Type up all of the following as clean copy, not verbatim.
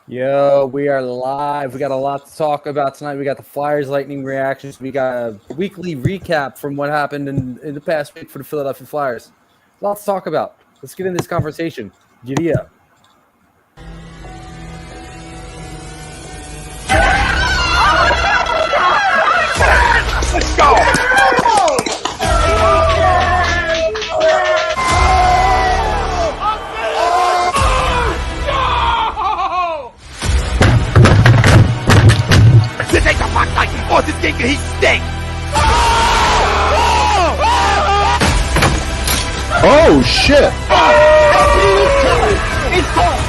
Yo, we are live. We got a lot to talk about tonight. We got the Flyers Lightning reactions. We got a weekly recap from what happened in the past week for the Philadelphia Flyers. Lots to talk about. Let's get in this conversation. Giddy up. Let's go! This ain't the puck like Boston stinker, he stinks! Oh shit! It's gone!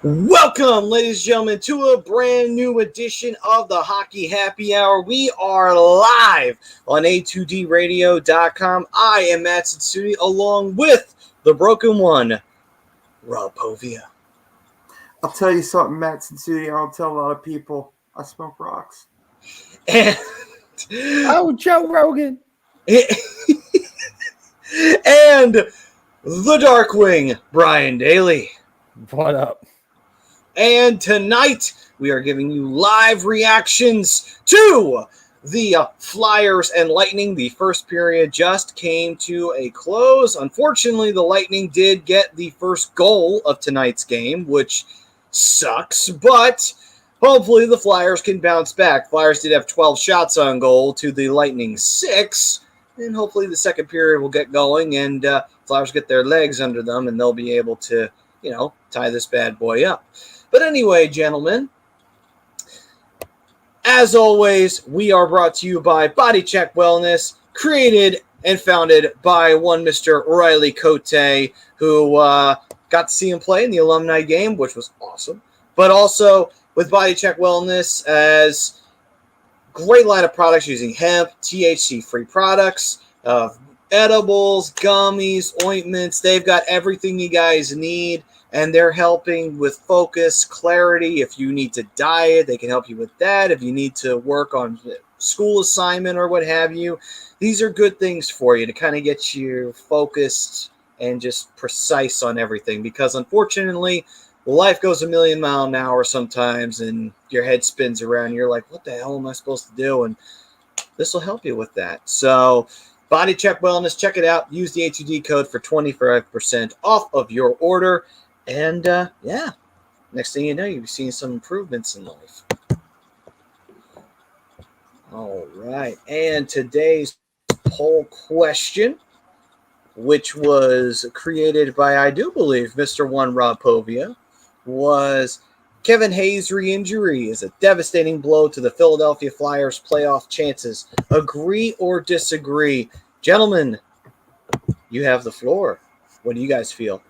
Welcome, ladies and gentlemen, to a brand new edition of the Hockey Happy Hour. We are live on A2DRadio.com. I am Matt Satsui, along with the broken one, Rob Povia. I'll tell you something, Matt Satsui. I'll tell a lot of people I smoke rocks. And Oh, Joe Rogan. and the Darkwing, Brian Daly. What up? And tonight, we are giving you live reactions to the Flyers and Lightning. The first period just came to a close. Unfortunately, the Lightning did get the first goal of tonight's game, which sucks, but hopefully the Flyers can bounce back. Flyers did have 12 shots on goal to the Lightning 6, and hopefully the second period will get going and Flyers get their legs under them and they'll be able to, tie this bad boy up. But anyway, gentlemen, as always, we are brought to you by Body Check Wellness, created and founded by one Mr. Riley Cote, who got to see him play in the alumni game, which was awesome. But also with Body Check Wellness as great line of products using hemp, THC-free products, edibles, gummies, ointments. They've got everything you guys need. And they're helping with focus, clarity. If you need to diet, they can help you with that. If you need to work on school assignment or what have you, these are good things for you to kind of get you focused and just precise on everything. Because unfortunately, life goes a million miles an hour sometimes and your head spins around. You're like, what the hell am I supposed to do? And this will help you with that. So Body Check Wellness, check it out. Use the A2D code for 25% off of your order. And, next thing you know, you'll be seeing some improvements in life. All right. And today's poll question, which was created by, I do believe, Mr. One Rob Povia, was Kevin Hayes' re-injury is a devastating blow to the Philadelphia Flyers' playoff chances. Agree or disagree? Gentlemen, you have the floor. What do you guys feel?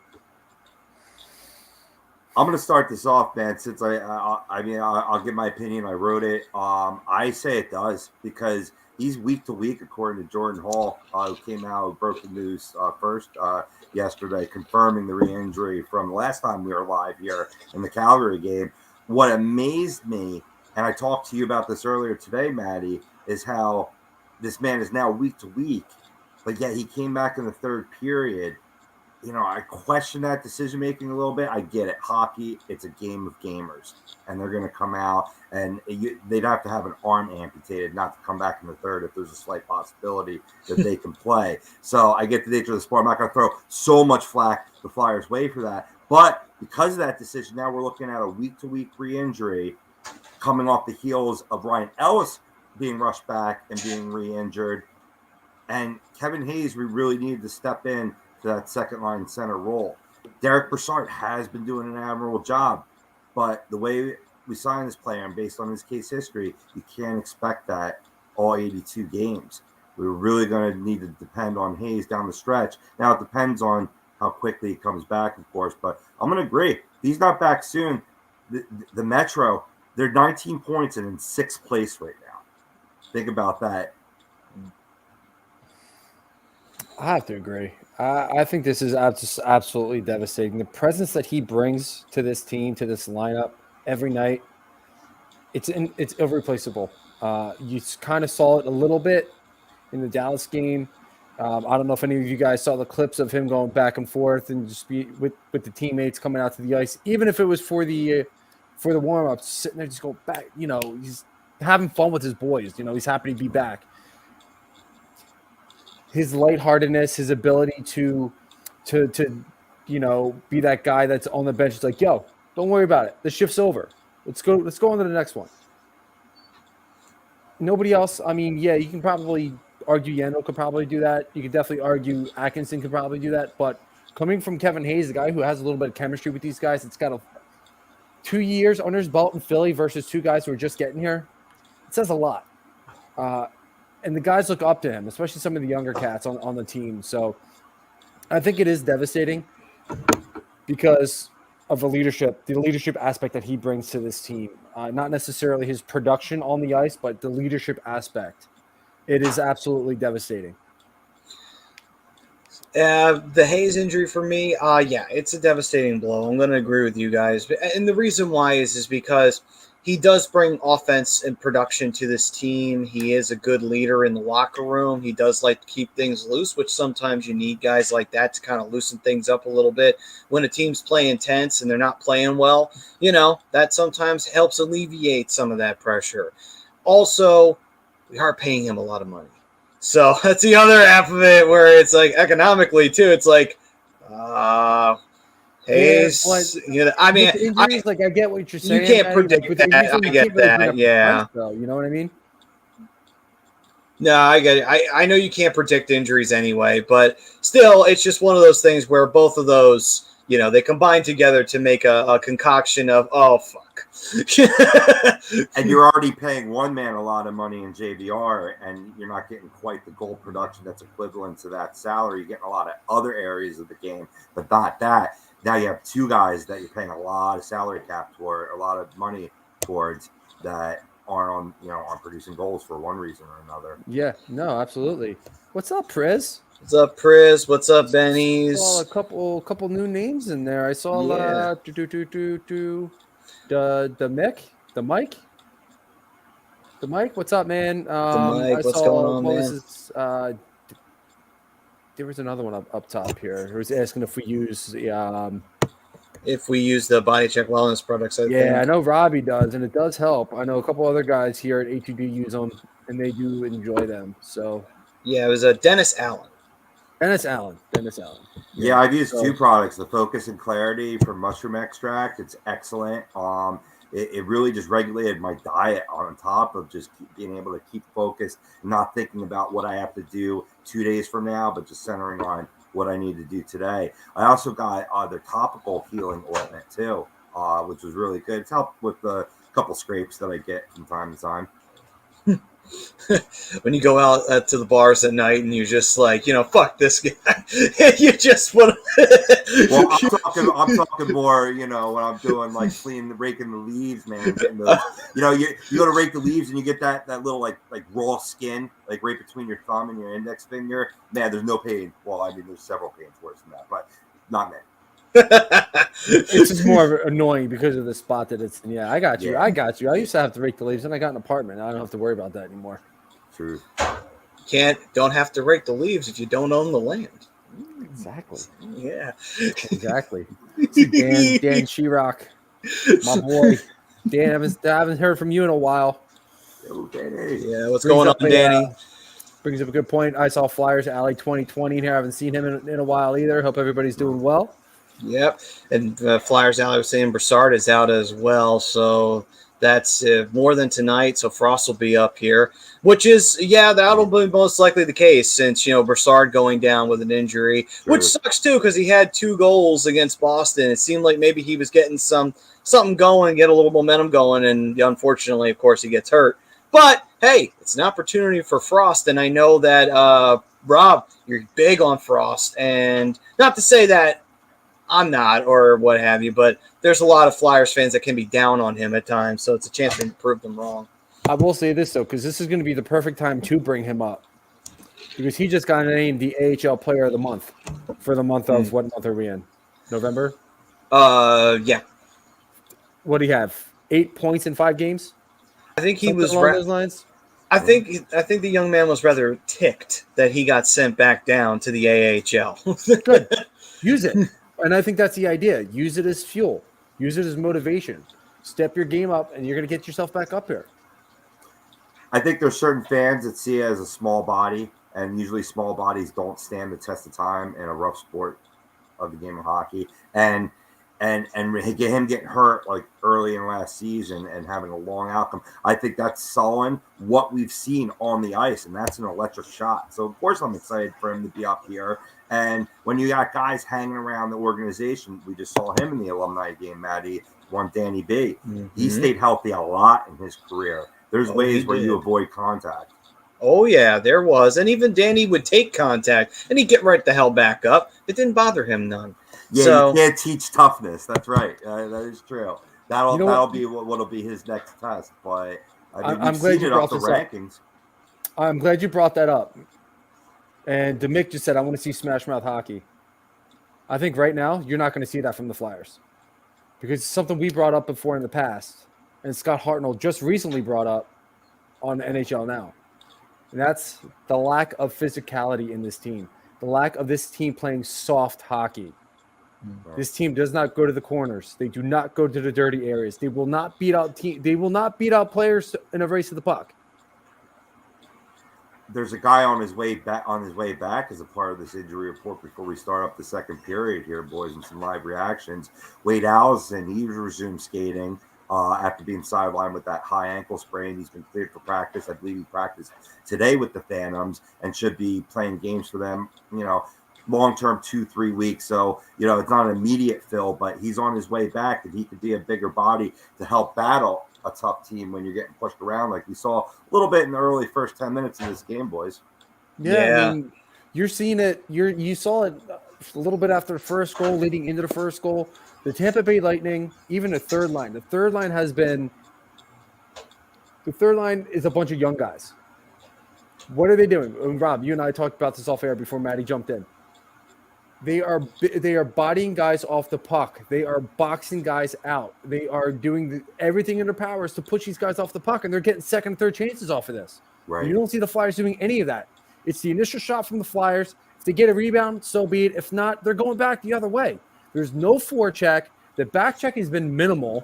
I'm going to start this off, man, since I'll give my opinion. I wrote it. I say it does because he's week to week, according to Jordan Hall, who came out with broke the news first yesterday, confirming the re-injury from last time we were live here in the Calgary game. What amazed me, and I talked to you about this earlier today, Maddie, is how this man is now week to week, but yet he came back in the third period. I question that decision-making a little bit. I get it. Hockey, it's a game of gamers, and they're going to come out, and they'd have to have an arm amputated not to come back in the third if there's a slight possibility that they can play. So I get the nature of the sport. I'm not going to throw so much flack the Flyers' way for that. But because of that decision, now we're looking at a week-to-week re-injury coming off the heels of Ryan Ellis being rushed back and being re-injured. And Kevin Hayes, we really needed to step in to that second line center role. Derek Brassard has been doing an admirable job, but the way we signed this player and based on his case history, you can't expect that all 82 games. We're really going to need to depend on Hayes down the stretch. Now, it depends on how quickly he comes back, of course, but I'm going to agree. If he's not back soon, the Metro, they're 19 points and in sixth place right now. Think about that. I have to agree. I think this is just absolutely devastating. The presence that he brings to this team, to this lineup every night, it's irreplaceable. You kind of saw it a little bit in the Dallas game. I don't know if any of you guys saw the clips of him going back and forth and just be with the teammates coming out to the ice, even if it was for the warm ups, sitting there just going back. He's having fun with his boys. He's happy to be back. His lightheartedness, his ability to be that guy that's on the bench. It's like, yo, don't worry about it. The shift's over. Let's go on to the next one. Nobody else. I mean, yeah, you can probably argue Yandel could probably do that. You could definitely argue Atkinson could probably do that. But coming from Kevin Hayes, the guy who has a little bit of chemistry with these guys, it's got 2 years under his belt in Philly versus two guys who are just getting here. It says a lot. And the guys look up to him, especially some of the younger cats on the team. So I think it is devastating because of the leadership aspect that he brings to this team. Not necessarily his production on the ice, but the leadership aspect. It is absolutely devastating. The Hayes injury for me, yeah, it's a devastating blow. I'm going to agree with you guys. And the reason why is because he does bring offense and production to this team. He is a good leader in the locker room. He does like to keep things loose, which sometimes you need guys like that to kind of loosen things up a little bit. When a team's playing tense and they're not playing well, that sometimes helps alleviate some of that pressure. Also, we are paying him a lot of money. So that's the other half of it where it's like economically too. It's like, Hayes, injuries, I get what you're saying. You can't predict that. I get that. Yeah. You know what I mean? No, I get it. I know you can't predict injuries anyway, but still, it's just one of those things where both of those, they combine together to make a concoction of, oh, fuck. And you're already paying one man a lot of money in JVR, and you're not getting quite the goal production that's equivalent to that salary. You're getting a lot of other areas of the game, but not that. Now you have two guys that you're paying a lot of salary cap for, a lot of money towards that aren't on producing goals for one reason or another. Yeah, no, absolutely. What's up, Priz? What's up, Priz? What's up, Benny's? I saw a couple new names in there. I saw the Mike. What's up, man? What's going on, man? There was another one up top here who was asking if we use the Body Check Wellness products. I think. I know Robbie does, and it does help. I know a couple other guys here at ATD use them, and they do enjoy them. So yeah, it was Dennis Allen. Dennis Allen. Yeah, I've used two products: the Focus and Clarity from mushroom extract. It's excellent. It really just regulated my diet on top of just being able to keep focused, not thinking about what I have to do 2 days from now, but just centering on what I need to do today. I also got their topical healing ointment too, which was really good. It's helped with the couple scrapes that I get from time to time. When you go out to the bars at night and you're just like, fuck this guy. You just want to. Well, I'm talking more, when I'm doing like raking the leaves, man. Getting those, you go to rake the leaves and you get that little like raw skin, like right between your thumb and your index finger. Man, there's no pain. Well, I mean, there's several pains worse than that, but not many. It's just more annoying because of the spot that it's in. Yeah, I got you. I used to have to rake the leaves, and I got an apartment. I don't have to worry about that anymore. True. Don't have to rake the leaves if you don't own the land. Exactly. Yeah. Exactly. Dan Sheerock, my boy. Dan, I haven't heard from you in a while. Oh, Danny. Yeah, what's going on, Danny? Brings up a good point. I saw Flyers Alley 2020 here. I haven't seen him in a while either. Hope everybody's doing well. Yep. And Flyers Alley was saying Broussard is out as well. So that's more than tonight. So Frost will be up here, which is, that'll be most likely the case since, Broussard going down with an injury, which sucks too because he had 2 goals against Boston. It seemed like maybe he was getting something going, get a little momentum going. And unfortunately, of course, he gets hurt. But hey, it's an opportunity for Frost, and I know that Rob, you're big on Frost, and not to say that I'm not or what have you, but there's a lot of Flyers fans that can be down on him at times, so it's a chance to prove them wrong. I will say this though, because this is going to be the perfect time to bring him up, because he just got named the AHL Player of the Month for the month of what month are we in? November? Yeah. What do you have? 8 points in 5 games? I think he Something was along those lines. I think the young man was rather ticked that he got sent back down to the AHL. Good. Use it. And I think that's the idea. Use it as fuel. Use it as motivation. Step your game up, and you're going to get yourself back up here. I think there's certain fans that see it as a small body, and usually small bodies don't stand the test of time in a rough sport of the game of hockey. And get him getting hurt like early in last season and having a long outcome, I think that's sullying what we've seen on the ice, and that's an electric shot. So of course I'm excited for him to be up here. And when you got guys hanging around the organization, we just saw him in the alumni game, Maddie, one Danny B. Mm-hmm. He stayed healthy a lot in his career. There's ways where you avoid contact. Oh, yeah, there was. And even Danny would take contact, and he'd get right the hell back up. It didn't bother him none. Yeah, so, you can't teach toughness. That's right. That is true. That'll be what'll be his next test. But I'm glad you brought this rankings. I'm glad you brought that up. And Demick just said, I want to see Smash Mouth hockey. I think right now you're not going to see that from the Flyers. Because it's something we brought up before in the past. And Scott Hartnell just recently brought up on NHL Now. And that's the lack of physicality in this team. The lack of this team playing soft hockey. Mm-hmm. This team does not go to the corners. They do not go to the dirty areas. They will not beat out They will not beat out players in a race to the puck. There's a guy on his way back as a part of this injury report before we start up the second period here, boys, and some live reactions. Wade Allison, he resumed skating after being sidelined with that high ankle sprain. He's been cleared for practice. I believe he practiced today with the Phantoms and should be playing games for them, long-term 2-3 weeks. So, it's not an immediate fill, but he's on his way back, and he could be a bigger body to help battle a tough team when you're getting pushed around like we saw a little bit in the early first 10 minutes of this game, boys. Yeah. I mean, you're seeing it. You saw it a little bit after the first goal, leading into the first goal. The Tampa Bay Lightning, even the third line. The third line is a bunch of young guys. What are they doing? And Rob, you and I talked about this off air before Maddie jumped in. They are bodying guys off the puck. They are boxing guys out. They are doing everything in their powers to push these guys off the puck, and they're getting second and third chances off of this. Right. You don't see the Flyers doing any of that. It's the initial shot from the Flyers. If they get a rebound, so be it. If not, they're going back the other way. There's no forecheck. The back check has been minimal.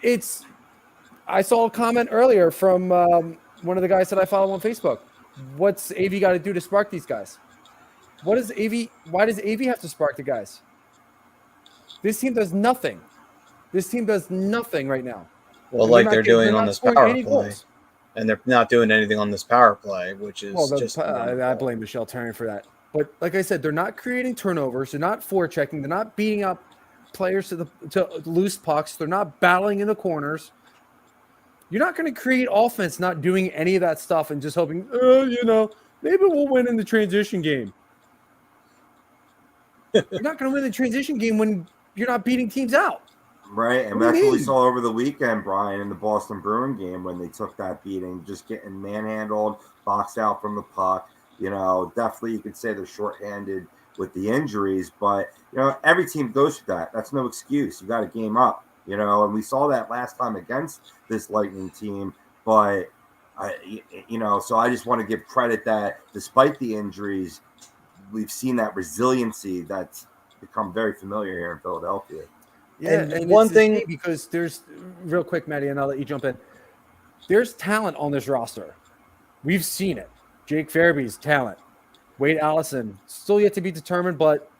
I saw a comment earlier from one of the guys that I follow on Facebook. What's AV got to do to spark these guys? Why does AV have to spark the guys? This team does nothing. This team does nothing right now. Well, like they're doing on this power play. And they're not doing anything on this power play, which is just... I blame Michelle Turner for that. But like I said, they're not creating turnovers. They're not forechecking. They're not beating up players to loose pucks. They're not battling in the corners. You're not going to create offense not doing any of that stuff and just hoping, maybe we'll win in the transition game. You're not going to win the transition game when you're not beating teams out. Right, and that's what we saw over the weekend, Brian, in the Boston Bruins game when they took that beating, just getting manhandled, boxed out from the puck. Definitely you could say they're shorthanded with the injuries, but, every team goes through that. That's no excuse. You got to game up, and we saw that last time against this Lightning team, but, so I just want to give credit that despite the injuries, we've seen that resiliency that's become very familiar here in Philadelphia. Yeah, and one thing, because there's real quick, Maddie, and I'll let you jump in. There's talent on this roster. We've seen it. Jake Farabee's talent. Wade Allison, still yet to be determined, but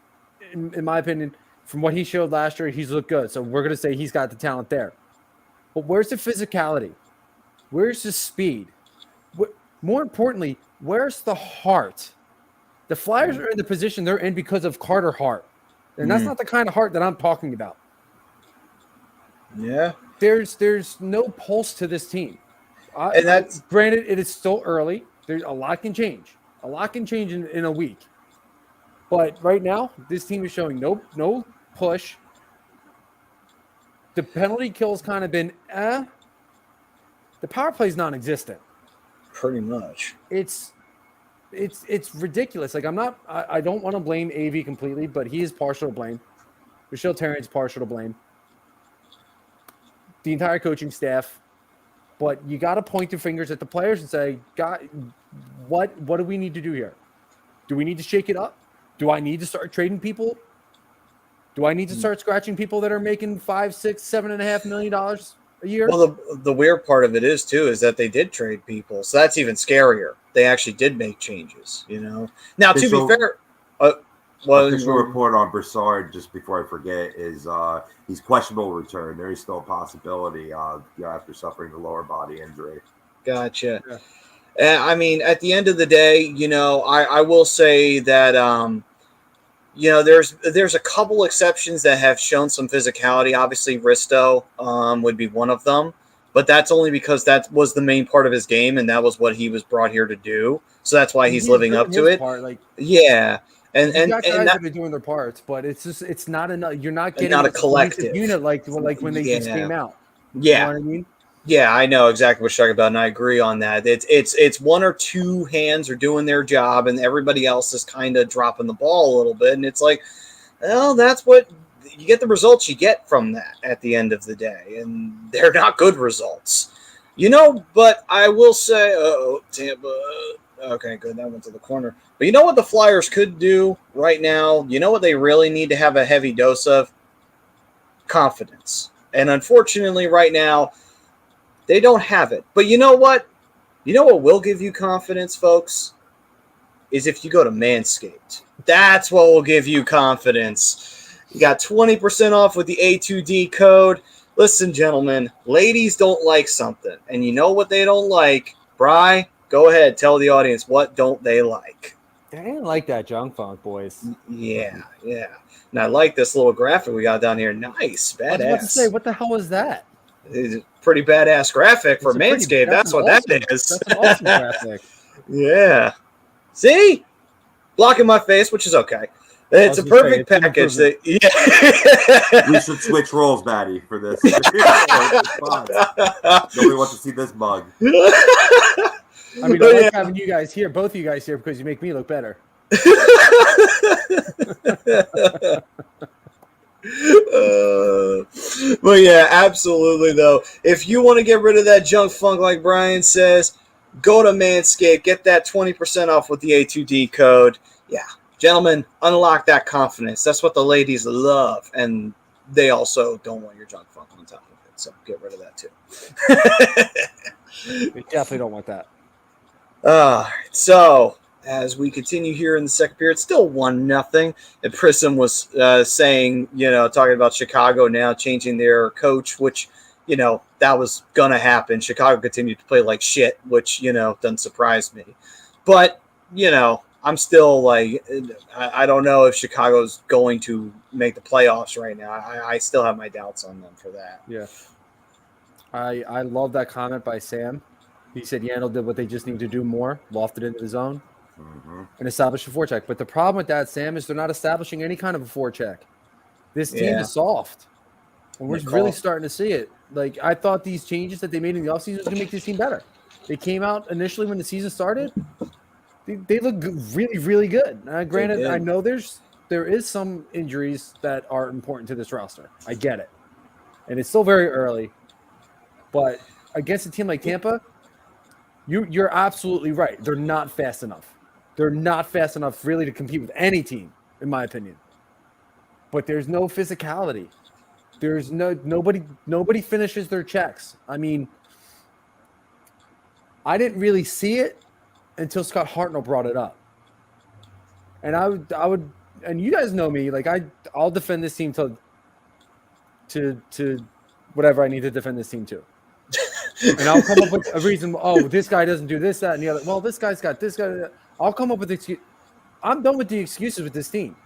in my opinion, from what he showed last year, he's looked good. So we're going to say he's got the talent there. But where's the physicality? Where's the speed? More importantly, where's the heart? The Flyers are in the position they're in because of Carter Hart. And that's not the kind of heart that I'm talking about. Yeah. There's no pulse to this team. And that's granted, it is still early. There's a lot can change. A lot can change in a week. But right now, this team is showing no push. The penalty kill's kind of been The power play is non-existent. Pretty much. It's ridiculous. Like I don't want to blame AV completely, but he is partial to blame. Michelle Terrian's partial to blame. The entire coaching staff, But you got to point your fingers at the players and say, God, what do we need to do here? Do we need to shake it up? Do I need to start trading people? Do I need to start scratching people that are making $5, $6, $7.5 million a year? Well, the weird part of it is that they did trade people, so that's even scarier. They actually did make changes, Now, to be fair, official report on Broussard, just before I forget, is he's questionable return. There is still a possibility after suffering a lower body injury. Gotcha. Yeah. I mean, at the end of the day, I will say that there's a couple exceptions that have shown some physicality. Obviously, Risto would be one of them, but that's only because that was the main part of his game, and that was what he was brought here to do. So that's why he's living up to it. Yeah. And guys that are doing their parts, but it's not enough. You're not getting not a collective unit like when they just came out. Yeah. You know what I mean? Yeah, I know exactly what you're talking about, and I agree on that. It's one or two hands are doing their job, and everybody else is kind of dropping the ball a little bit. And it's like, well, that's what you get, the results you get from that at the end of the day, and they're not good results, But I will say, Tampa. Okay, good. That went to the corner. But you know what the Flyers could do right now? You know what they really need to have a heavy dose of? Confidence. And unfortunately, right now, they don't have it. But you know what? You know what will give you confidence, folks? Is if you go to Manscaped. That's what will give you confidence. You got 20% off with the A2D code. Listen, gentlemen, ladies don't like something. And you know what they don't like? Bri, go ahead. Tell the audience, what don't they like? They didn't like that junk funk, boys. Yeah. And I like this little graphic we got down here. Nice. Badass. I was about to say, what the hell is that? It's a pretty badass graphic for Manscaped. That's what that is. That's an awesome graphic. Yeah. See? Blocking my face, which is okay. It's a perfect package. We should switch roles, Batty, for this. Nobody wants to see this mug. I mean, I like having you guys here, both of you guys here, because you make me look better. But yeah, absolutely though. If you want to get rid of that junk funk, like Brian says, go to Manscaped, get that 20% off with the A2D code. Yeah, gentlemen, unlock that confidence. That's what the ladies love, and they also don't want your junk funk on top of it. So get rid of that too. We definitely don't want that. So as we continue here in the second period, still 1-0. And Prism was saying, talking about Chicago now changing their coach, which, that was going to happen. Chicago continued to play like shit, which, doesn't surprise me. But, I'm still like, I don't know if Chicago's going to make the playoffs right now. I still have my doubts on them for that. Yeah. I love that comment by Sam. He said Yandel did what they just need to do more, lofted into the zone, and establish a forecheck. But the problem with that, Sam, is they're not establishing any kind of a forecheck. This team is soft, and we're really starting to see it. Like, I thought these changes that they made in the offseason was going to make this team better. They came out initially when the season started. They look really, really good. Granted, I know there is some injuries that are important to this roster. I get it. And it's still very early. But against a team like Tampa, you're absolutely right. They're not fast enough. They're not fast enough really to compete with any team, in my opinion. But there's no physicality. There's nobody finishes their checks. I mean, I didn't really see it until Scott Hartnell brought it up. And I would, and you guys know me, like I'll defend this team to whatever I need to defend this team to. And I'll come up with a reason. Oh, this guy doesn't do this, that, and the other. Well, this guy's got this guy. I'll come up with excuse. I'm done with the excuses with this team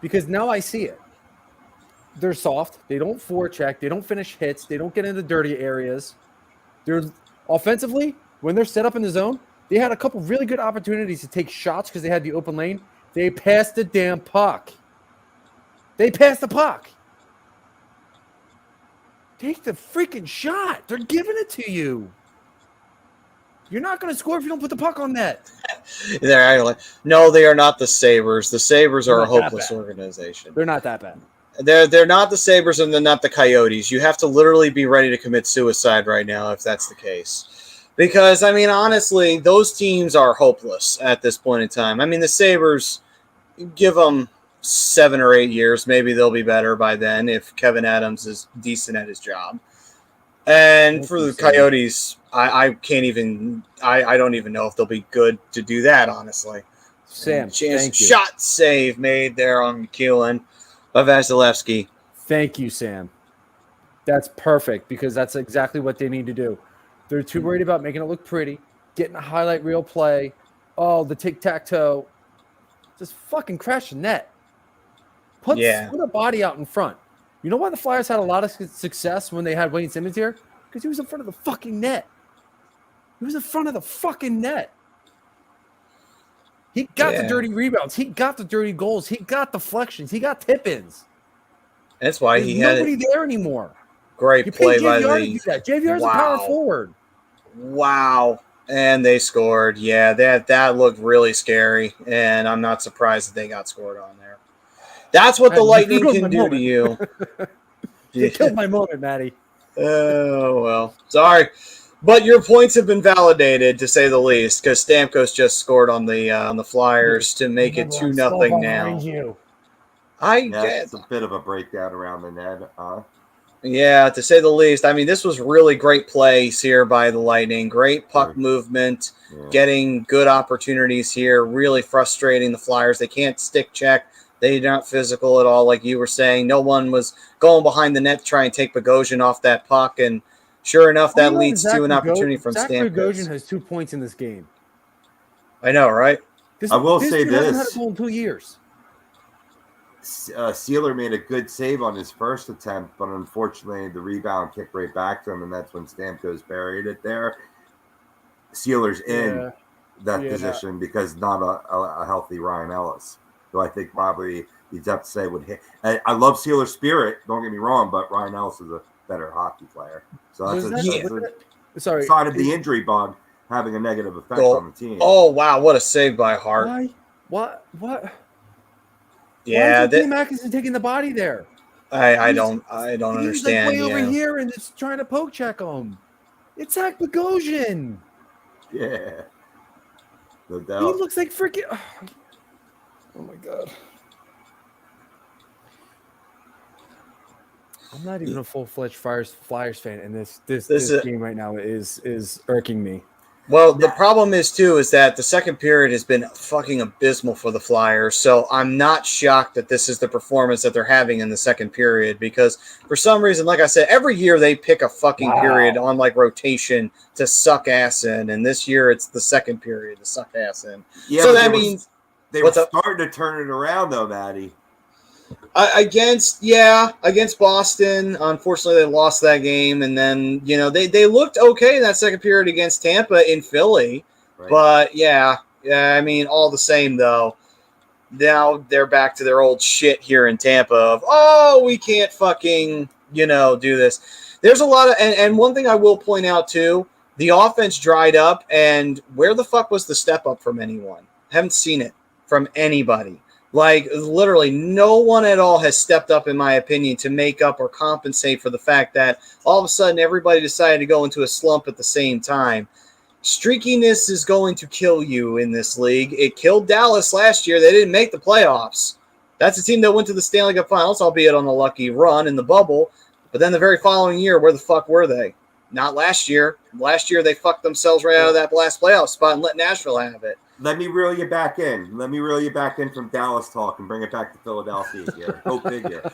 because now I see it. They're soft. They don't forecheck. They don't finish hits. They don't get into dirty areas. They're offensively when they're set up in the zone. They had a couple really good opportunities to take shots because they had the open lane. They passed the damn puck. They passed the puck. Take the freaking shot. They're giving it to you. You're not going to score if you don't put the puck on net. No, they are not the Sabres. The Sabres are a hopeless organization. They're not that bad. They're not the Sabres and they're not the Coyotes. You have to literally be ready to commit suicide right now if that's the case. Because, I mean, honestly, those teams are hopeless at this point in time. I mean, the Sabres, give them 7 or 8 years. Maybe they'll be better by then if Kevin Adams is decent at his job. And for the Coyotes, I can't even – I don't even know if they'll be good to do that, honestly. Sam, thank you. Shot save made there on McEwen by Vasilevsky. Thank you, Sam. That's perfect because that's exactly what they need to do. They're too worried about making it look pretty, getting a highlight reel play. Oh, the tic-tac-toe. Just fucking crash the net. Put a body out in front. You know why the Flyers had a lot of success when they had Wayne Simmons here? Because he was in front of the fucking net. He was in front of the fucking net. He got the dirty rebounds. He got the dirty goals. He got deflections. He got tip-ins. That's why There's nobody there anymore. Great play by the JVR's a power forward. Wow. And they scored. Yeah, that looked really scary, and I'm not surprised that they got scored on there. That's what the Lightning can do to you. You killed my moment, Matty. Oh, well. Sorry. But your points have been validated, to say the least, because Stamkos just scored on the Flyers to make it 2-0 now. I guess it's a bit of a breakdown around the net. Yeah, to say the least. I mean, this was really great plays here by the Lightning. Great puck movement, getting good opportunities here, really frustrating the Flyers. They can't stick check. They're not physical at all, like you were saying. No one was going behind the net to try and take Bogosian off that puck, and sure enough, that leads to an opportunity from Stamkos. Bogosian has 2 points in this game. I know, right? I will say this. He hasn't had a goal in 2 years. Sealer made a good save on his first attempt, but unfortunately the rebound kicked right back to him, and that's when Stamkos buried it there. Sealer's in that position because not a healthy Ryan Ellis, who I think probably you'd have to say would hit. I love Sealer's spirit, don't get me wrong, but Ryan Ellis is a better hockey player. So that's a sign of the injury bug having a negative effect on the team. Oh, wow, what a save by Hart. Why? What? Yeah, why is Atkinson taking the body there? I don't understand. He's like way over here and just trying to poke check him. It's Zach Bogosian. Yeah, no doubt. He looks like freaking. Oh my god. I'm not even a full-fledged Flyers fan, and this game right now is irking me. Well, the problem is that the second period has been fucking abysmal for the Flyers, so I'm not shocked that this is the performance that they're having in the second period, because for some reason, like I said, every year they pick a fucking period on like rotation to suck ass in, and this year it's the second period to suck ass in. Yeah, so that means they were starting to turn it around though, Matty. Against Boston, unfortunately, they lost that game, and then they looked okay in that second period against Tampa in Philly, but I mean, all the same though, now they're back to their old shit here in Tampa of we can't fucking do this. There's a lot of and one thing I will point out too, the offense dried up, and where the fuck was the step up from anyone? Haven't seen it from anybody. Like, literally, no one at all has stepped up, in my opinion, to make up or compensate for the fact that all of a sudden everybody decided to go into a slump at the same time. Streakiness is going to kill you in this league. It killed Dallas last year. They didn't make the playoffs. That's a team that went to the Stanley Cup Finals, albeit on a lucky run in the bubble. But then the very following year, where the fuck were they? Not last year. Last year, they fucked themselves right out of that last playoff spot and let Nashville have it. Let me reel you back in. Let me reel you back in from Dallas talk and bring it back to Philadelphia here. Go figure.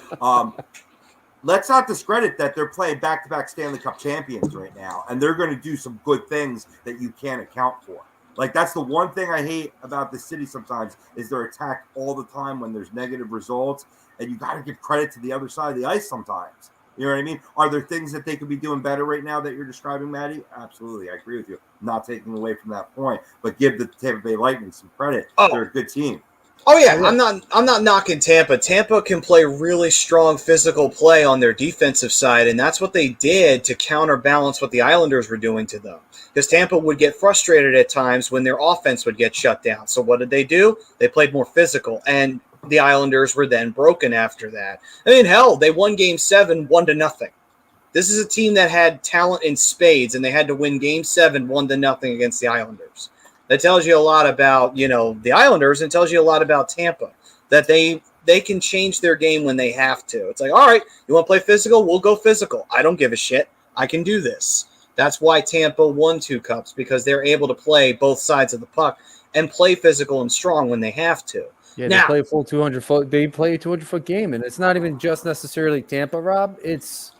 Let's not discredit that they're playing back-to-back Stanley Cup champions right now, and they're going to do some good things that you can't account for. Like, that's the one thing I hate about the city sometimes is they're attacked all the time when there's negative results, and you got to give credit to the other side of the ice sometimes. You know what I mean? Are there things that they could be doing better right now that you're describing, Maddie? Absolutely. I agree with you. I'm not taking away from that point, but give the Tampa Bay Lightning some credit. They're a good team. Oh yeah, I'm not knocking Tampa. Tampa can play really strong physical play on their defensive side, and that's what they did to counterbalance what the Islanders were doing to them. Because Tampa would get frustrated at times when their offense would get shut down. So what did they do? They played more physical. And the Islanders were then broken after that. I mean, hell, they won Game 7 1-0. This is a team that had talent in spades, and they had to win Game 7 1-0 against the Islanders. That tells you a lot about, the Islanders, and tells you a lot about Tampa, that they can change their game when they have to. It's like, all right, you want to play physical? We'll go physical. I don't give a shit. I can do this. That's why Tampa won 2 cups, because they're able to play both sides of the puck and play physical and strong when they have to. Yeah, now, they play a full 200-foot. They play a 200-foot game, and it's not even just necessarily Tampa, Rob. It's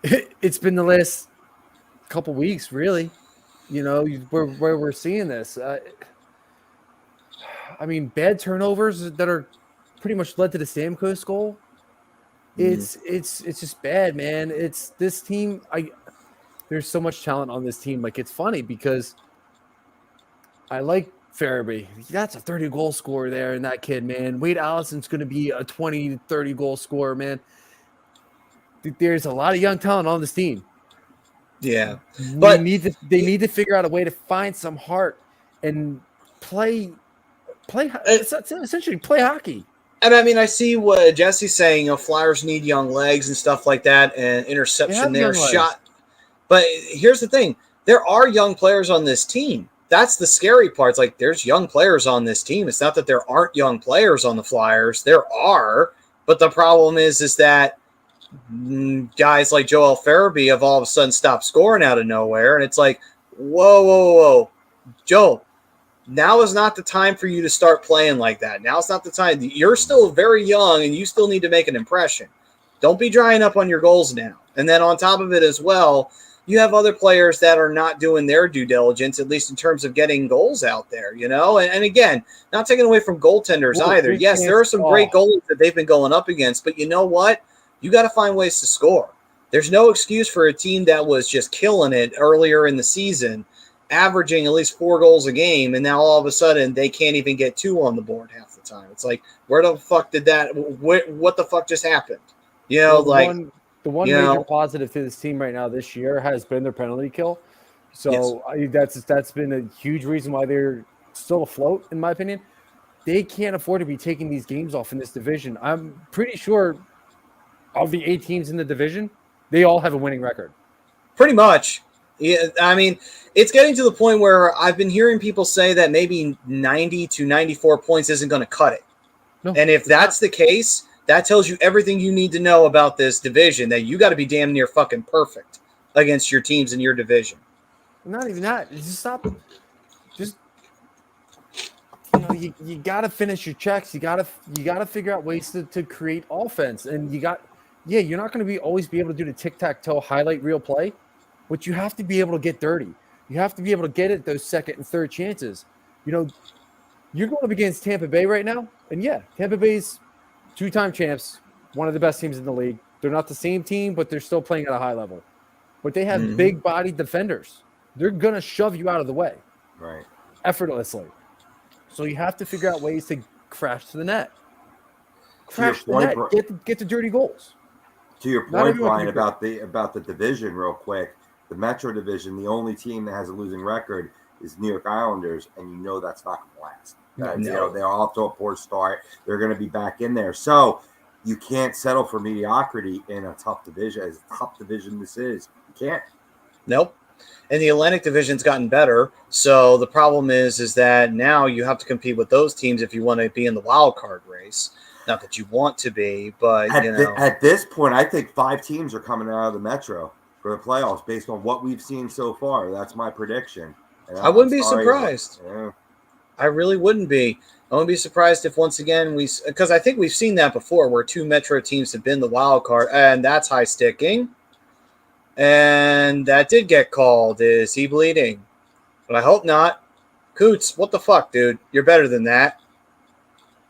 been the last couple weeks, really. Where we're seeing this. I mean, bad turnovers that are pretty much led to the Stamkos goal. It's just bad, man. It's this team. There's so much talent on this team. Like, it's funny because I like Farabee. That's a 30-goal scorer there, and that kid, man. Wade Allison's going to be a 20 to 30-goal scorer, man. There's a lot of young talent on this team. Yeah, but they need to figure out a way to find some heart and play. Essentially, play hockey. And I mean, I see what Jesse's saying. Flyers need young legs and stuff like that, and interception there, shot. But here's the thing: there are young players on this team. That's the scary part. It's like there's young players on this team. It's not that there aren't young players on the Flyers. There are, but the problem is that guys like Joel Farabee have all of a sudden stopped scoring out of nowhere, and it's like, whoa, Joel, now is not the time for you to start playing like that. Now it's not the time. You're still very young, and you still need to make an impression. Don't be drying up on your goals now. And then on top of it as well, you have other players that are not doing their due diligence, at least in terms of getting goals out there, And again, not taking away from goaltenders either. Yes, there are some great goalies that they've been going up against, but you know what? You got to find ways to score. There's no excuse for a team that was just killing it earlier in the season, averaging at least 4 goals a game, and now all of a sudden they can't even get 2 on the board half the time. It's like, where the fuck did that? What the fuck just happened? The one major positive to this team right now this year has been their penalty kill. So that's been a huge reason why they're still afloat, in my opinion. They can't afford to be taking these games off in this division. I'm pretty sure of the 8 teams in the division, they all have a winning record. Pretty much. Yeah, I mean, it's getting to the point where I've been hearing people say that maybe 90 to 94 points isn't going to cut it. No, and if that's the case, that tells you everything you need to know about this division, that you got to be damn near fucking perfect against your teams in your division. Not even that. Just stop. Just, you got to finish your checks. You got to figure out ways to create offense. And you're not going to always be able to do the tic-tac-toe highlight reel play, but you have to be able to get dirty. You have to be able to get it those second and third chances. You're going up against Tampa Bay right now, and Tampa Bay's 2-time champs, one of the best teams in the league. They're not the same team, but they're still playing at a high level. But they have big-bodied defenders. They're going to shove you out of the way, right, effortlessly. So you have to figure out ways to crash to the net. Crash the net. Get the dirty goals. To your point, Brian, about the division, real quick, the Metro Division, the only team that has a losing record is New York Islanders, and that's not going to last. They're off to a poor start. They're going to be back in there. So you can't settle for mediocrity in a tough division. As tough division this is, you can't. Nope. And the Atlantic Division's gotten better. So the problem is that now you have to compete with those teams if you want to be in the wild card race. Not that you want to be, but at this point, I think 5 teams are coming out of the Metro for the playoffs based on what we've seen so far. That's my prediction. I wouldn't be surprised. Yeah. I really wouldn't be. I wouldn't be surprised if once again because I think we've seen that before where 2 Metro teams have been the wild card, and that's high sticking. And that did get called. Is he bleeding? But I hope not. Coots, what the fuck, dude? You're better than that.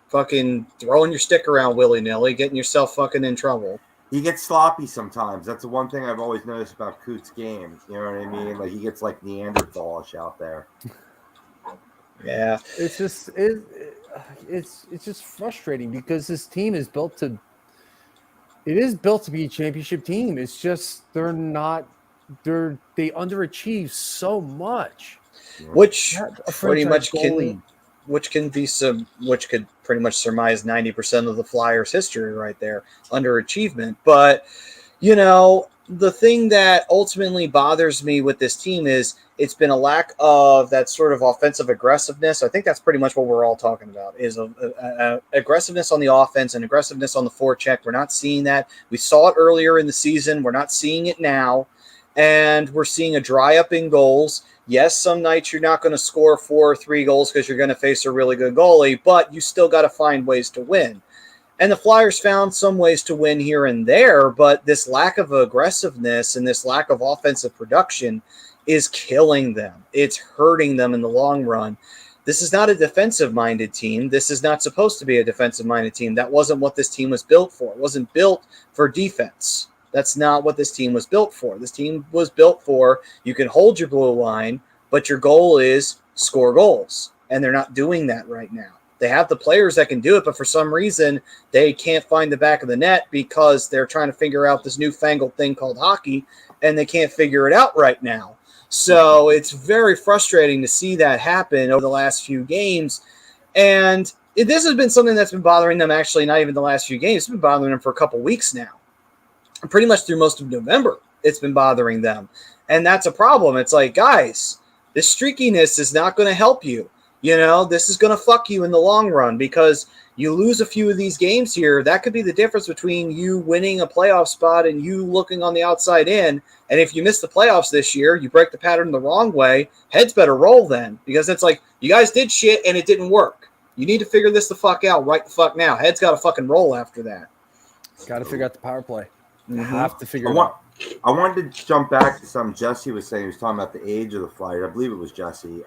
Fucking throwing your stick around willy-nilly, getting yourself fucking in trouble. He gets sloppy sometimes. That's the one thing I've always noticed about Coots' game. You know what I mean? Like, he gets like Neanderthalish out there. Yeah. It's just frustrating because this team is built to be a championship team. It's just they underachieve so much. Which pretty much can which could pretty much surmise 90% of the Flyers' history right there, underachievement. But the thing that ultimately bothers me with this team is it's been a lack of that sort of offensive aggressiveness. I think that's pretty much what we're all talking about is a aggressiveness on the offense and aggressiveness on the forecheck. We're not seeing that. We saw it earlier in the season. We're not seeing it now. And we're seeing a dry up in goals. Yes, some nights you're not going to score 4 or 3 goals because you're going to face a really good goalie, but you still got to find ways to win. And the Flyers found some ways to win here and there, but this lack of aggressiveness and this lack of offensive production is killing them. It's hurting them in the long run. This is not a defensive-minded team. This is not supposed to be a defensive-minded team. That wasn't what this team was built for. It wasn't built for defense. That's not what this team was built for. This team was built for you can hold your blue line, but your goal is score goals. And they're not doing that right now. They have the players that can do it, but for some reason, they can't find the back of the net because they're trying to figure out this newfangled thing called hockey, and they can't figure it out right now. So it's very frustrating to see that happen over the last few games. And this has been something that's been bothering them, actually, not even the last few games. It's been bothering them for a couple weeks now. Pretty much through most of November, it's been bothering them. And that's a problem. It's like, guys, this streakiness is not going to help you. This is going to fuck you in the long run because you lose a few of these games here. That could be the difference between you winning a playoff spot and you looking on the outside in. And if you miss the playoffs this year, you break the pattern the wrong way, heads better roll then because it's like you guys did shit and it didn't work. You need to figure this the fuck out right the fuck now. Heads got to fucking roll after that. Got to figure out the power play. Mm-hmm. Have to figure it out. I wanted to jump back to something Jesse was saying. He was talking about the age of the Flyers. I believe it was Jesse.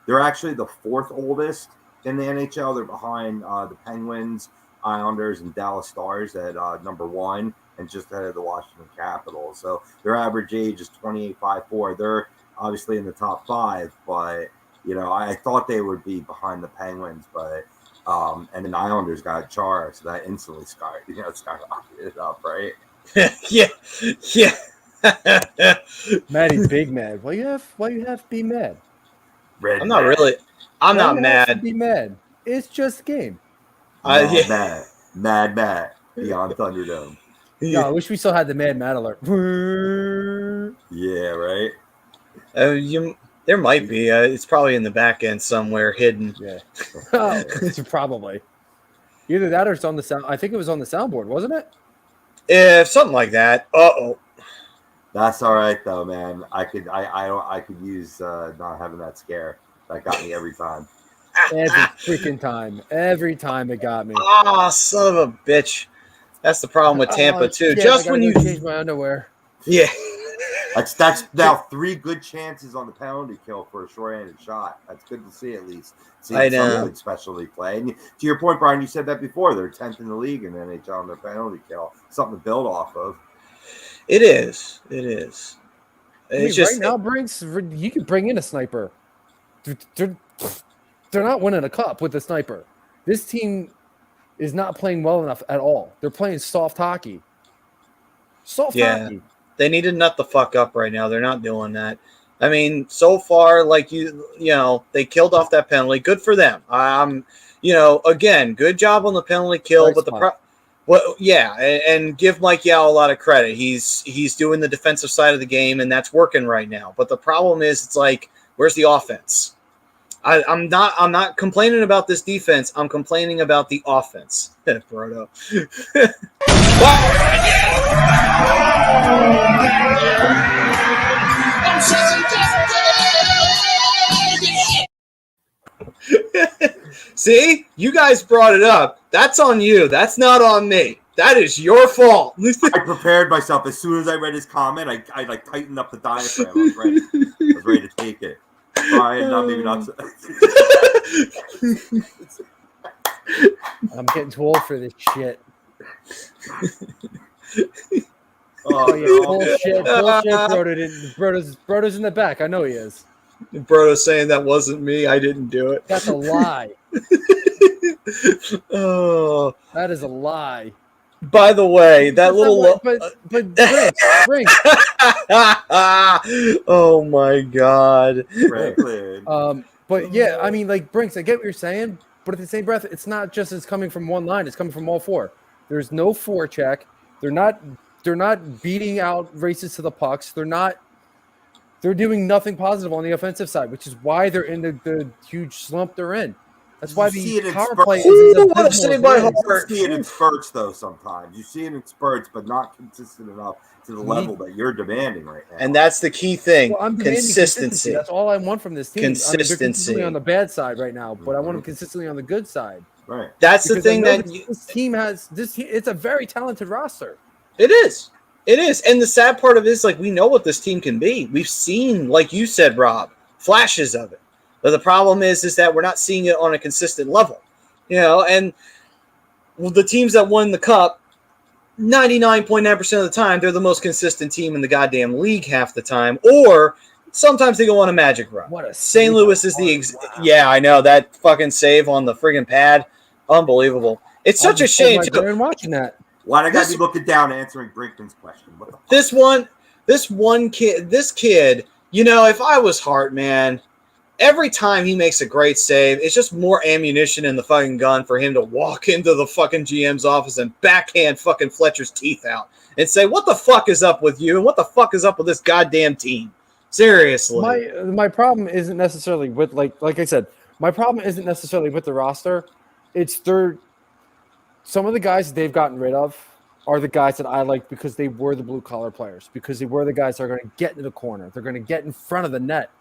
They're actually the 4th oldest in the NHL. They're behind the Penguins, Islanders, and Dallas Stars at number 1 and just ahead of the Washington Capitals. So their average age is 28.54. They're obviously in the top 5, but, I thought they would be behind the Penguins, but and then the Islanders got Chara, so that instantly skyrocketed it up, right? yeah. Maddie, big mad. Why you have to be mad? I'm not really. I'm not mad. Be mad. It's just a game. Mad beyond Thunderdome. Yeah, I wish we still had the mad alert. Yeah, right. There might be. It's probably in the back end somewhere, hidden. Yeah, probably. Either that or it's on the sound. I think it was on the soundboard, wasn't it? If something like that. That's all right though, man. I could use not having that scare. That got me every time. Every freaking time. Every time it got me. Oh, son of a bitch. That's the problem with Tampa too. Shit, Just when you change my underwear. Yeah. That's now 3 good chances on the penalty kill for a short-handed shot. That's good to see at least. I know. Some good specialty play. And to your point, Brian, you said that before. They're 10th in the league in the NHL on their penalty kill. Something to build off of. It is. It's just right now, you can bring in a sniper. They're not winning a cup with a sniper. This team is not playing well enough at all. They're playing soft hockey. Hockey. They need to nut the fuck up right now. They're not doing that. I mean, so far, like they killed off that penalty. Good for them. Again, good job on the penalty kill. But and give Mike Yao a lot of credit. He's doing the defensive side of the game, and that's working right now. But the problem is, it's like, where's the offense? I'm not complaining about this defense. I'm complaining about the offense. Brodo. See, you guys brought it up. That's on you. That's not on me. That is your fault. I prepared myself. As soon as I read his comment, I like tightened up the diaphragm. I was ready to take it. Brian, maybe not. I'm getting too old for this shit. Bullshit. Brodo's in the back. I know he is. Brodo's saying that wasn't me. I didn't do it. That's a lie. Oh, that is a lie. By the way, that little Brink. Oh my God. Franklin. But yeah, I mean, like Brinks, I get what you're saying, but at the same breath, it's not just it's coming from one line; it's coming from all four. There's no forecheck. They're not beating out races to the pucks. They're doing nothing positive on the offensive side, which is why they're in the huge slump they're in. That's why see it the in power spurts. play is as What a abysmal save as by it is. Hart. You see it in spurts, though. Sometimes you see it in spurts, but not consistent enough to the level that you're demanding right now. And that's the key thing. Well, I'm demanding Consistency. That's all I want from this team. I mean, they're consistently on the bad side right now, but I want them consistently on the good side. Right. That's the Because I thing know that this team has. It's a very talented roster. it is. It is. And the sad part of it is, like, we know what this team can be. We've seen, like you said, Rob, flashes of it. But the problem is that we're not seeing it on a consistent level. You know, and the teams that won the cup, 99.9% of the time, they're the most consistent team in the goddamn league half the time. Or sometimes they go on a magic run. What a St. Louis is yeah, I know. That fucking save on the friggin' pad. Unbelievable. It's such a shame, too. I'm watching that. Why I gotta be looking down answering Brinkman's question? What the fuck? This kid, you know, if I was Hart, man, every time he makes a great save, it's just more ammunition in the fucking gun for him to walk into the fucking GM's office and backhand fucking Fletcher's teeth out and say, what the fuck is up with you? And what the fuck is up with this goddamn team? Seriously. My problem isn't necessarily with like I said, my problem isn't necessarily with the roster. It's some of the guys they've gotten rid of are the guys that I like because they were the blue collar players, because they were the guys that are going to get into the corner. They're going to get in front of the net.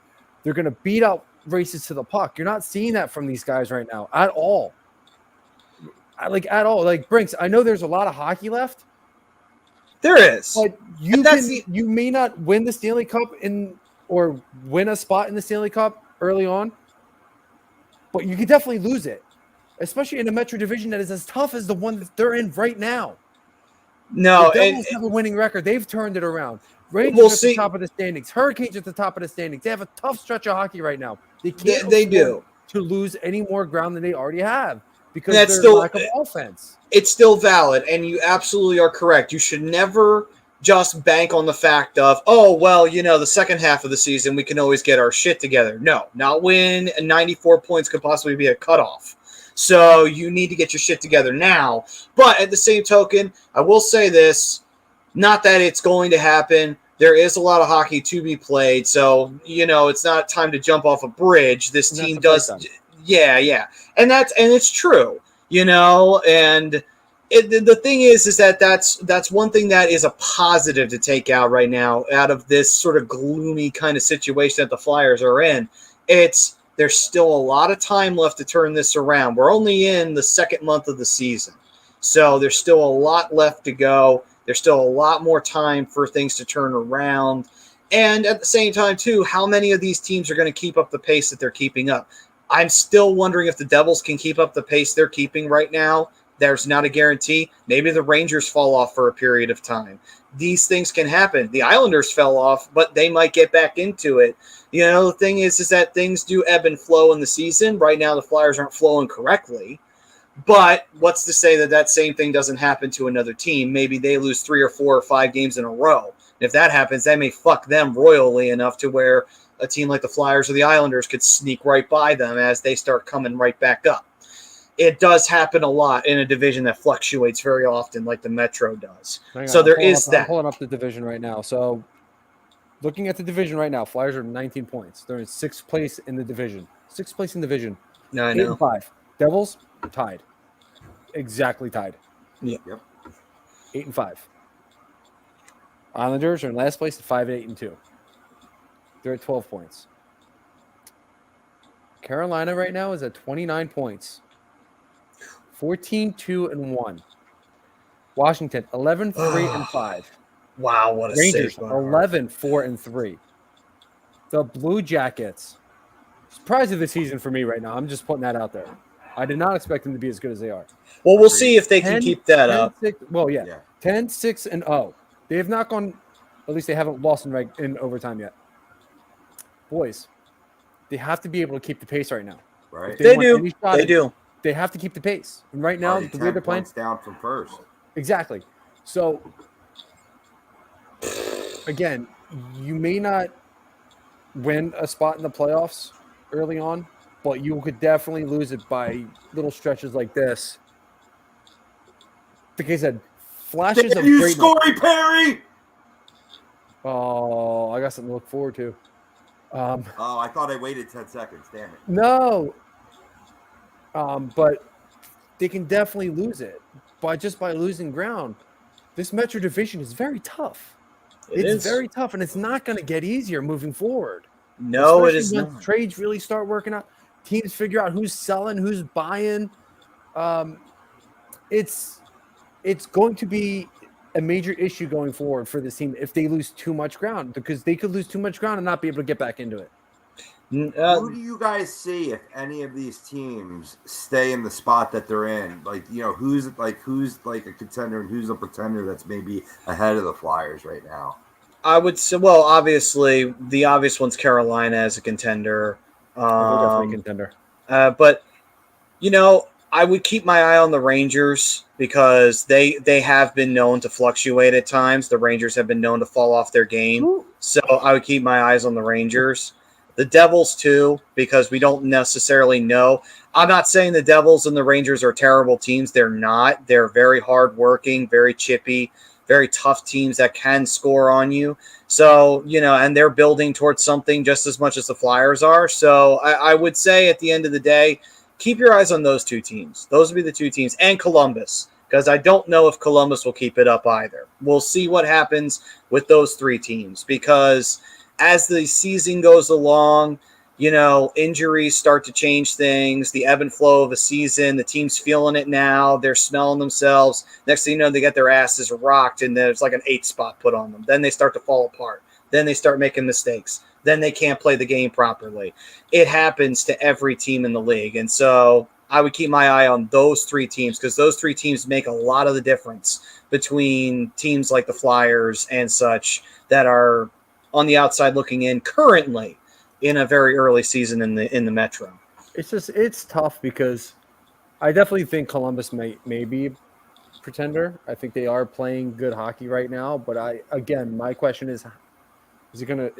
They're going to beat out races to the puck. You're not seeing that from these guys right now at all. At all. Like Brinks, I know there's a lot of hockey left. There is. But you may not win the Stanley Cup or win a spot in the Stanley Cup early on, but you could definitely lose it, especially in a Metro division that is as tough as the one that they're in right now. No, the Devils have a winning record. They've turned it around. Rangers We'll at the top of the standings. Hurricanes at the top of the standings. They have a tough stretch of hockey right now. They can't do to lose any more ground than they already have because that's their still lack of offense. It's still valid, and you absolutely are correct. You should never just bank on the fact of, oh, well, you know, the second half of the season, we can always get our shit together. No, not when 94 points could possibly be a cutoff. So you need to get your shit together now. But at the same token, I will say this, not that it's going to happen. There is a lot of hockey to be played. So, you know, it's not time to jump off a bridge. This team does. Yeah. And it's true, you know, and the thing is that's one thing that is a positive to take out right now out of this sort of gloomy kind of situation that the Flyers are in. There's still a lot of time left to turn this around. We're only in the second month of the season. So there's still a lot left to go. There's still a lot more time for things to turn around. And at the same time, too, how many of these teams are going to keep up the pace that they're keeping up? I'm still wondering if the Devils can keep up the pace they're keeping right now. There's not a guarantee. Maybe the Rangers fall off for a period of time. These things can happen. The Islanders fell off, but they might get back into it. You know, the thing is that things do ebb and flow in the season. Right now, the Flyers aren't flowing correctly. But what's to say that same thing doesn't happen to another team? Maybe they lose 3 or 4 or 5 games in a row. And if that happens, that may fuck them royally enough to where a team like the Flyers or the Islanders could sneak right by them as they start coming right back up. It does happen a lot in a division that fluctuates very often like the Metro does. So there is that. I'm pulling up the division right now. So looking at the division right now, Flyers are 19 points. They're in 6th place in the division. 6th place in the division. No, I know. 8-5. Devils tied. Exactly tied. Yep. 8-5. Islanders are in last place at 5-8-2. They're at 12 points. Carolina right now is at 29 points. 14-2-1. Washington 11-3-5. Wow, what a Rangers save. 11-4-3. The Blue Jackets. Surprise of the season for me right now. I'm just putting that out there. I did not expect them to be as good as they are. Well, we'll see if they can keep that up. 10-6-0. They have not gone, at least they haven't lost in overtime yet. Boys, they have to be able to keep the pace right now. Right. They do. They have to keep the pace. And right now, the way they're playing, down from first. Exactly. So, again, you may not win a spot in the playoffs early on, but you could definitely lose it by little stretches like this. Like I said, flashes of You greatness. Scory Perry! Oh, I got something to look forward to. Oh, I thought I waited 10 seconds. Damn it. No. But they can definitely lose it by losing ground. This Metro division is very tough. It's very tough, and it's not going to get easier moving forward. No, Especially it is once not. trades really start working out. Teams figure out who's selling, who's buying. It's going to be a major issue going forward for this team if they lose too much ground, because they could lose too much ground and not be able to get back into it. Who do you guys see if any of these teams stay in the spot that they're in? Like, who's like a contender and who's a pretender that's maybe ahead of the Flyers right now? I would say, well, obviously, the obvious one's Carolina as a contender. They're definitely a contender. But, I would keep my eye on the Rangers because they have been known to fluctuate at times. The Rangers have been known to fall off their game. Ooh. So I would keep my eyes on the Rangers. The Devils, too, because we don't necessarily know. I'm not saying the Devils and the Rangers are terrible teams. They're not. They're very hardworking, very chippy, very tough teams that can score on you. So, and they're building towards something just as much as the Flyers are. So I would say at the end of the day, keep your eyes on those two teams. Those would be the two teams. And Columbus, because I don't know if Columbus will keep it up either. We'll see what happens with those three teams, because as the season goes along, injuries start to change things, the ebb and flow of a season, the team's feeling it now, they're smelling themselves. Next thing you know, they get their asses rocked and there's like an 8 spot put on them. Then they start to fall apart. Then they start making mistakes. Then they can't play the game properly. It happens to every team in the league. And so I would keep my eye on those three teams, because those three teams make a lot of the difference between teams like the Flyers and such that are on the outside looking in currently in a very early season in the Metro. It's tough because I definitely think Columbus may be a pretender. I think they are playing good hockey right now, but my question is it gonna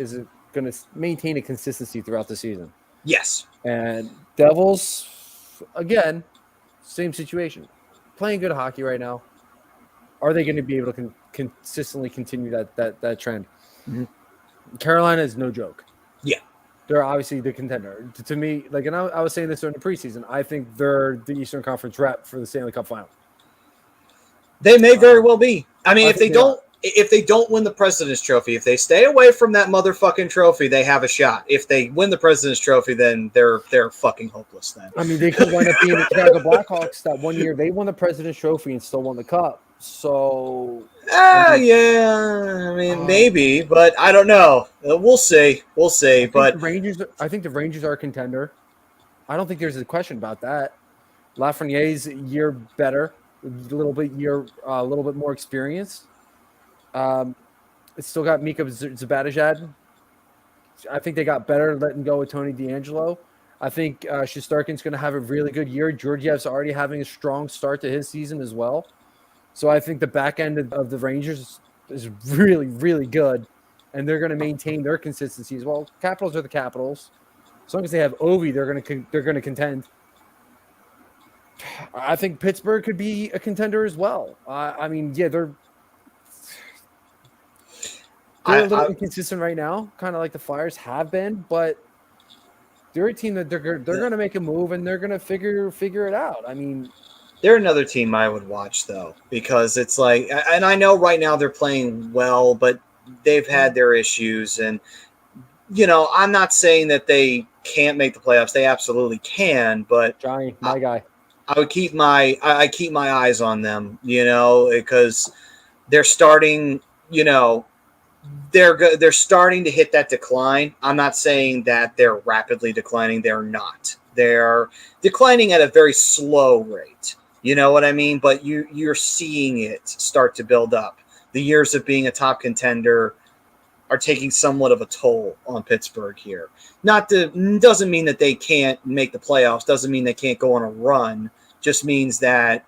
maintain a consistency throughout the season? Yes. And Devils, again, same situation, playing good hockey right now. Are they going to be able to consistently continue that trend? Mm-hmm. Carolina is no joke. Yeah. They're obviously the contender. To me, and I was saying this during the preseason, I think they're the Eastern Conference rep for the Stanley Cup final. They may very well be. I mean, if they don't win the President's Trophy, if they stay away from that motherfucking trophy, they have a shot. If they win the President's Trophy, then they're fucking hopeless then. I mean, they could wind up being the Chicago Blackhawks that one year they won the President's Trophy and still won the Cup. So maybe, but I don't know. We'll see. But I think the Rangers are a contender. I don't think there's a question about that. Lafreniere's a year better, a little bit more experienced. It's still got Mika Zibanejad. I think they got better letting go of Tony DeAngelo. I think Shesterkin's going to have a really good year. Georgiev's already having a strong start to his season as well. So I think the back end of the Rangers is really, really good, and they're going to maintain their consistency as well. Capitals are the Capitals. As long as they have Ovi, they're going to contend. I think Pittsburgh could be a contender as well. They're a little inconsistent right now, kind of like the Flyers have been, but they're a team that they're going to make a move and they're going to figure it out. I mean, they're another team I would watch, though, because it's like, and I know right now they're playing well, but they've had their issues. And, I'm not saying that they can't make the playoffs. They absolutely can, but Johnny, my guy. I would keep my eyes on them, because they're starting, they're starting to hit that decline. I'm not saying that they're rapidly declining. They're not. They're declining at a very slow rate. You know what I mean? But you're seeing it start to build up. The years of being a top contender are taking somewhat of a toll on Pittsburgh here. Doesn't mean that they can't make the playoffs. Doesn't mean they can't go on a run. Just means that,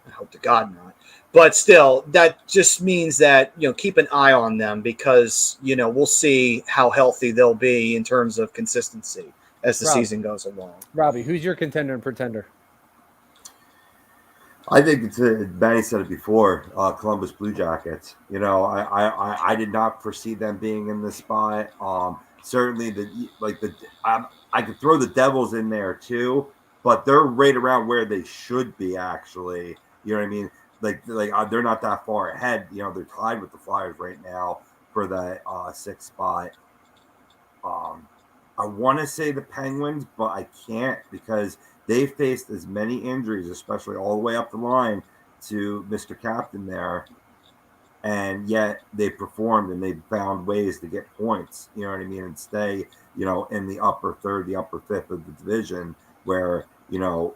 I hope to God not. But still, that just means that, keep an eye on them because, we'll see how healthy they'll be in terms of consistency as the season goes along. Robbie, who's your contender and pretender? I think it's Benny said it before. Columbus Blue Jackets. You know, I did not foresee them being in this spot. Certainly I could throw the Devils in there too, but they're right around where they should be. Actually, you know what I mean? Like they're not that far ahead. You know, they're tied with the Flyers right now for that sixth spot. I want to say the Penguins, but I can't because they've faced as many injuries, especially all the way up the line to Mr. Captain there. And yet they performed and they found ways to get points, you know what I mean, and stay, you know, in the upper third, the upper fifth of the division where, you know,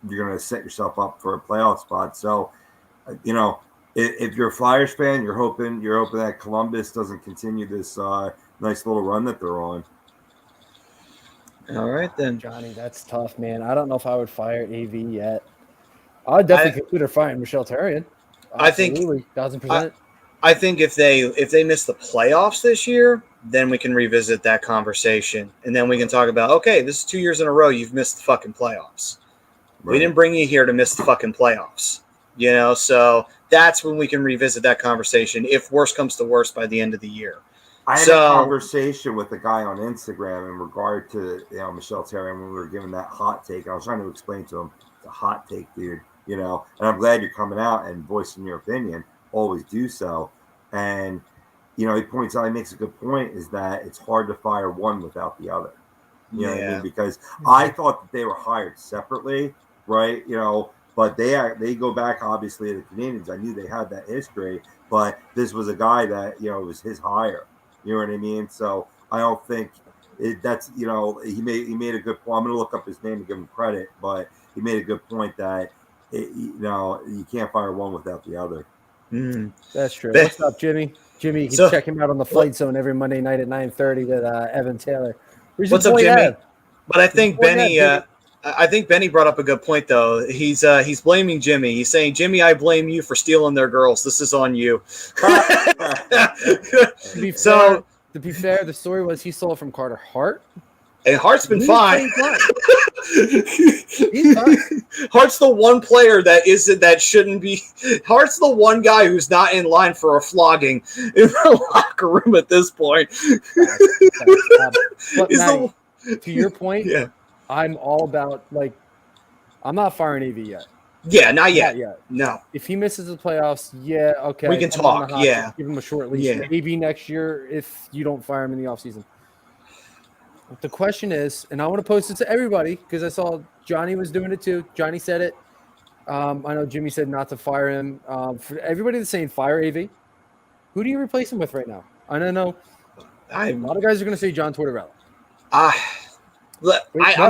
you're going to set yourself up for a playoff spot. So, you know, if you're a Flyers fan, you're hoping that Columbus doesn't continue this nice little run that they're on. All right, then. Johnny, that's tough, man. I don't know if I would fire AV yet. I would definitely consider firing Michel Therrien. I think 1,000%. I think if they miss the playoffs this year, then we can revisit that conversation. And then we can talk about, okay, this is 2 years in a row you've missed the fucking playoffs. Right. We didn't bring you here to miss the fucking playoffs. You know, so that's when we can revisit that conversation if worse comes to worse by the end of the year. I had a conversation with a guy on Instagram in regard to, you know, Michel Therrien when we were giving that hot take. I was trying to explain to him it's a hot take, dude, you know, and I'm glad you're coming out and voicing your opinion. Always do so. And, you know, he points out, he makes a good point, is that it's hard to fire one without the other. You know what I mean? Because I thought that they were hired separately, right? You know, but they go back, obviously, to the Canadians. I knew they had that history, but this was a guy that, you know, it was his hire. You know what I mean? So I don't think that's, you know, he made a good point. I'm going to look up his name and give him credit, but he made a good point that, you know, you can't fire one without the other. That's true. What's up, Jimmy? Jimmy, you can check him out on the Flight Zone every Monday night at 9:30 with Evan Taylor. What's up, Jimmy? But I think Benny brought up a good point, though. He's blaming Jimmy. He's saying, Jimmy, I blame you for stealing their girls. This is on you. To be fair, the story was he stole it from Carter Hart. And Hart's been fine. He's fine. Hart's the one player that shouldn't be. Hart's the one guy who's not in line for a flogging in the locker room at this point. But Maddie, to your point, I'm all about, like, I'm not firing AV yet. Yeah, not yet. No. If he misses the playoffs, okay. We can talk, Give him a short leash. Maybe next year if you don't fire him in the offseason. The question is, and I want to post it to everybody because I saw Johnny was doing it too. Johnny said it. I know Jimmy said not to fire him. For everybody that's saying fire AV, who do you replace him with right now? I don't know. A lot of guys are going to say John Tortorella. I'm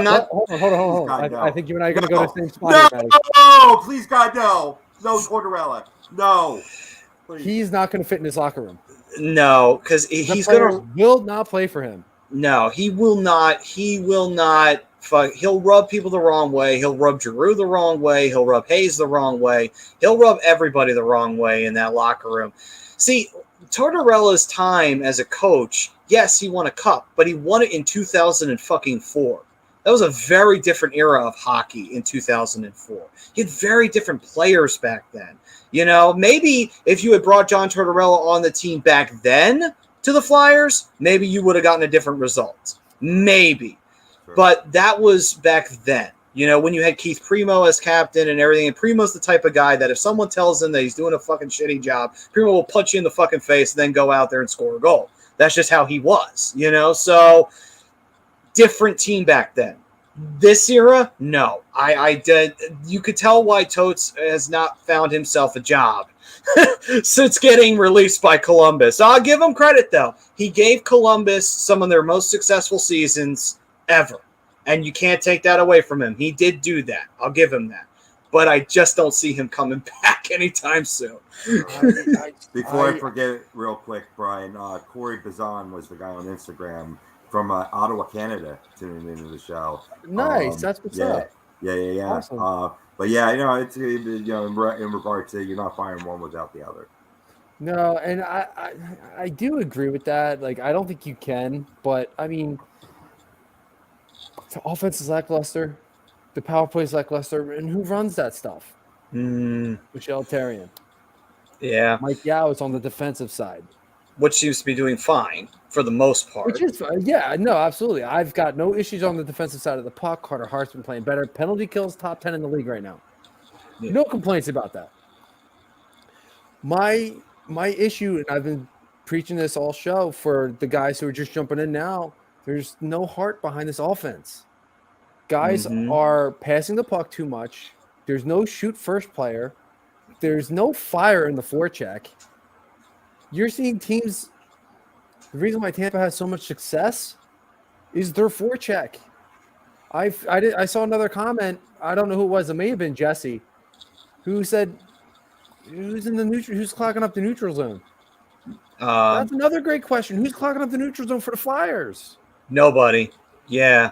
not. Hold on. I think you and I are going to go to the same spot. No, please, God, no. No, Tortorella. No. Please. He's not going to fit in his locker room. No, because he's going to. Will not play for him. No, he will not. He will not. He'll rub people the wrong way. He'll rub Giroux the wrong way. He'll rub Hayes the wrong way. He'll rub everybody the wrong way in that locker room. See, Tortorella's time as a coach, yes, he won a cup, but he won it in 2004. That was a very different era of hockey in 2004. He had very different players back then. You know, maybe if you had brought John Tortorella on the team back then to the Flyers, maybe you would have gotten a different result. Maybe. Sure. But that was back then. You know, when you had Keith Primo as captain and everything, and Primo's the type of guy that if someone tells him that he's doing a fucking shitty job, Primo will punch you in the fucking face and then go out there and score a goal. That's just how he was, you know? So, different team back then. This era, no. I did. You could tell why Totes has not found himself a job since getting released by Columbus. I'll give him credit, though. He gave Columbus some of their most successful seasons ever. And you can't take that away from him. He did do that. I'll give him that. But I just don't see him coming back anytime soon. Before I forget real quick, Brian, Corey Bazan was the guy on Instagram from Ottawa, Canada, tuning into the show. Nice. That's what's up. Yeah. Awesome. But yeah, you know, it's, you know, in regard to you're not firing one without the other. No, and I do agree with that. Like, I don't think you can, but I mean, The offense is lackluster. The power play is lackluster. And who runs that stuff? Michel Therrien. Yeah. Mike Yao is on the defensive side. Which seems to be doing fine for the most part. Which is, yeah, no, absolutely. I've got no issues on the defensive side of the puck. Carter Hart's been playing better. Penalty kills, top 10 in the league right now. Yeah. No complaints about that. My issue, and I've been preaching this all show for the guys who are just jumping in now, there's no heart behind this offense. Guys are passing the puck too much. There's no shoot first player. There's no fire in the forecheck. You're seeing teams. The reason why Tampa has so much success is their forecheck. I saw another comment. I don't know who it was. It may have been Jesse, who said, "Who's in the neutral? Who's clogging up the neutral zone?" That's another great question. Who's clogging up the neutral zone for the Flyers? Nobody. Yeah.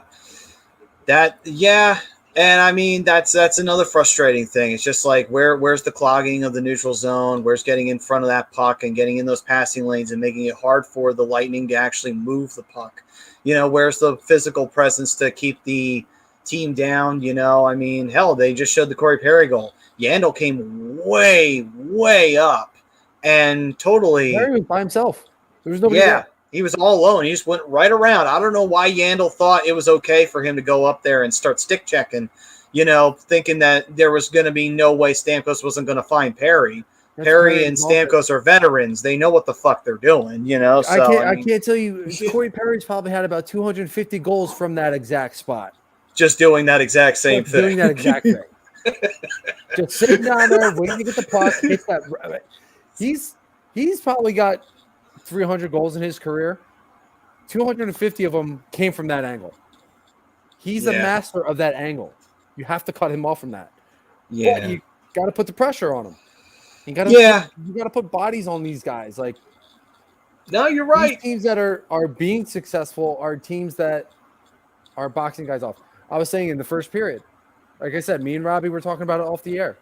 And I mean that's another frustrating thing. It's just like where's the clogging of the neutral zone? Where's getting in front of that puck and getting in those passing lanes and making it hard for the Lightning to actually move the puck? Where's the physical presence to keep the team down? I mean, hell, they just showed the Corey Perry goal. Yandel came way, way up and totally Perry was by himself. There was nobody. Yeah. there. He was all alone. He just went right around. I don't know why Yandel thought it was okay for him to go up there and start stick checking, thinking that there was going to be no way Stamkos wasn't going to find Perry. Perry and Stamkos are veterans. They know what the fuck they're doing, So, I can't tell you. Corey Perry's probably had about 250 goals from that exact spot. Just doing that exact same thing. Doing that exact thing. Just sitting down there waiting to get the puck. Hit that. He's probably got 300 goals in his career. 250 of them came from that angle. He's a master of that angle. You have to cut him off from that. Yeah. But you got to put the pressure on him. You got to put bodies on these guys. Like, no, you're right. These teams that are being successful are teams that are boxing guys off. I was saying in the first period, like I said, me and Robbie were talking about it off the air.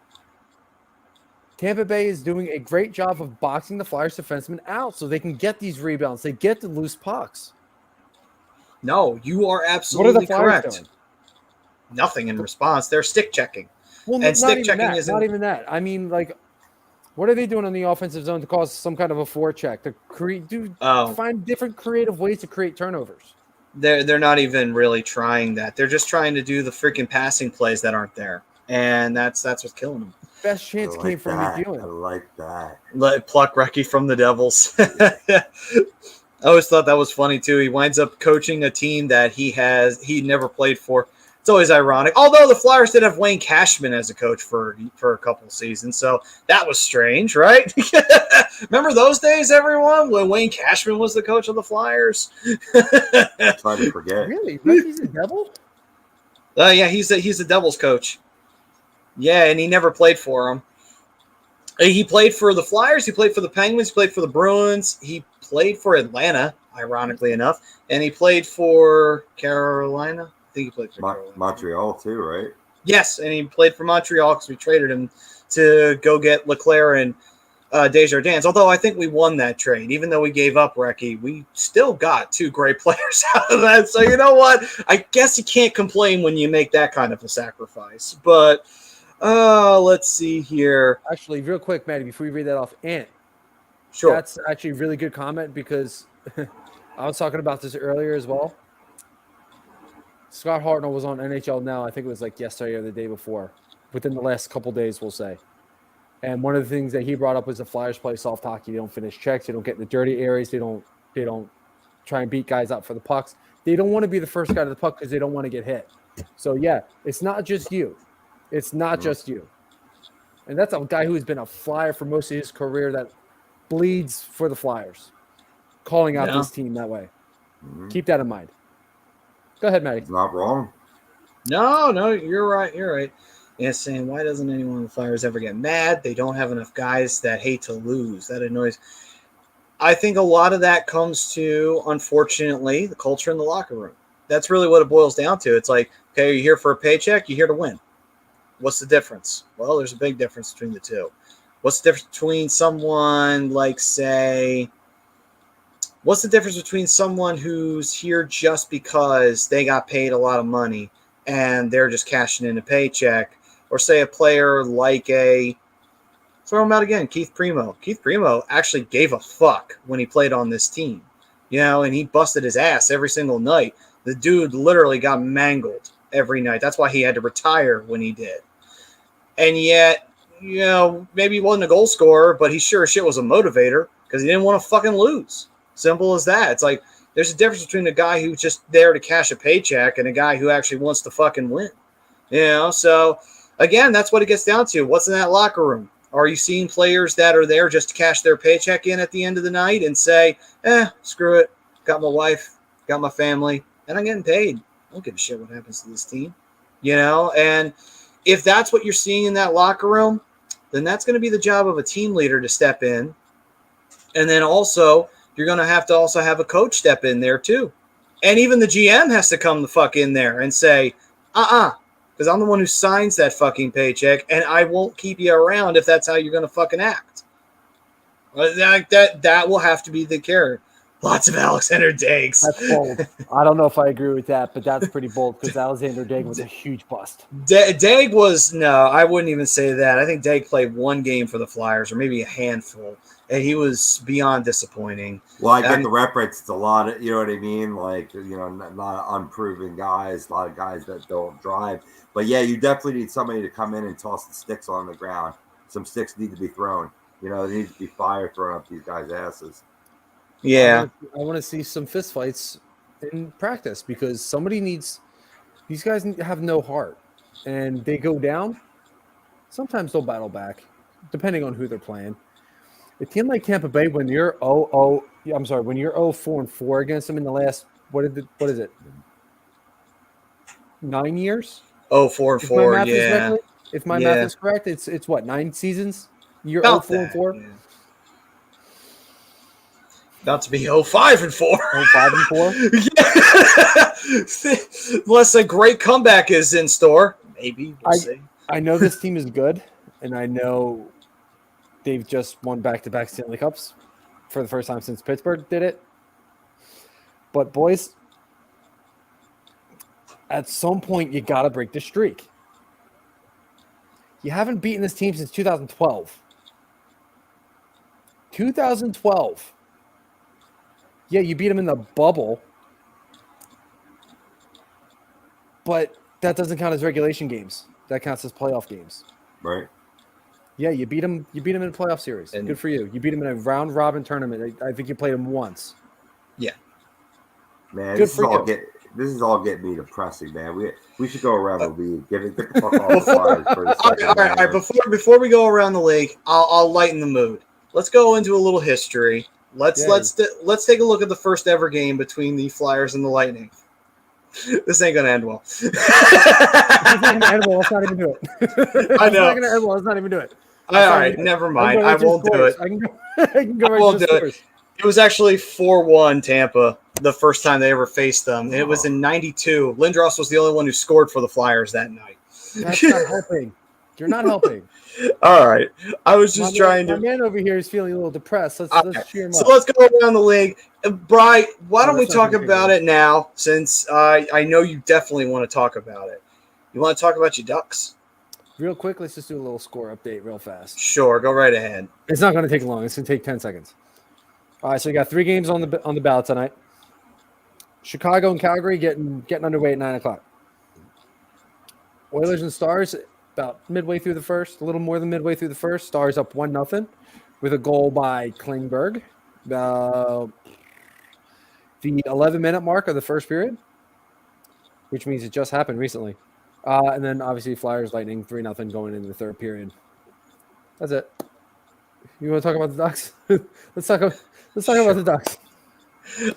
Tampa Bay is doing a great job of boxing the Flyers defensemen out so they can get these rebounds. They get the loose pucks. No, you are absolutely what are the Flyers correct. doing? Nothing in response. They're stick checking. Well, and stick checking isn't not even that. I mean, like, what are they doing on the offensive zone to cause some kind of a forecheck to find different creative ways to create turnovers? They're not even really trying that. They're just trying to do the freaking passing plays that aren't there, and that's what's killing them. Best chance came from McEwen. I like that. Let pluck Recky from the Devils. I always thought that was funny too. He winds up coaching a team that he never played for. It's always ironic. Although the Flyers did have Wayne Cashman as a coach for a couple of seasons, so that was strange, right? Remember those days, everyone, when Wayne Cashman was the coach of the Flyers? Try to forget. Really? He's a Devil? Yeah, he's a Devils coach. Yeah, and he never played for them. He played for the Flyers. He played for the Penguins. He played for the Bruins. He played for Atlanta, ironically enough, and he played for Carolina. I think he played for Carolina. Montreal too, right? Yes, and he played for Montreal because we traded him to go get Leclerc and Desjardins. Although I think we won that trade. Even though we gave up Recky, we still got two great players out of that. So you know what? I guess you can't complain when you make that kind of a sacrifice. But let's see here. Actually, real quick, Maddie, before you read that off, Ant. Sure. That's actually a really good comment because I was talking about this earlier as well. Scott Hartnell was on NHL Now. I think it was like yesterday or the day before, within the last couple days, we'll say. And one of the things that he brought up was the Flyers play soft hockey. They don't finish checks. They don't get in the dirty areas. They don't try and beat guys up for the pucks. They don't want to be the first guy to the puck because they don't want to get hit. So, yeah, it's not just you. It's not just you. And that's a guy who's been a Flyer for most of his career that bleeds for the Flyers, calling out this team that way. Mm-hmm. Keep that in mind. Go ahead, Matty. It's not wrong. No, you're right. You're right. Yeah, saying, why doesn't anyone on the Flyers ever get mad? They don't have enough guys that hate to lose. That annoys. I think a lot of that comes to, unfortunately, the culture in the locker room. That's really what it boils down to. It's like, okay, are you here for a paycheck? You're here to win. What's the difference? Well, there's a big difference between the two. What's the difference between someone like, say, What's the difference between someone who's here just because they got paid a lot of money and they're just cashing in a paycheck, or say a player like throw him out again, Keith Primo. Keith Primo actually gave a fuck when he played on this team, and he busted his ass every single night. The dude literally got mangled every night. That's why he had to retire when he did. And yet, maybe he wasn't a goal scorer, but he sure as shit was a motivator because he didn't want to fucking lose. Simple as that. It's like there's a difference between a guy who's just there to cash a paycheck and a guy who actually wants to fucking win. So again, that's what it gets down to. What's in that locker room? Are you seeing players that are there just to cash their paycheck in at the end of the night and say, screw it, got my wife, got my family, and I'm getting paid. I don't give a shit what happens to this team. And if that's what you're seeing in that locker room, then that's going to be the job of a team leader to step in. And then also, you're going to have a coach step in there too. And even the GM has to come the fuck in there and say, because I'm the one who signs that fucking paycheck, and I won't keep you around if that's how you're going to fucking act. That will have to be the carrot. Lots of Alexander Dags. That's bold. I don't know if I agree with that, but that's pretty bold because Alexander Dag was a huge bust. Dag was, no, I wouldn't even say that. I think Dag played one game for the Flyers, or maybe a handful, and he was beyond disappointing. Well, I get the reference. It's a lot of, you know what I mean? Like, not unproven guys, a lot of guys that don't drive. But yeah, you definitely need somebody to come in and toss the sticks on the ground. Some sticks need to be thrown. There needs to be fire thrown up these guys' asses. Yeah. I want to see some fist fights in practice because these guys have no heart and they go down. Sometimes they'll battle back depending on who they're playing. A team like Tampa Bay, when you're 0-4 against them in the last, what is it? 9 years? 0-4, If my math is correct, it's what, 9 seasons? You're About 0-4? Yeah. About to be 0-5-4. 0-5-4? Yeah. Unless a great comeback is in store. Maybe. We'll see. I know this team is good, and I know they've just won back-to-back Stanley Cups for the first time since Pittsburgh did it. But, boys, at some point, you got to break the streak. You haven't beaten this team since 2012. 2012. Yeah, you beat them in the bubble, but that doesn't count as regulation games. That counts as playoff games. Right. Yeah, you beat them. You beat them in a playoff series. And, good for you. You beat them in a round robin tournament. I think you played them once. Yeah. Man, Good this is all getting me depressing, man. We should go around the league. Get the fuck off the Flyers for a second. All right. Before we go around the league, I'll lighten the mood. Let's go into a little history. Let's take a look at the first ever game between the Flyers and the Lightning. This ain't gonna end well. It's not gonna end well. Let's not even do it. I know. It's not gonna end well. Let's not even do it. All right, never mind. I won't do it. I can go right to the scores. It was actually 4-1 Tampa the first time they ever faced them. And it was in '92. Lindros was the only one who scored for the Flyers that night. That's not helping. You're not helping. All right. I was just trying to. My man over here is feeling a little depressed. Let's cheer him up. So let's go around the league. Bri, why don't we talk about it now, since I know you definitely want to talk about it. You want to talk about your Ducks? Real quick, let's just do a little score update real fast. Sure, go right ahead. It's not going to take long. It's going to take 10 seconds. All right, so you got 3 games on the ballot tonight. Chicago and Calgary getting underway at 9 o'clock. Oilers and Stars about midway through the first, a little more than midway through the first. Stars up 1-0 with a goal by Klingberg. The 11-minute mark of the first period, which means it just happened recently. And then obviously Flyers Lightning 3-0 going into the third period. That's it. You want to talk about the Ducks? Let's talk about the Ducks.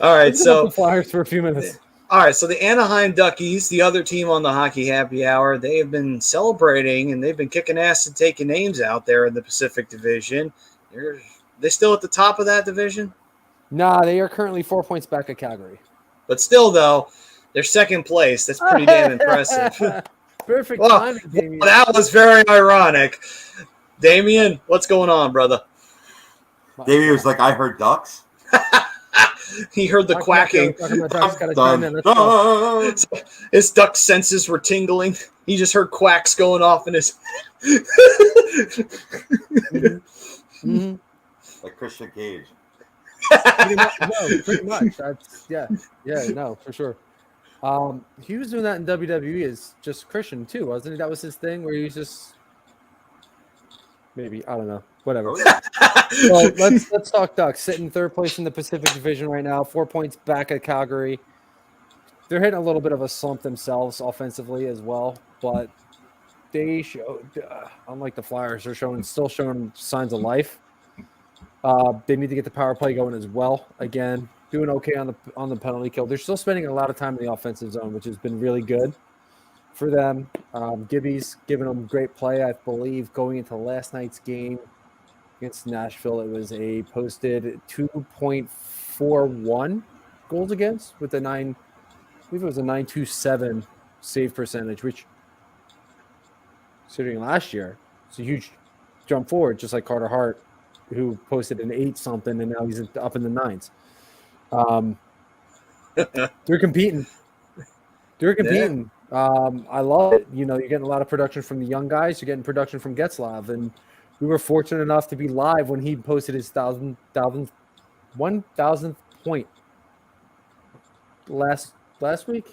All right, so the Flyers for a few minutes. All right, so the Anaheim Duckies, the other team on the Hockey Happy Hour, they have been celebrating and they've been kicking ass and taking names out there in the Pacific Division. They still at the top of that division? Nah, they are currently 4 points back at Calgary. But still, though, they're second place. That's pretty damn impressive. Perfect timing, Damien. That was very ironic. Damien, what's going on, brother? Damien was like, I heard Ducks. He heard the quacking. His duck senses were tingling. He just heard quacks going off in his. Mm-hmm. Like Christian Cage. Pretty much. That's no, for sure. He was doing that in WWE as just Christian too, wasn't he? That was his thing where he was just maybe, I don't know, whatever. Well, let's talk Ducks. Sitting third place in the Pacific Division right now, 4 points back at Calgary. They're hitting a little bit of a slump themselves offensively as well, but they showed, unlike the Flyers, they're still showing signs of life. They need to get the power play going as well. Again, doing okay on the penalty kill. They're still spending a lot of time in the offensive zone, which has been really good for them. Gibby's giving them great play, I believe, going into last night's game against Nashville. It was a posted 2.41 goals against with a 9.27 save percentage, which, considering last year, it's a huge jump forward, just like Carter Hart, who posted an 8-something, and now he's up in the 9s. They're competing. Yeah. I love it. You know, you're getting a lot of production from the young guys. You're getting production from Getzlaf, and we were fortunate enough to be live when he posted his 1,000th point last week.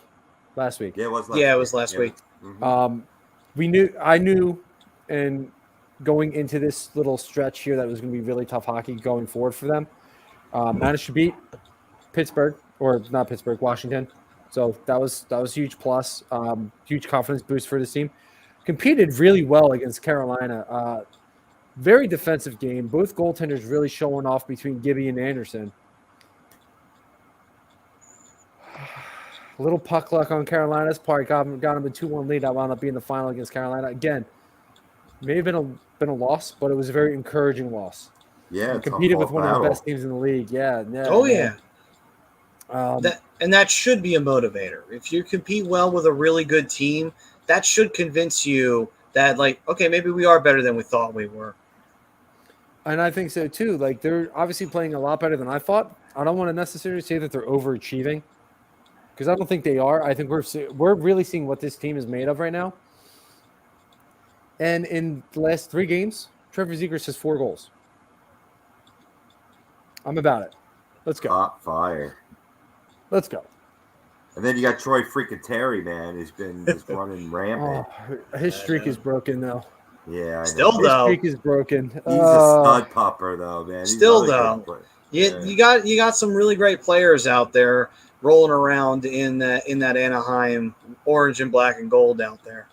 Last week. Yeah, it was last week. Mm-hmm. I knew, and going into this little stretch here, that was going to be really tough hockey going forward for them. Managed to beat Washington. So that was a huge plus, huge confidence boost for this team. Competed really well against Carolina. Very defensive game. Both goaltenders really showing off between Gibby and Anderson. A little puck luck on Carolina's part got him a 2-1 lead. That wound up being the final against Carolina. Again, may have been a loss, but it was a very encouraging loss. Yeah, competed with one of the best teams in the league. Yeah. Oh yeah. That should be a motivator. If you compete well with a really good team, that should convince you that, like, okay, maybe we are better than we thought we were. And I think so too. Like, they're obviously playing a lot better than I thought. I don't want to necessarily say that they're overachieving, because I don't think they are. I think we're really seeing what this team is made of right now. And in the last 3 games, Trevor Zegras has 4 goals. I'm about it. Let's go. Hot fire. Let's go. And then you got Troy freaking Terry, man, who's been just running rampant. His streak is broken, though. Yeah, his streak is broken. He's a stud pupper, though, man. You got some really great players out there rolling around in that Anaheim orange and black and gold out there.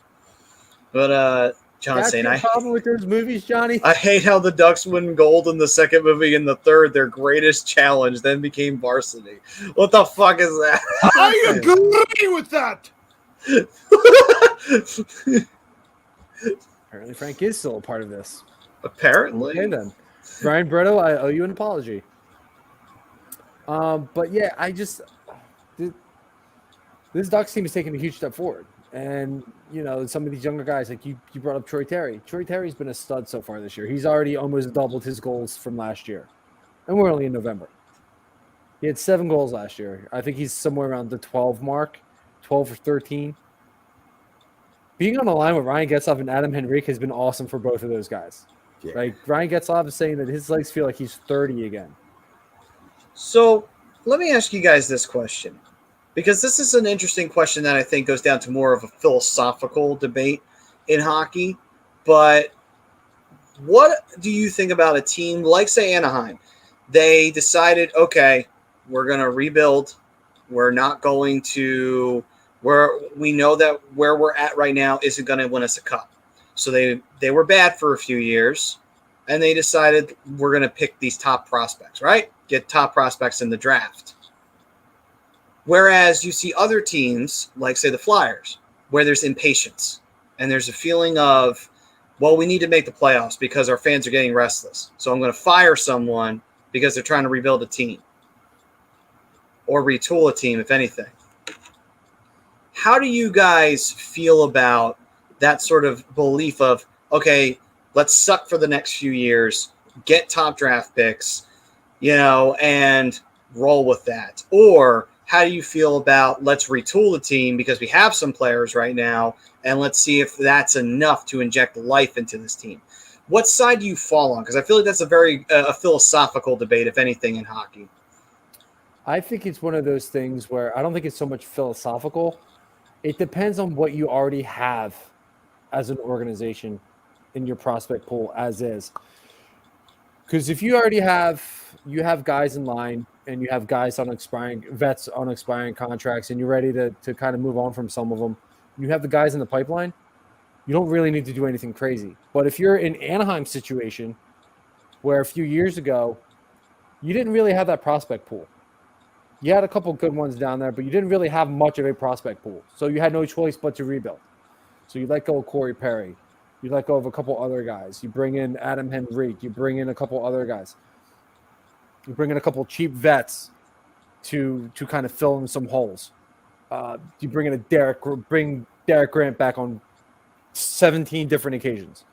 But John saying, I problem with those movies, Johnny. I hate how the Ducks win gold in the second movie. In the third, their greatest challenge then became varsity. What the fuck is that? I agree with that. Apparently, Frank is still a part of this. Apparently. Okay, then. Brian Bretto, I owe you an apology. But yeah, this Ducks team is taking a huge step forward. And, you know, some of these younger guys, like you brought up Troy Terry. Troy Terry's been a stud so far this year. He's already almost doubled his goals from last year. And we're only in November. He had 7 goals last year. I think he's somewhere around the 12 mark, 12 or 13. Being on the line with Ryan Getzlaf and Adam Henrique has been awesome for both of those guys. Yeah. Like, Ryan Getzlaf is saying that his legs feel like he's 30 again. So let me ask you guys this question, because this is an interesting question that I think goes down to more of a philosophical debate in hockey. But what do you think about a team like, say, Anaheim? They decided, okay, we're going to rebuild. We're not going to – we know that where we're at right now isn't going to win us a cup. So they were bad for a few years, and they decided we're going to pick these top prospects, right? Get top prospects in the draft. Whereas you see other teams, like, say, the Flyers, where there's impatience and there's a feeling of, well, we need to make the playoffs because our fans are getting restless. So I'm going to fire someone because they're trying to rebuild a team or retool a team, if anything. How do you guys feel about that sort of belief of, okay, let's suck for the next few years, get top draft picks, you know, and roll with that? Or how do you feel about let's retool the team because we have some players right now, and let's see if that's enough to inject life into this team? What side do you fall on? Because I feel like that's a very a philosophical debate, if anything, in hockey. I think it's one of those things where I don't think it's so much philosophical. It depends on what you already have as an organization in your prospect pool as is. Because if you already have guys in line and you have guys on vets on expiring contracts and you're ready to kind of move on from some of them, you have the guys in the pipeline, you don't really need to do anything crazy. But if you're in Anaheim's situation where a few years ago you didn't really have that prospect pool. You had a couple good ones down there, but you didn't really have much of a prospect pool. So you had no choice but to rebuild. So you let go of Corey Perry. You let go of a couple other guys. You bring in Adam Henrique. You bring in a couple other guys. You bring in a couple cheap vets to kind of fill in some holes. You bring in Derek Grant back on 17 different occasions.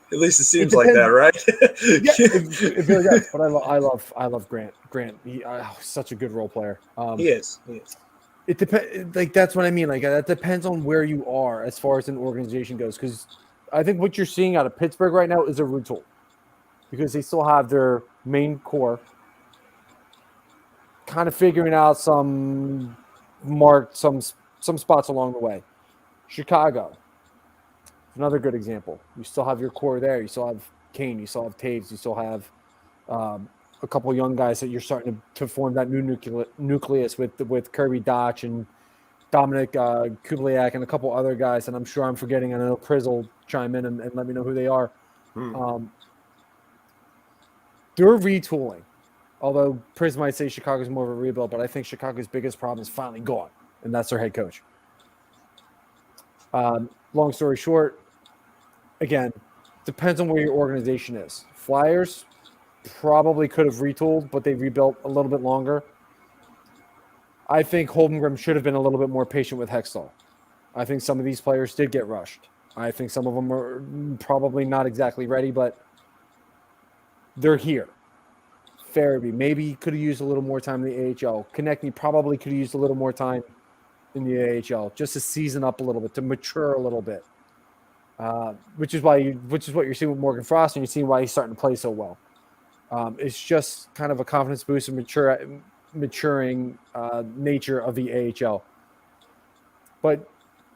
At least it seems like that, right? Yeah, it really does. But I love Grant. Grant, such a good role player. He is. It depends. Like that's what I mean. Like that depends on where you are as far as an organization goes. Because I think what you're seeing out of Pittsburgh right now is a retool, because they still have their main core, kind of figuring out some spots along the way. Chicago, another good example. You still have your core there. You still have Kane. You still have Taves. You still have a couple young guys that you're starting to form that new nucleus with Kirby Dach and Dominic Kubliak and a couple other guys. And I'm sure I'm forgetting. I know Priz will chime in and let me know who they are. They're retooling. Although Priz might say Chicago's more of a rebuild, but I think Chicago's biggest problem is finally gone, and that's their head coach. Long story short, again, depends on where your organization is. Flyers probably could have retooled, but they rebuilt a little bit longer. I think Holmgren should have been a little bit more patient with Hextall. I think some of these players did get rushed. I think some of them are probably not exactly ready, but they're here. Farabee maybe could have used a little more time in the AHL. Konechny probably could have used a little more time in the AHL just to season up a little bit, to mature a little bit. Which is what you're seeing with Morgan Frost, and you're seeing why he's starting to play so well. It's just kind of a confidence boost and maturing nature of the AHL. But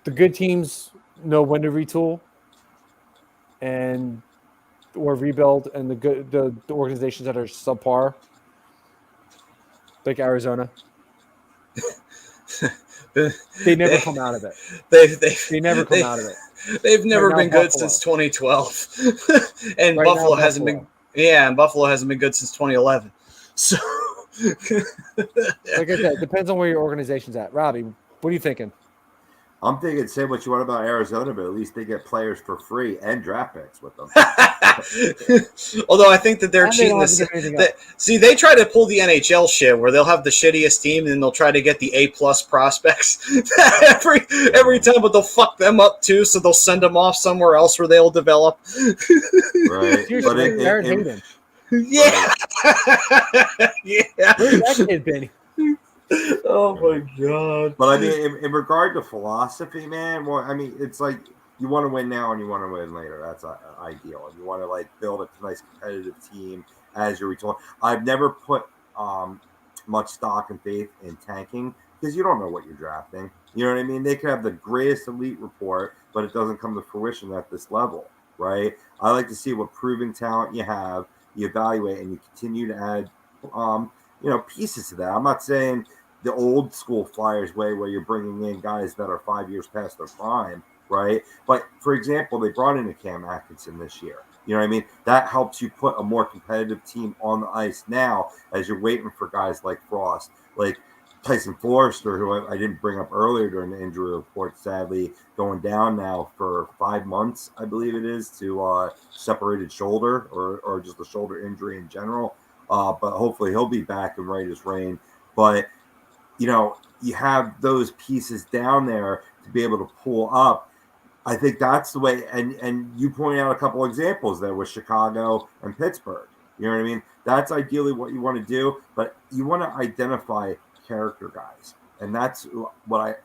the good teams know when to retool or rebuild, and the organizations that are subpar, like Arizona, they never come out of it. They never come out of it. They've never been good since 2012, and Buffalo hasn't been. Yeah, and Buffalo hasn't been good since 2011. So, like I said, it depends on where your organization's at. Robbie, what are you thinking? I'm thinking, say what you want about Arizona, but at least they get players for free and draft picks with them. Although I think that they're cheating. They try to pull the NHL shit where they'll have the shittiest team and then they'll try to get the A+ prospects every time, but they'll fuck them up too. So they'll send them off somewhere else where they'll develop. Right. But Aaron Hayden. Yeah. Yeah. Where's that kid been? Oh my god! But I mean, in regard to philosophy, man, well, I mean, it's like you want to win now and you want to win later. That's ideal. And you want to like build a nice competitive team as you're retooling. I've never put much stock and faith in tanking because you don't know what you're drafting. You know what I mean? They could have the greatest elite report, but it doesn't come to fruition at this level, right? I like to see what proven talent you have, you evaluate, and you continue to add, pieces to that. I'm not saying the old school Flyers way where you're bringing in guys that are 5 years past their prime, right? But for example, they brought in a Cam Atkinson this year. You know what I mean? That helps you put a more competitive team on the ice now as you're waiting for guys like Frost, like Tyson Forrester, who I didn't bring up earlier during the injury report, sadly going down now for 5 months, I believe it is, to separated shoulder or just a shoulder injury in general. But hopefully he'll be back and right as rain. But you have those pieces down there to be able to pull up. I think that's the way. And you point out a couple examples there with Chicago and Pittsburgh. You know what I mean? That's ideally what you want to do, but you want to identify character guys. And that's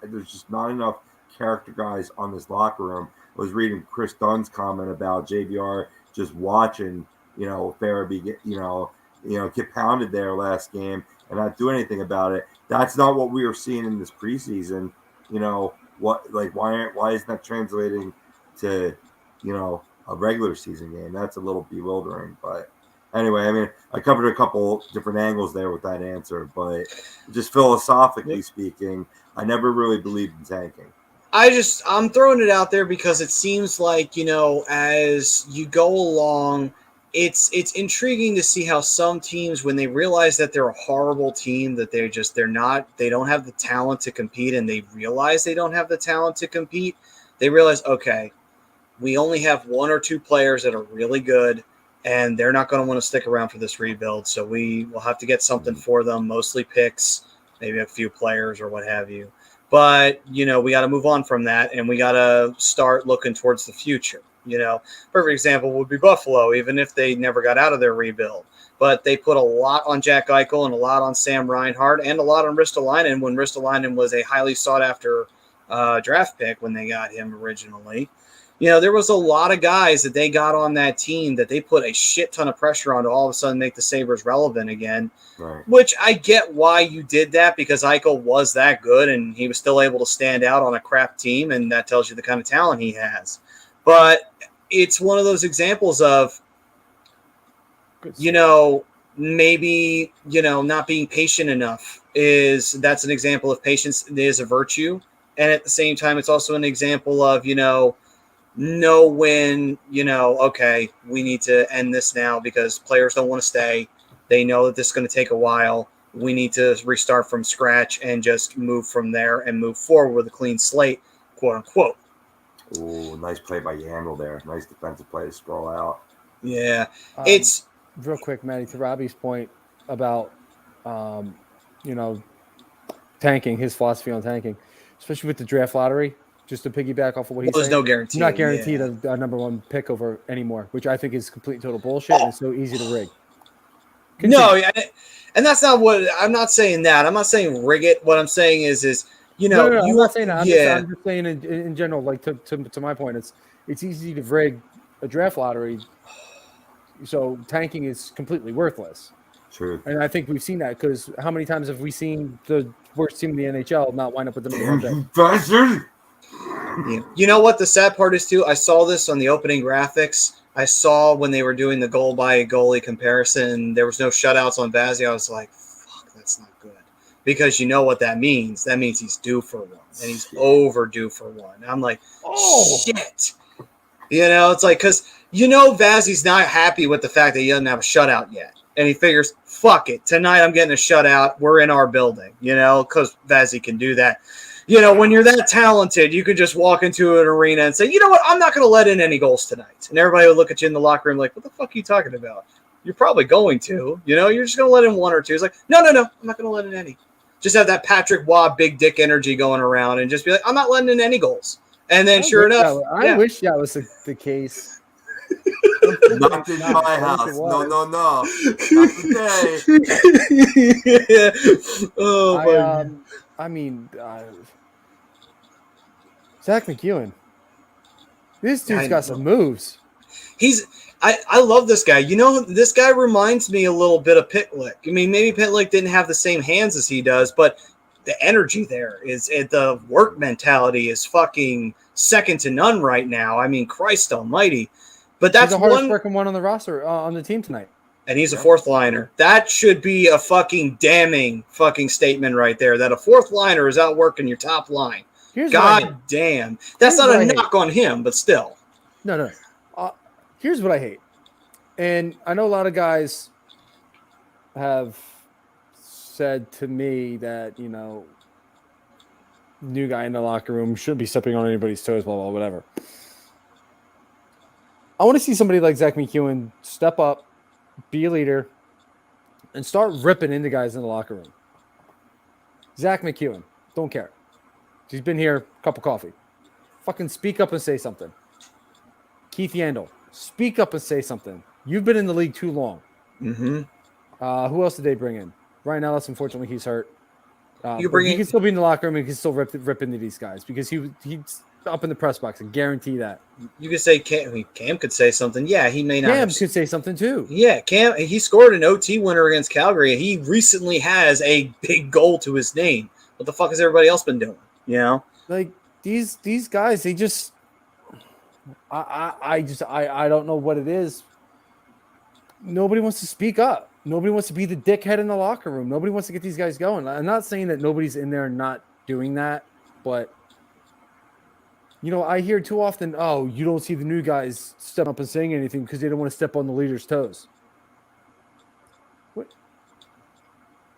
there's just not enough character guys on this locker room. I was reading Chris Dunn's comment about JVR just watching, Farabee get pounded there last game and not do anything about it. That's not what we were seeing in this preseason. Why isn't that translating to, a regular season game? That's a little bewildering. But anyway, I mean, I covered a couple different angles there with that answer, but just philosophically speaking, I never really believed in tanking. I'm throwing it out there because it seems like, as you go along, it's intriguing to see how some teams, when they realize that they're a horrible team, that they don't have the talent to compete, and they realize they don't have the talent to compete, they realize, okay, we only have one or two players that are really good, and they're not going to want to stick around for this rebuild, so we will have to get something for them, mostly picks, maybe a few players or what have you. But, we got to move on from that, and we got to start looking towards the future. Perfect example would be Buffalo, even if they never got out of their rebuild. But they put a lot on Jack Eichel and a lot on Sam Reinhart and a lot on Ristolainen when Ristolainen was a highly sought-after draft pick when they got him originally. There was a lot of guys that they got on that team that they put a shit ton of pressure on to all of a sudden make the Sabres relevant again, right. Which I get why you did that, because Eichel was that good and he was still able to stand out on a crap team, and that tells you the kind of talent he has. But it's one of those examples of, maybe, not being patient enough that's an example of patience is a virtue. And at the same time, it's also an example of, know when, okay, we need to end this now because players don't want to stay. They know that this is going to take a while. We need to restart from scratch and just move from there and move forward with a clean slate, quote unquote. Ooh, nice play by Yandel there. Nice defensive play to scroll out. Yeah. It's real quick, Matty, to Robbie's point about, tanking, his philosophy on tanking, especially with the draft lottery. Just to piggyback off of what he's saying. There's no guarantee. You're not guaranteed a number one pick over anymore, which I think is complete total bullshit and it's so easy to rig. Continue. No, and that's not what I'm not saying that. I'm not saying rig it. What I'm saying is No, I'm not saying that. I'm just saying in general, like to my point, it's easy to rig a draft lottery, so tanking is completely worthless. True. And I think we've seen that because how many times have we seen the worst team in the NHL not wind up with the number one pick? Bastard! Yeah. You know what the sad part is too? I saw this on the opening graphics. I saw when they were doing the goal by goalie comparison, there was no shutouts on Vazzy. I was like, fuck, that's not good. Because you know what that means. That means he's due for one. And he's overdue for one. I'm like, shit. It's like, because Vazzy's not happy with the fact that he doesn't have a shutout yet. And he figures, fuck it. Tonight I'm getting a shutout. We're in our building, because Vazzy can do that. When you're that talented, you could just walk into an arena and say, you know what, I'm not going to let in any goals tonight. And everybody would look at you in the locker room like, what the fuck are you talking about? You're probably going to. You're just going to let in one or two. It's like, no, I'm not going to let in any. Just have that Patrick Waugh big dick energy going around and just be like, I'm not letting in any goals. And then sure enough. I wish that was the case. Not in my house. No. Not today. Yeah. Oh, my Zach McEwen. This dude's got some moves. I love this guy. This guy reminds me a little bit of Pitlick. Maybe Pitlick didn't have the same hands as he does, but the energy there is the work mentality is fucking second to none right now. Christ almighty. But that's the hardest working one on the roster on the team tonight. And he's a fourth liner. That should be a fucking damning fucking statement right there, that a fourth liner is outworking your top line. God damn. That's not a knock on him, but still. No. Here's what I hate. And I know a lot of guys have said to me that, new guy in the locker room shouldn't be stepping on anybody's toes, blah, blah, whatever. I want to see somebody like Zach McEwen step up, be a leader, and start ripping into guys in the locker room. Zach McEwen, don't care. He's been here, cup of coffee. Fucking speak up and say something. Keith Yandel, speak up and say something. You've been in the league too long. Mm-hmm. Who else did they bring in? Ryan Ellis, unfortunately, he's hurt. You But bring he in- can still be in the locker room and he can still rip into these guys because he's up in the press box. I guarantee that. You could say Cam could say something. Yeah, he may not. Cam could say something too. Yeah, Cam. He scored an OT winner against Calgary. He recently has a big goal to his name. What the fuck has everybody else been doing? You know, Like these guys, they just. I don't know what it is. Nobody wants to speak up. Nobody wants to be the dickhead in the locker room. Nobody wants to get these guys going. I'm not saying that nobody's in there not doing that, but I hear too often, oh, you don't see the new guys step up and saying anything because they don't want to step on the leader's toes. What?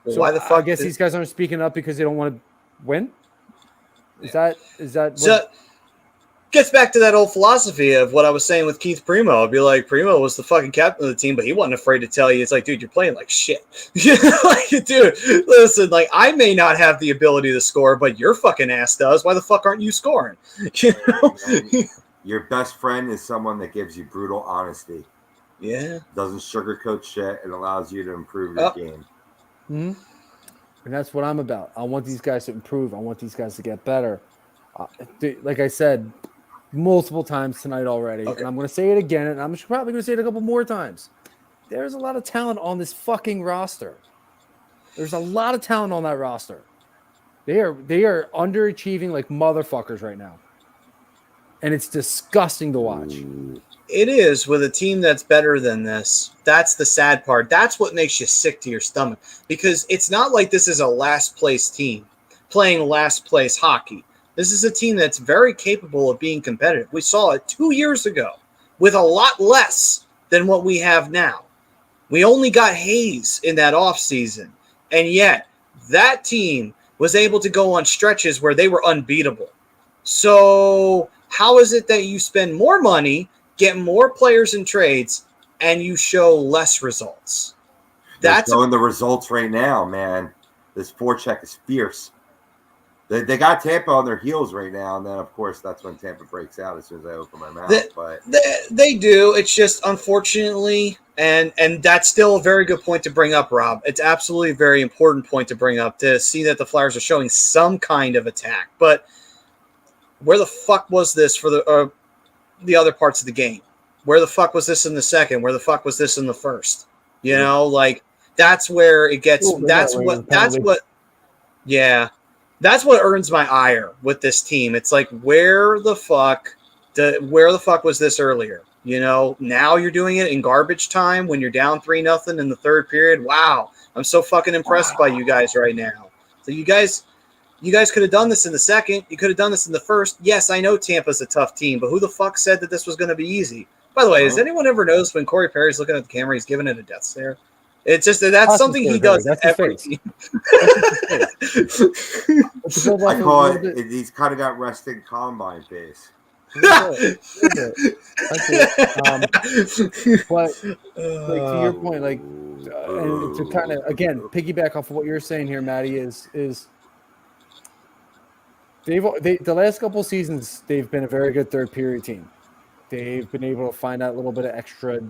well, So why the fuck? I guess these guys aren't speaking up because they don't want to win. Is that So gets back to that old philosophy of what I was saying with Keith Primo. I'd be like, Primo was the fucking captain of the team, but he wasn't afraid to tell you. It's like, dude, you're playing like shit. Like, dude, listen, like, I may not have the ability to score, but your fucking ass does. Why the fuck aren't you scoring? You know? Your best friend is someone that gives you brutal honesty. Yeah. Doesn't sugarcoat shit and allows you to improve your game. Mm-hmm. And that's what I'm about. I want these guys to improve. I want these guys to get better. Like I said multiple times tonight already, and I'm going to say it again, and I'm probably going to say it a couple more times. There's a lot of talent on this fucking roster. There's a lot of talent on that roster. They are underachieving like motherfuckers right now. And it's disgusting to watch. It is with a team that's better than this. That's the sad part. That's what makes you sick to your stomach, because it's not like this is a last place team playing last place hockey. This is a team that's very capable of being competitive. We saw it 2 years ago with a lot less than what we have now. We only got Hayes in that offseason, and yet that team was able to go on stretches where they were unbeatable. So how is it that you spend more money, get more players in trades, and you show less results? That's showing the results right now, man. This forecheck is fierce. They got Tampa on their heels right now, and then, of course, that's when Tampa breaks out as soon as I open my mouth. They do. It's just, unfortunately, and that's still a very good point to bring up, Rob. It's absolutely a very important point to bring up, to see that the Flyers are showing some kind of attack. But where the fuck was this for the other parts of the game? Where the fuck was this in the second? Where the fuck was this in the first? You know, like, that's where it gets. That's what earns my ire with this team. It's like, where the fuck was this earlier? You know, now you're doing it in garbage time when you're down 3-0 in the third period. Wow, I'm so fucking impressed by you guys right now. So you guys could have done this in the second. You could have done this in the first. Yes, I know Tampa's a tough team, but who the fuck said that this was going to be easy? By the way, has anyone ever noticed when Corey Perry's looking at the camera, he's giving it a death stare? It's just that's something he does. That's his face. I call it. He's kind of got resting combine face. But like, to your point, like, and to kind of again piggyback off of what you're saying here, Maddie, is the last couple of seasons they've been a very good third period team. They've been able to find that little bit of extra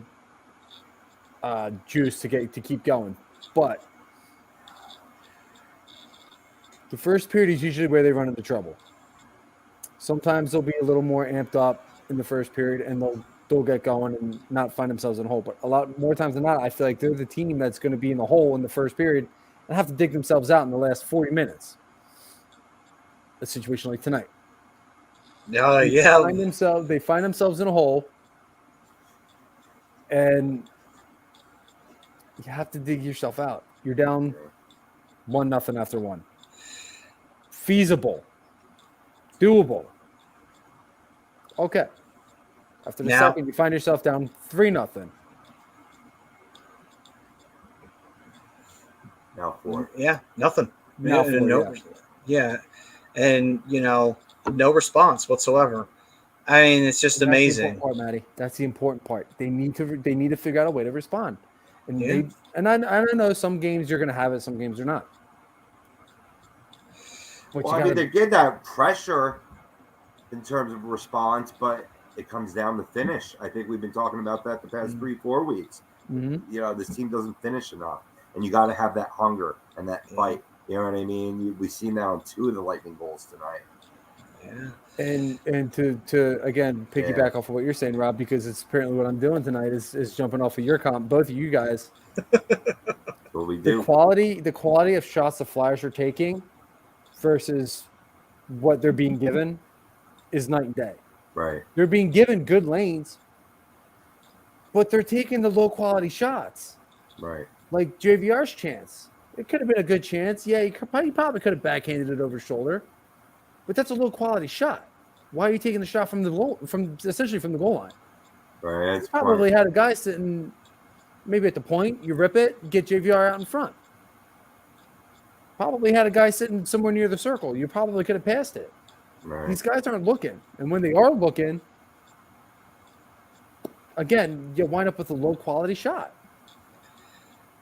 juice to keep going, but the first period is usually where they run into trouble. Sometimes they'll be a little more amped up in the first period, and they'll get going and not find themselves in a hole. But a lot more times than not, I feel like they're the team that's going to be in the hole in the first period and have to dig themselves out in the last 40 minutes. A situation like tonight. They find themselves in a hole, and you have to dig yourself out. You're down 1-0 after one. Feasible. Doable. Okay. After the second, you find yourself down 3-0. Now 4. Yeah, nothing. Now 4, and no response whatsoever. I mean, it's just amazing. That's the important part, Maddie. That's the important part. They need to figure out a way to respond. And I know some games you're going to have it, some games you're not. They get that pressure in terms of response, but it comes down to finish. I think we've been talking about that the past 3-4 weeks. Mm-hmm. You know, this team doesn't finish enough. and you got to have that hunger and that fight. You know what I mean? We've seen that on 2 of the Lightning goals tonight. Yeah. And to again piggyback off of what you're saying, Rob, because it's apparently what I'm doing tonight is jumping off of your comp, both of you guys. What we do. The quality of shots the Flyers are taking versus what they're being given is night and day. Right. They're being given good lanes, but they're taking the low quality shots. Right. Like JVR's chance. It could have been a good chance. Yeah, he probably could have backhanded it over his shoulder. But that's a low quality shot. Why are you taking the shot from the goal, essentially from the goal line? Right. You probably had a guy sitting maybe at the point, you rip it, get JVR out in front. Probably had a guy sitting somewhere near the circle. You probably could have passed it. Right. These guys aren't looking. And when they are looking, again, you wind up with a low quality shot.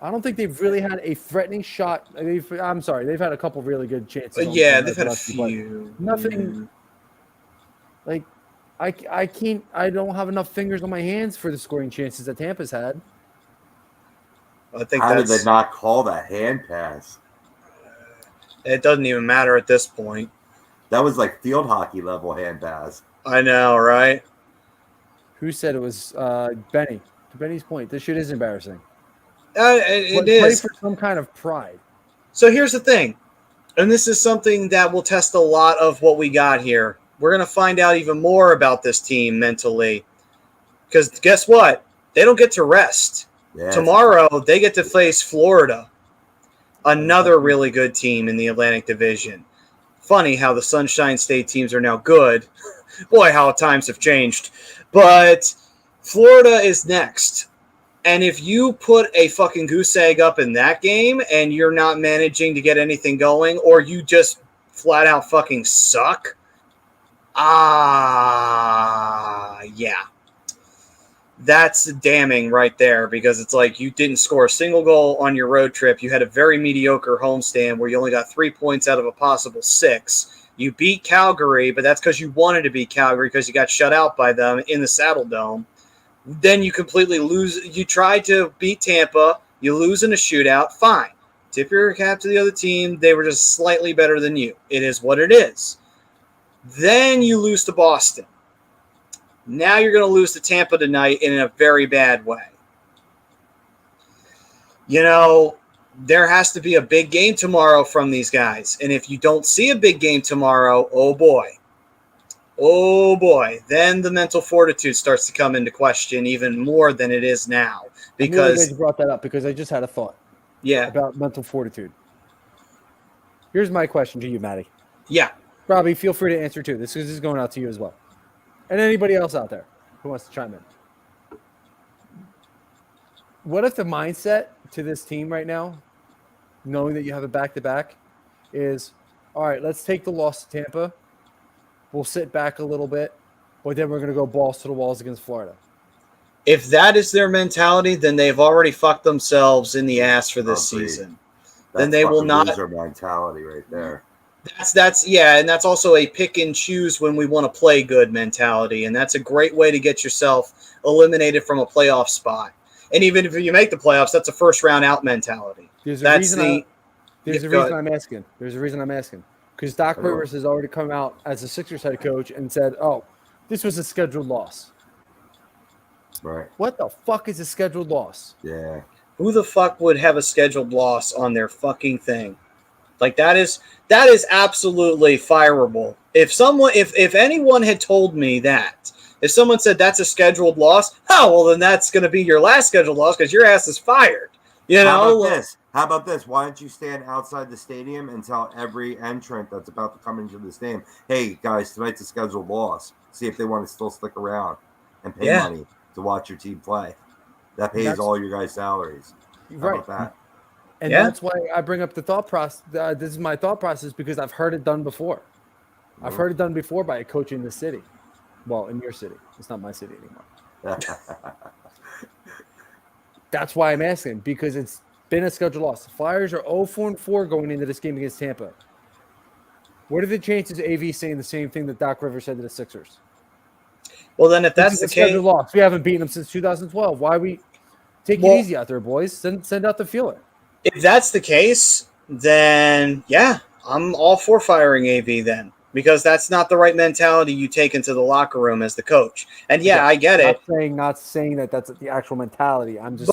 I don't think they've really had a threatening shot. They've had a couple really good chances. Yeah, they've had a few. Nothing like I don't have enough fingers on my hands for the scoring chances that Tampa's had. I think how did they not call that hand pass? It doesn't even matter at this point. That was like field hockey level hand pass. I know, right? Who said it was Benny? To Benny's point, this shit is embarrassing. It is. Play for some kind of pride. So here's the thing, and this is something that will test a lot of what we got here. We're going to find out even more about this team mentally. Because guess what? They don't get to rest. Yes. Tomorrow, they get to face Florida, another really good team in the Atlantic Division. Funny how the Sunshine State teams are now good. Boy, how times have changed. But Florida is next. And if you put a fucking goose egg up in that game and you're not managing to get anything going, or you just flat out fucking suck, yeah. That's damning right there, because it's like you didn't score a single goal on your road trip. You had a very mediocre homestand where you only got 3 points out of a possible 6. You beat Calgary, but that's because you wanted to beat Calgary because you got shut out by them in the Saddle Dome. Then you completely lose. You tried to beat Tampa. You lose in a shootout. Fine. Tip your cap to the other team. They were just slightly better than you. It is what it is. Then you lose to Boston. Now you're going to lose to Tampa tonight in a very bad way. You know, there has to be a big game tomorrow from these guys. And if you don't see a big game tomorrow, oh boy, then the mental fortitude starts to come into question even more than it is now. Because I'm really glad you brought that up, because I just had a thought. Yeah. About mental fortitude. Here's my question to you, Maddie. Yeah. Robbie, feel free to answer too. This is going out to you as well. And anybody else out there who wants to chime in. What if the mindset to this team right now, knowing that you have a back-to-back, is, all right, let's take the loss to Tampa. We'll sit back a little bit, but then we're going to go balls to the walls against Florida. If that is their mentality, then they've already fucked themselves in the ass for this season. Then they will not. Loser mentality right there. That's and that's also a pick and choose when we want to play good mentality, and that's a great way to get yourself eliminated from a playoff spot. And even if you make the playoffs, that's a first round out mentality. There's a reason I'm asking. Because Doc Rivers has already come out as a Sixers head coach and said, "Oh, this was a scheduled loss." Right. What the fuck is a scheduled loss? Yeah. Who the fuck would have a scheduled loss on their fucking thing? Like that is absolutely fireable. If anyone had told me that, if someone said that's a scheduled loss, then that's going to be your last scheduled loss because your ass is fired. You know. How about this? Why don't you stand outside the stadium and tell every entrant that's about to come into the stadium, "Hey guys, tonight's a scheduled loss. See if they want to still stick around and pay money to watch your team play. That pays all your guys' salaries." How about that? And that's why I bring up the thought process. This is my thought process because I've heard it done before. I've heard it done before by a coach in the city. Well, in your city. It's not my city anymore. That's why I'm asking, because it's been a scheduled loss. The Flyers are 0-4 going into this game against Tampa. What are the chances of AV saying the same thing that Doc Rivers said to the Sixers? Well, then if that's the case, loss. We haven't beaten them since 2012. Why we take it easy out there, boys? Send out the feeler. If that's the case, then yeah, I'm all for firing AV then, because that's not the right mentality you take into the locker room as the coach. And yeah, I get it. Not saying that that's the actual mentality. I'm just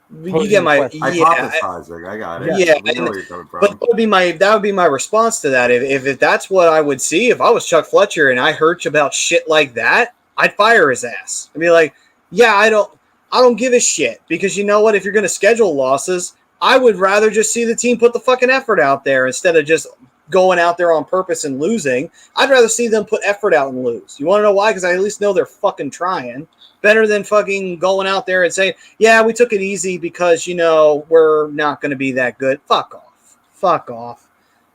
You get my hypothesizing. I got it. Yeah, we know where you're coming from. but that would be my response to that. If that's what I would see, if I was Chuck Fletcher and I heard about shit like that, I'd fire his ass. I'd be like, yeah, I don't give a shit, because you know what? If you're going to schedule losses, I would rather just see the team put the fucking effort out there instead of just going out there on purpose and losing. I'd rather see them put effort out and lose. You want to know why? Because I at least know they're fucking trying. Better than fucking going out there and saying, yeah, we took it easy because, we're not going to be that good. Fuck off.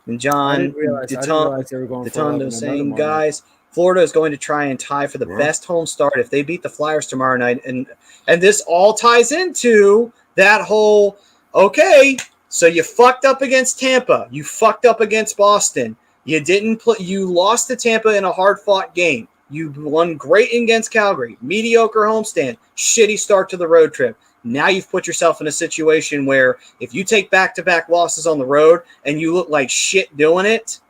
And John Detondo saying, guys, Florida is going to try and tie for the best home start if they beat the Flyers tomorrow night. And this all ties into that whole, okay, so you fucked up against Tampa. You fucked up against Boston. You lost to Tampa in a hard-fought game. You won great against Calgary. Mediocre homestand. Shitty start to the road trip. Now you've put yourself in a situation where if you take back-to-back losses on the road and you look like shit doing it,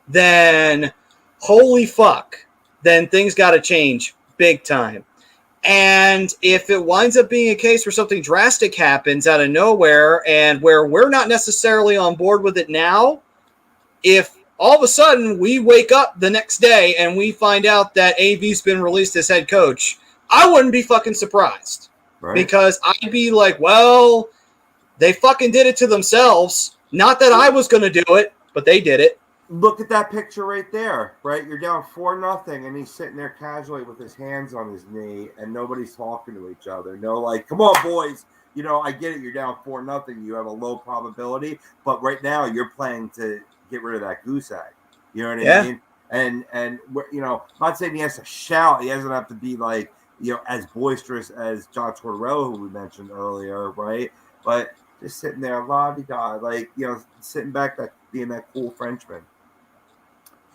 then holy fuck, then things got to change big time. And if it winds up being a case where something drastic happens out of nowhere and where we're not necessarily on board with it now, if all of a sudden we wake up the next day and we find out that AV's been released as head coach, I wouldn't be fucking surprised. Right. Because I'd be like, well, they fucking did it to themselves. Not that I was going to do it, but they did it. Look at that picture right there, right? You're down 4-0, and he's sitting there casually with his hands on his knee, and nobody's talking to each other. No, like, come on, boys. I get it. You're down 4-0. You have a low probability, but right now you're playing to get rid of that goose egg. You know what I mean? And I'm not saying he has to shout. He doesn't have to be like, as boisterous as John Tortorella, who we mentioned earlier, right? But just sitting there, la-di-da, like, sitting back, being that cool Frenchman.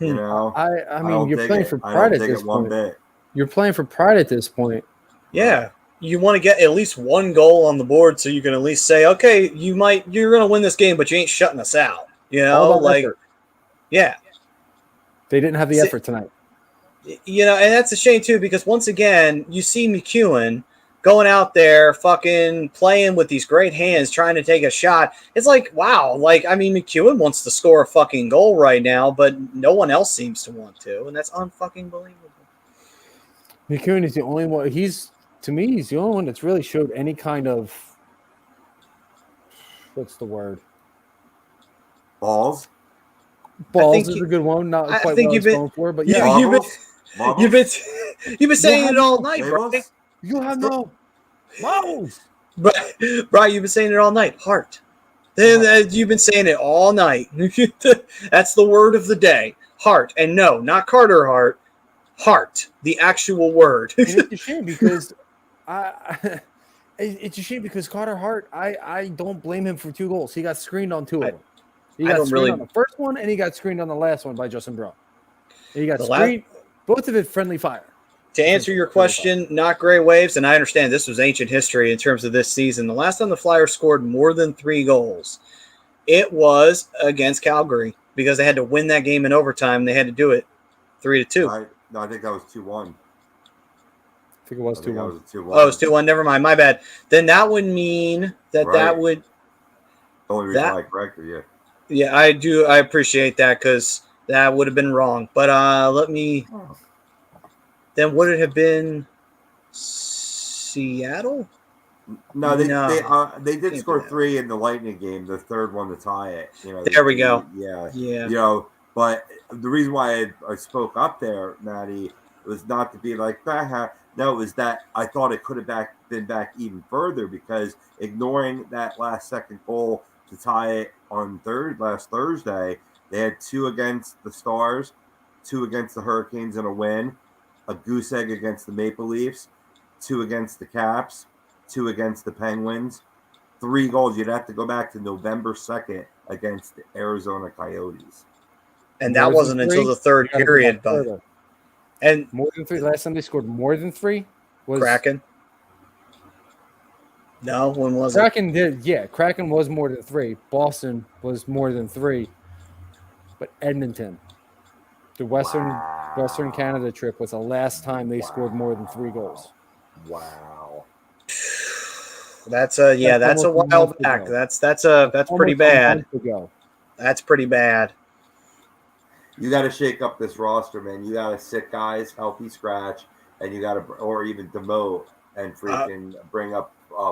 I mean, you're playing for pride at this point. You're playing for pride at this point. Yeah. You want to get at least one goal on the board so you can at least say, okay, you're going to win this game, but you ain't shutting us out. Effort. Yeah. They didn't have the effort tonight. And that's a shame too, because once again, you see McEwen going out there fucking playing with these great hands, trying to take a shot. It's like, wow. Like, I mean, McEwen wants to score a fucking goal right now, but no one else seems to want to, and that's unfucking believable. McEwen is the only one. To me, he's the only one that's really showed any kind of, what's the word? Balls is a good one. Not quite what I was going for, but yeah. You've been saying it all night, bro. You have no balls. But Brian, you've been saying it all night. Heart. You've been saying it all night. That's the word of the day. Heart. And no, not Carter Hart. Heart. The actual word. And it's a shame because it's a shame because Carter Hart, I don't blame him for 2 goals. He got screened on 2 of them. He got screened on the first one, and he got screened on the last one by Justin Braun. He got screened, both of it friendly fire. To answer your question, not Gray Waves, and I understand this was ancient history in terms of this season. The last time the Flyers scored more than 3 goals, it was against Calgary because they had to win that game in overtime. They had to do it 3-2. No, I think that was 2-1. I think it was 2-1. Oh, it was 2-1. Never mind. My bad. Then that would mean that that would. The only reason I corrected you. Yeah, I do. I appreciate that because that would have been wrong. But let me. Then would it have been Seattle? No, they did score 3 in the Lightning game. The third one to tie it. There we go. Yeah. But the reason why I spoke up there, Maddie, was not to be like, no, it was that I thought it could have been back even further because ignoring that last second goal to tie it on last Thursday, they had 2 against the Stars, 2 against the Hurricanes in a win, a goose egg against the Maple Leafs, 2 against the Caps, 2 against the Penguins, 3 goals. You'd have to go back to November 2nd against the Arizona Coyotes. And that wasn't until the third period, but and more than 3. Last time they scored more than 3 was Kraken. No, when was it? Kraken did. Yeah, Kraken was more than 3. Boston was more than 3. But Edmonton, the Western Canada trip was the last time they scored more than 3 goals. Wow. That's a almost a while month back. ago. That's pretty Almost a bad. month ago. That's pretty bad. You got to shake up this roster, man. You got to sit guys, healthy scratch, and you got to, or even demote and freaking bring up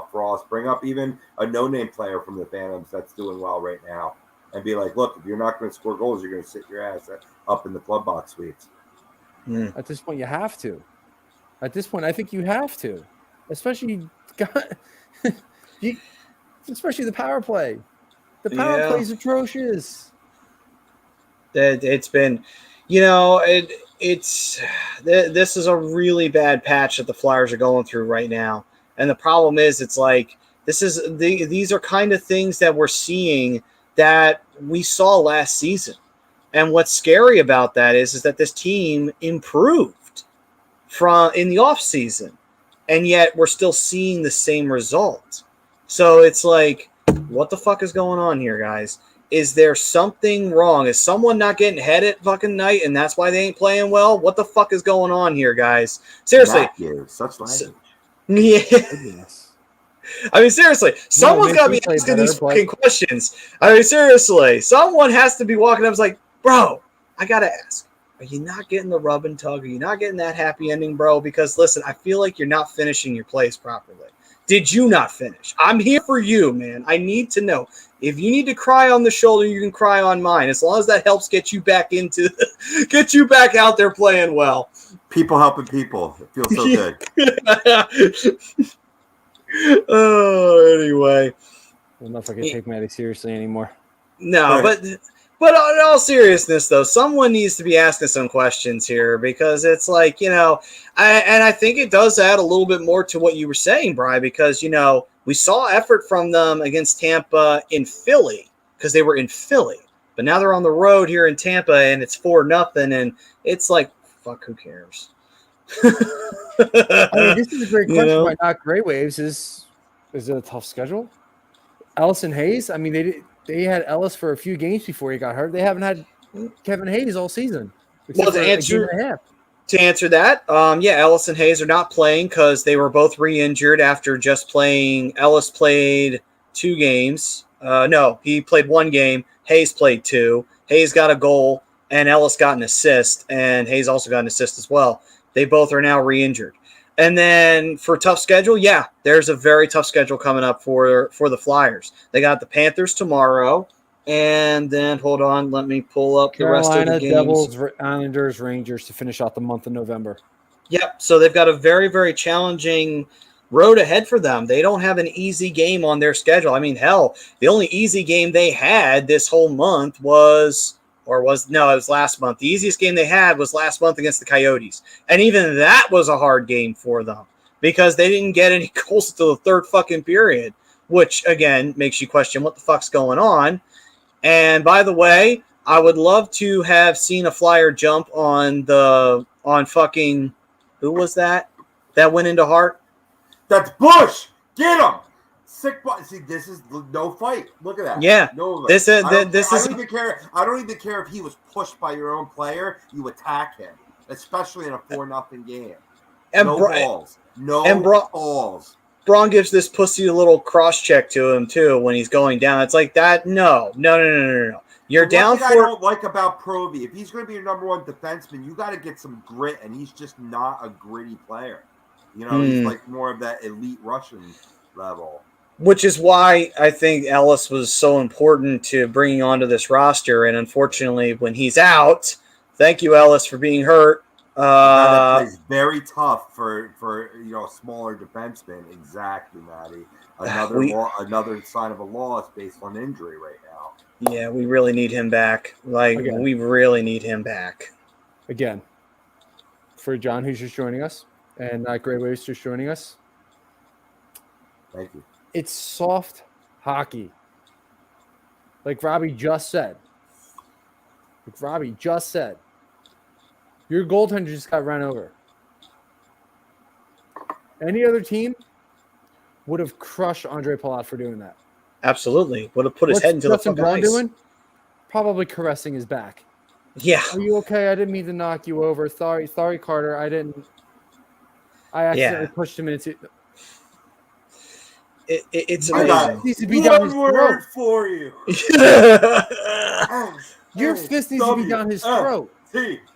Frost, bring up even a no-name player from the Phantoms that's doing well right now, and be like, look, if you're not going to score goals, you're going to sit your ass up in the club box suites. At this point, you have to. At this point, I think you have to, especially especially the power play. The power play is atrocious. It's been, this is a really bad patch that the Flyers are going through right now. And the problem is, it's like, these are kind of things that we're seeing that we saw last season. And what's scary about that is that this team improved in the off season, and yet we're still seeing the same result. So it's like, what the fuck is going on here, guys? Is there something wrong? Is someone not getting head at fucking night, and that's why they ain't playing well? What the fuck is going on here, guys? Seriously. Such language. Yeah. I mean, seriously, someone's got to be asking these fucking questions. I mean, seriously, someone has to be walking up and like, bro, I got to ask, are you not getting the rub and tug? Are you not getting that happy ending, bro? Because, listen, I feel like you're not finishing your plays properly. Did you not finish? I'm here for you, man. I need to know. If you need to cry on the shoulder, you can cry on mine. As long as that helps get you back out there playing well. People helping people. It feels so good. Anyway. I don't know if I can take Matty seriously anymore. No, right. But in all seriousness, though, someone needs to be asking some questions here, because it's like, I think it does add a little bit more to what you were saying, Brian, because, we saw effort from them against Tampa in Philly because they were in Philly. But now they're on the road here in Tampa, and it's 4-0, and it's like, fuck, who cares? I mean, this is a great question by Not Grey Waves. Is it a tough schedule? Ellis and Hayes, I mean, they had Ellis for a few games before he got hurt. They haven't had Kevin Hayes all season. Well, to answer that, Ellis and Hayes are not playing because they were both re-injured after just playing. Ellis played 2 games. No, he played 1 game. Hayes played 2. Hayes got a goal, and Ellis got an assist, and Hayes also got an assist as well. They both are now re-injured. And then for tough schedule, there's a very tough schedule coming up for the Flyers. They got the Panthers tomorrow, and then hold on, let me pull up the rest of the games. Devils, Islanders, Rangers to finish out the month of November. Yep. So they've got a very, very challenging road ahead for them. They don't have an easy game on their schedule. I mean, hell, the only easy game they had this whole month was last month. The easiest game they had was last month against the Coyotes. And even that was a hard game for them because they didn't get any goals until the third fucking period, which, again, makes you question what the fuck's going on. And, by the way, I would love to have seen a Flyer jump on fucking – who was that went into Hart? That's Bush! Get him! Sick. See, this is no fight. Look at that. Yeah. No, I don't even care. I don't even care if he was pushed by your own player. You attack him, especially in a 4-0 game. And balls. Balls. Braun gives this pussy a little cross check to him too when he's going down. It's like that. No. You're down for. I don't like about Provy. If he's going to be your number 1 defenseman, you got to get some grit, and he's just not a gritty player. He's like more of that elite Russian level. Which is why I think Ellis was so important to bringing onto this roster. And unfortunately, when he's out, thank you, Ellis, for being hurt. That plays very tough for smaller defensemen. Exactly, Matty. Another sign of a loss based on injury right now. Yeah, we really need him back. We really need him back. Again, for John, who's just joining us, and Not Grey Waves just joining us. Thank you. It's soft hockey. Like Robbie just said. Your goaltender just got run over. Any other team would have crushed Andre Palat for doing that. Absolutely. Would have put his head into Justin the fucking Braun ice. doing? Probably caressing his back. Yeah. Are you okay? I didn't mean to knock you over. Sorry, Carter. I accidentally pushed him into. It's I amazing. got Needs to be down his one throat. word for you. Your fist needs to be down his throat.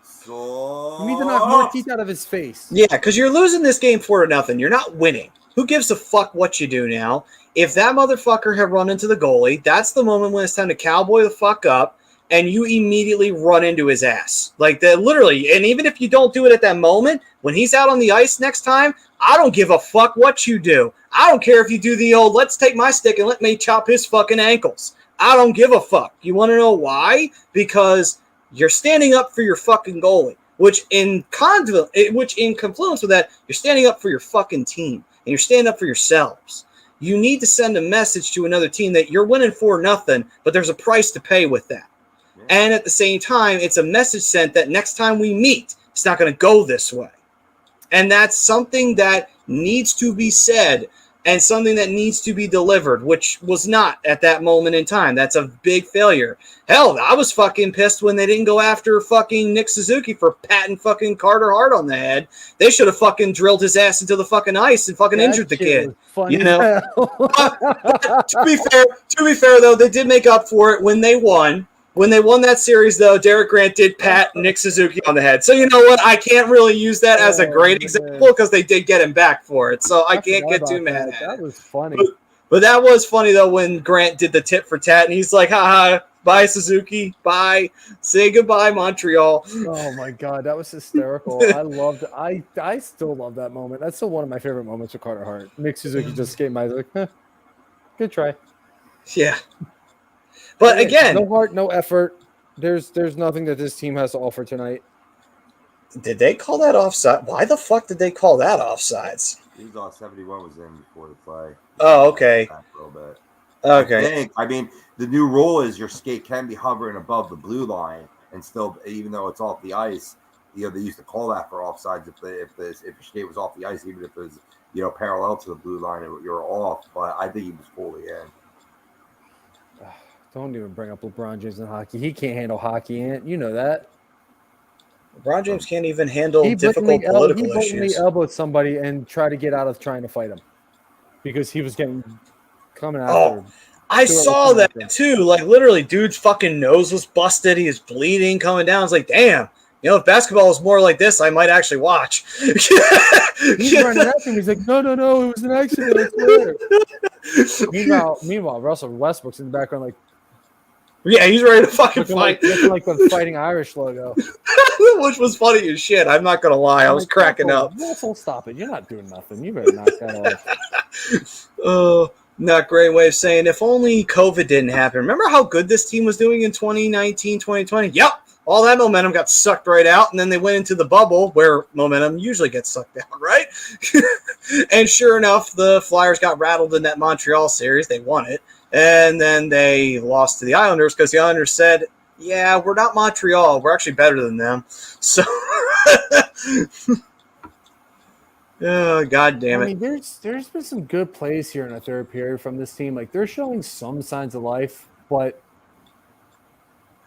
So You need to knock more teeth out of his face. Yeah, because you're losing this game 4-0. You're not winning. Who gives a fuck what you do now? If that motherfucker had run into the goalie, that's the moment when it's time to cowboy the fuck up, and you immediately run into his ass. Like, that, literally. And even if you don't do it at that moment, when he's out on the ice next time, I don't give a fuck what you do. I don't care if you do the old, let's take my stick and let me chop his fucking ankles. I don't give a fuck. You want to know why? Because you're standing up for your fucking goalie, which in confluence with that, you're standing up for your fucking team, and you're standing up for yourselves. You need to send a message to another team that you're winning 4-0, but there's a price to pay with that. Yeah. And at the same time, it's a message sent that next time we meet, it's not going to go this way. And that's something that needs to be said and something that needs to be delivered, which was not at that moment in time. That's a big failure. Hell, I was fucking pissed when they didn't go after fucking Nick Suzuki for patting fucking Carter Hart on the head. They should have fucking drilled his ass into the fucking ice and fucking injured the kid. You know? To be fair, though, they did make up for it when they won. When they won that series, though, Derek Grant did pat Nick Suzuki on the head. So, you know what? I can't really use that as a great example because they did get him back for it. So I can't get too mad at it. That was funny. But that was funny, though, when Grant did the tit for tat, and he's like, haha, bye, Suzuki. Bye. Say goodbye, Montreal. Oh, my God. That was hysterical. I loved it. I still love that moment. That's still one of my favorite moments with Carter Hart. Nick Suzuki just skating by. Like, good try. Yeah. But again, no heart, no effort. There's nothing that this team has to offer tonight. Did they call that offside? Why the fuck did they call that offsides? He was off 71 was in before the play. Oh, okay. A little bit. Okay. I mean, the new rule is your skate can be hovering above the blue line, and still, even though it's off the ice, they used to call that for offsides if your skate was off the ice, even if it was parallel to the blue line, you're off. But I think he was fully in. Don't even bring up LeBron James in hockey. He can't handle hockey, Ant. You know that. LeBron James can't even handle difficult political issues. He blatantly elbowed somebody and tried to get out of trying to fight him because he was coming after him. I saw that too. Like, literally, dude's fucking nose was busted. He was bleeding, coming down. It's like, damn. If basketball was more like this, I might actually watch. He's running after him. He's like, no, it was an accident. Meanwhile, Russell Westbrook's in the background like, yeah, he's ready to fucking fight. Looking like the Fighting Irish logo. Which was funny as shit. I'm not going to lie. I was cracking up. Russell, stop it. You're not doing nothing. You better knock that off. Oh, not great way of saying if only COVID didn't happen. Remember how good this team was doing in 2019, 2020? Yep. All that momentum got sucked right out, and then they went into the bubble where momentum usually gets sucked out, right? And sure enough, the Flyers got rattled in that Montreal series. They won it. And then they lost to the Islanders because the Islanders said, yeah, we're not Montreal. We're actually better than them. So, oh, God damn it. I mean, there's been some good plays here in the third period from this team. Like, they're showing some signs of life, but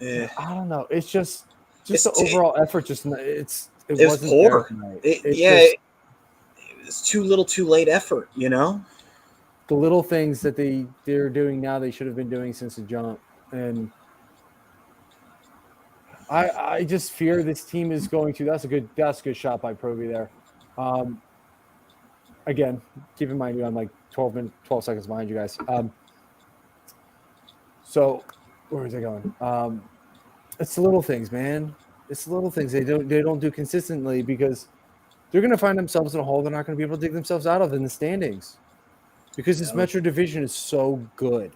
I don't know. It's just the overall effort. It was poor. It was too little, too late effort. The little things that they're doing now, they should have been doing since the jump, and I just fear this team is going to. That's a good shot by Provy there. Again, keep in mind I'm like 12 seconds behind you guys. So where is it going? It's the little things, man. It's the little things they don't do consistently because they're going to find themselves in a hole they're not going to be able to dig themselves out of in the standings because this Metro Division is so good.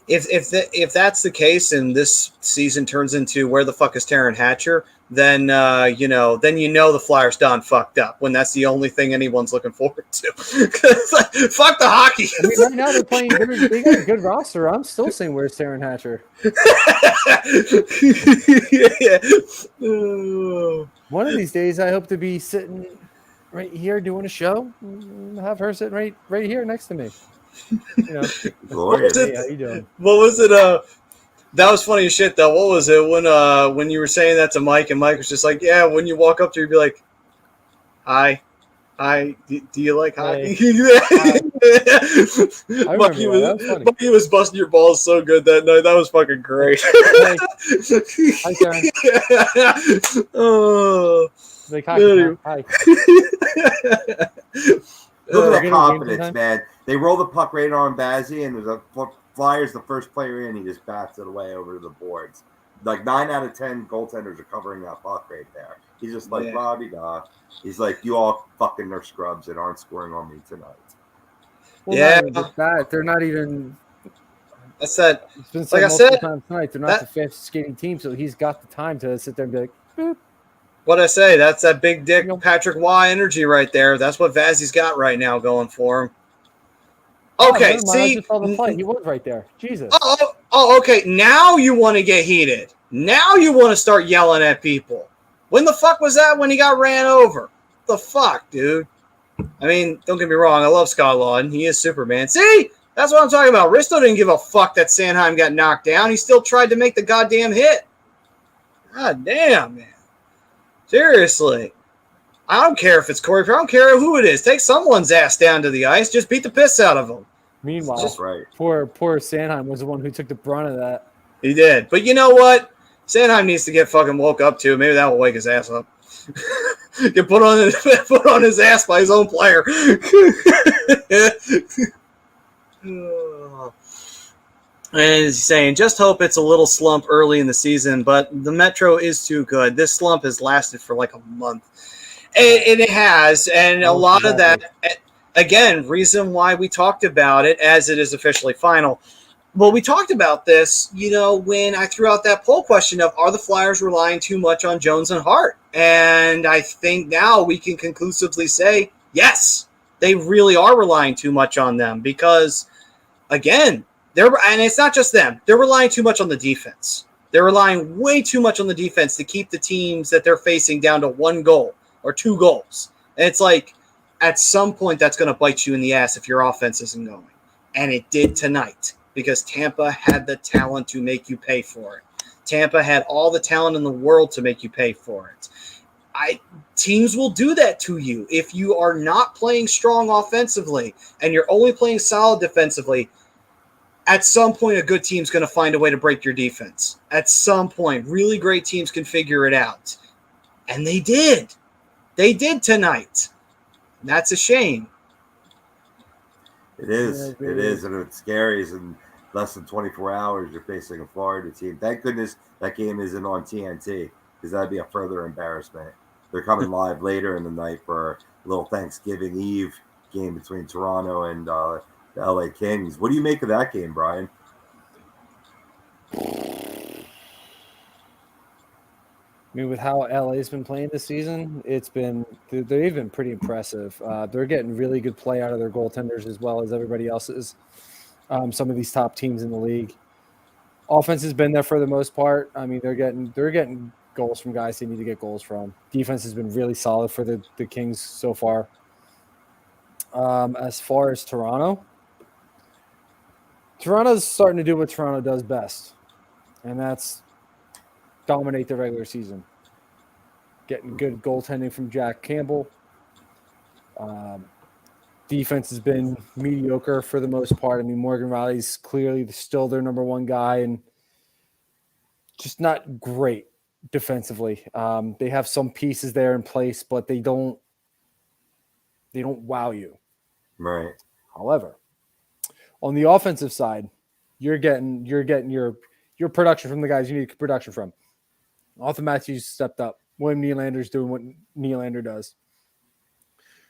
If that's the case and this season turns into where the fuck is Taryn Hatcher, then the Flyers done fucked up when that's the only thing anyone's looking forward to. Fuck the hockey. I mean, right now they're playing. They got a good roster. I'm still saying where's Taryn Hatcher. One of these days, I hope to be sitting right here doing a show. Have her sitting right here next to me. You know, Glorious. hey, how you doing? What was it? That was funny as shit, though. What was it when you were saying that to Mike, and Mike was just like, "Yeah." When you walk up to her, you'd be like, "Hi, hi. Do you like hockey?" Hi. I remember Mikey that. That was funny. Mikey was busting your balls so good that night. That was fucking great. Hey, hi, Karen. Oh. Like hockey now. Hi. Look at that Getting confidence, game man. They roll the puck right on Bazzi, and there's a Flyers, the first player in, he just bats it away over to the boards. Like 9 out of 10 goaltenders are covering that puck right there. He's just like, Robbie, da. He's like, you all fucking are scrubs and aren't scoring on me tonight. Well, not even just that. They're not even. That's that. It's been said Like I multiple said, times tonight. They're not the fastest skating team, so he's got the time to sit there and be like, boop. What I say, that's that big dick Patrick Y energy right there. That's what Vazzy's got right now going for him. Okay, see, I just saw the play. He was right there. Jesus. Oh, okay. Now you want to get heated. Now you want to start yelling at people. When the fuck was that? When he got ran over? The fuck, dude. I mean, don't get me wrong. I love Scott Lawton. He is Superman. See, that's what I'm talking about. Risto didn't give a fuck that Sanheim got knocked down. He still tried to make the goddamn hit. God damn, man. Seriously. I don't care if it's Corey. I don't care who it is. Take someone's ass down to the ice. Just beat the piss out of him. Meanwhile, poor Sanheim was the one who took the brunt of that. He did. But you know what? Sanheim needs to get fucking woke up too. Maybe that will wake his ass up. Get put on his ass by his own player. And he's saying, just hope it's a little slump early in the season, but the Metro is too good. This slump has lasted for like a month. And it has. And a lot of that, again, reason why we talked about it as it is officially final. Well, we talked about this, when I threw out that poll question of, are the Flyers relying too much on Jones and Hart? And I think now we can conclusively say, yes, they really are relying too much on them because, again, and it's not just them. They're relying too much on the defense. They're relying way too much on the defense to keep the teams that they're facing down to 1 goal or 2 goals. And it's like, at some point, that's going to bite you in the ass if your offense isn't going. And it did tonight because Tampa had the talent to make you pay for it. Tampa had all the talent in the world to make you pay for it. Teams will do that to you. If you are not playing strong offensively and you're only playing solid defensively, at some point, a good team's going to find a way to break your defense. At some point, really great teams can figure it out. And they did. They did tonight. And that's a shame. It is. It is. And it's scary. In less than 24 hours, you're facing a Florida team. Thank goodness that game isn't on TNT because that'd be a further embarrassment. They're coming live later in the night for a little Thanksgiving Eve game between Toronto and the LA Kings. What do you make of that game, Brian? I mean, with how LA's been playing this season, they've been pretty impressive. They're getting really good play out of their goaltenders as well as everybody else's. Some of these top teams in the league. Offense has been there for the most part. I mean, they're getting goals from guys they need to get goals from. Defense has been really solid for the Kings so far. As far as Toronto's starting to do what Toronto does best, and that's dominate the regular season. Getting good goaltending from Jack Campbell. Defense has been mediocre for the most part. I mean, Morgan Riley's clearly still their number 1 guy and just not great defensively. They have some pieces there in place, but they don't wow you. Right. However, on the offensive side, you're getting your production from the guys you need production from. Arthur Matthews stepped up. William Nylander's doing what Nylander does.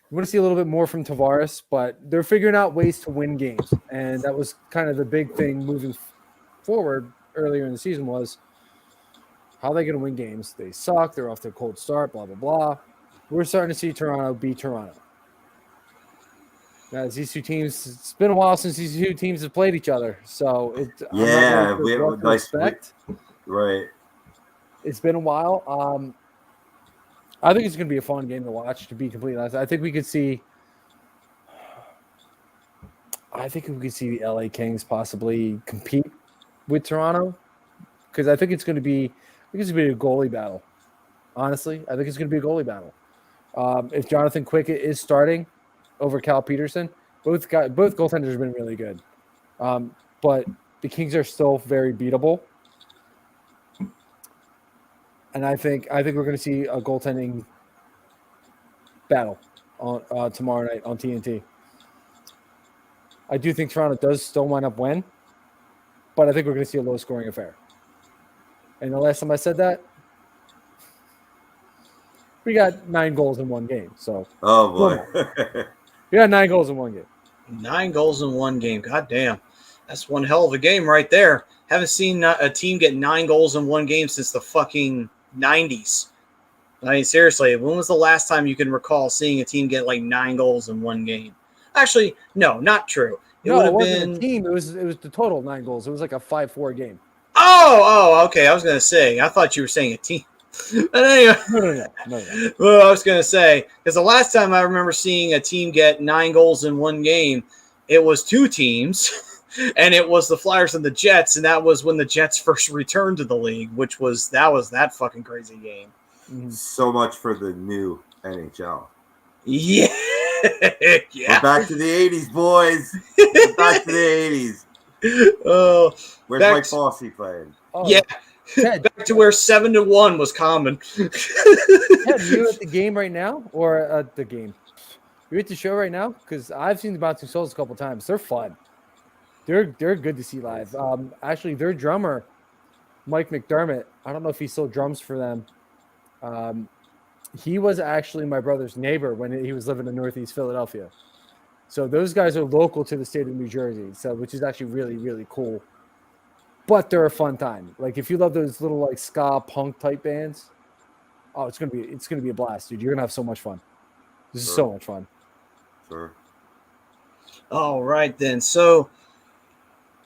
You want to see a little bit more from Tavares, but they're figuring out ways to win games. And that was kind of the big thing moving forward earlier in the season was how are they going to win games? They suck. They're off to a cold start, blah, blah, blah. We're starting to see Toronto beat Toronto. As these two teams, it's been a while since these two teams have played each other. So we have nice respect. Right. It's been a while. I think it's going to be a fun game to watch, to be completely honest. I think we could see I think we could see the LA Kings possibly compete with Toronto because I think it's going to be a goalie battle. Honestly, I think it's going to be a goalie battle. If Jonathan Quickett is starting over Cal Peterson, both goaltenders have been really good, but the Kings are still very beatable. And I think we're going to see a goaltending battle on tomorrow night on TNT. I do think Toronto does still wind up win, but I think we're going to see a low-scoring affair. And the last time I said that, we got 9 goals in one game. So, Oh boy, we got 9 goals in one game. 9 goals in one game. God damn, that's one hell of a game right there. Haven't seen a team get 9 goals in one game since the fucking 90s. I mean, seriously, when was the last time you can recall seeing a team get like 9 goals in one game? Actually, no, not true. It would have been a team. It was the total 9 goals. It was like a 5-4 game. Oh, okay. I was gonna say. I thought you were saying a team. But anyway, No. Well, I was gonna say because the last time I remember seeing a team get 9 goals in one game, it was 2 teams, and it was the Flyers and the Jets, and that was when the Jets first returned to the league, which was that fucking crazy game. So much for the new NHL. Yeah. We're back to the 80s, boys. We're back to the 80s. Oh, Where's Mike Fossey playing? Oh, yeah. Ted, Back to where 7-1 was common. Ted, you at the game right now, or at the game? You at the show right now? Because I've seen the Bouncing Souls a couple times. They're fun. They're good to see live. Actually, their drummer, Mike McDermott. I don't know if he still drums for them. He was actually my brother's neighbor when he was living in Northeast Philadelphia. So those guys are local to the state of New Jersey, so which is actually really, really cool. But they're a fun time. Like if you love those little like ska punk type bands, oh, it's gonna be a blast, dude. You're gonna have so much fun. This is so much fun. Sure. All right then. So,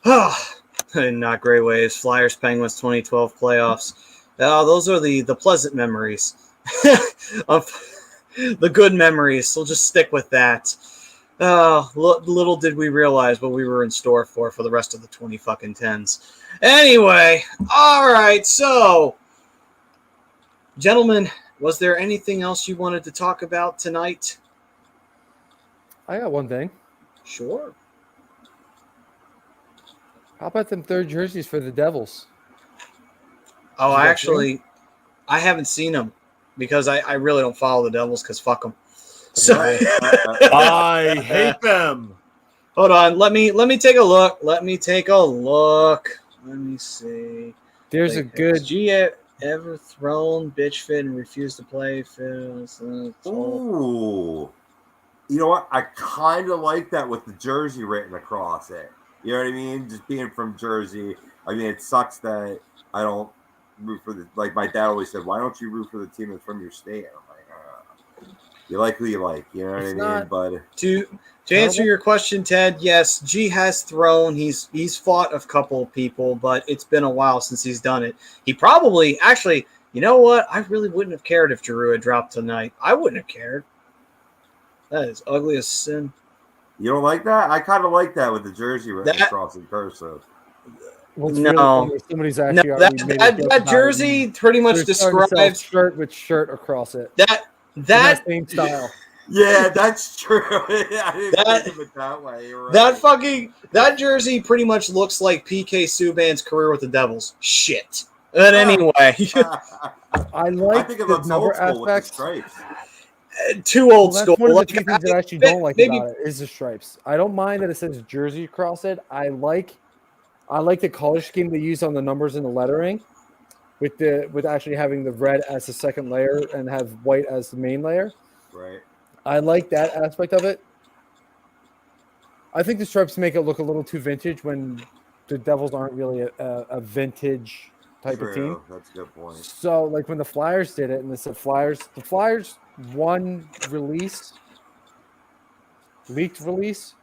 not great waves. Flyers Penguins 2012 playoffs. Those are the pleasant memories. Of the good memories. We'll just stick with that. Little did we realize what we were in store for the rest of the 20 fucking 10s. Anyway, all right. So, gentlemen, was there anything else you wanted to talk about tonight? I got one thing. Sure. How about them third jerseys for the Devils? Oh, I haven't seen them because I really don't follow the Devils because fuck them. So I hate them. Hold on. Let me take a look. Let me see. There's a good. G ever thrown bitch fit and refused to play? Ooh. You know what? I kind of like that with the jersey written across it. You know what I mean? Just being from Jersey. I mean, it sucks that I don't root for the. Like my dad always said, why don't you root for the team that's from your state? I'm like, you like who you like. You know what I mean? But to answer your question, Ted, yes, G has thrown. He's fought a couple of people, but it's been a while since he's done it. He probably actually. You know what? I really wouldn't have cared if Giroux had dropped tonight. I wouldn't have cared. That is ugly as sin. you don't like that? I kind of like that with the jersey written across in cursive. Somebody's actually that jersey pretty much describes shirt with shirt across it. That same style. Yeah, that's true. I didn't think of it that way. You're right. That jersey pretty much looks like PK Subban's career with the Devils. Shit. But anyway, I think it looks number old school with the aspects. stripes. Too old school. One of the few things that I actually don't like about it is the stripes. I don't mind that it says Jersey across it. I like the color scheme they use on the numbers and the lettering, with actually having the red as the second layer and have white as the main layer. Right. I like that aspect of it. I think the stripes make it look a little too vintage when the Devils aren't really a vintage type of team. That's a good point. So, like when the Flyers did it, and they said the Flyers one leaked release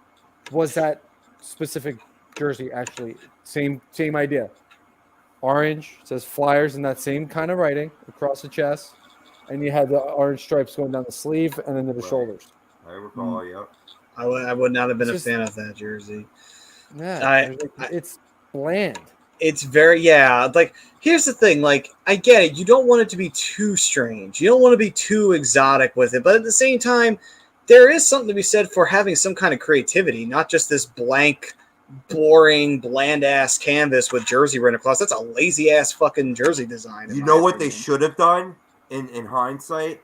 was that specific jersey. Actually, same idea. Orange says Flyers in that same kind of writing across the chest, and you had the orange stripes going down the sleeve and into the shoulders. I recall, yep. I would not have been It's a just- fan of that jersey. Yeah, it's bland. It's very, like, here's the thing. Like, I get it. You don't want it to be too strange. You don't want to be too exotic with it. But at the same time, there is something to be said for having some kind of creativity, not just this blank, boring, bland-ass canvas with jersey written across. That's a lazy-ass fucking jersey design. You know what they should have done in hindsight?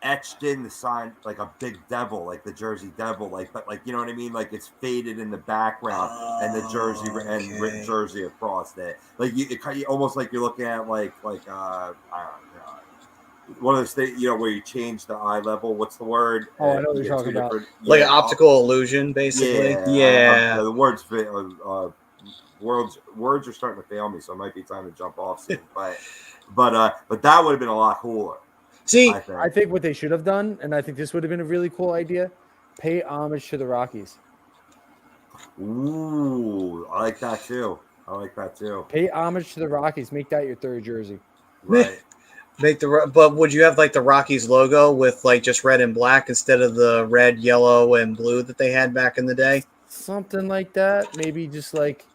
Etched in the sign like a big devil, like the Jersey Devil, but you know what I mean? Like it's faded in the background and the jersey and written jersey across it. Like you almost like you're looking at like I don't know, one of those things, you know, where you change the eye level. What's the word? Oh, I know what you're talking about. Like an optical illusion, basically. Yeah. The words are starting to fail me, so it might be time to jump off soon. but that would have been a lot cooler. See, I think what they should have done, and I think this would have been a really cool idea, pay homage to the Rockies. Ooh, I like that too. Pay homage to the Rockies. Make that your third jersey. Right. But would you have like the Rockies logo with like just red and black instead of the red, yellow, and blue that they had back in the day? Something like that. Maybe just like,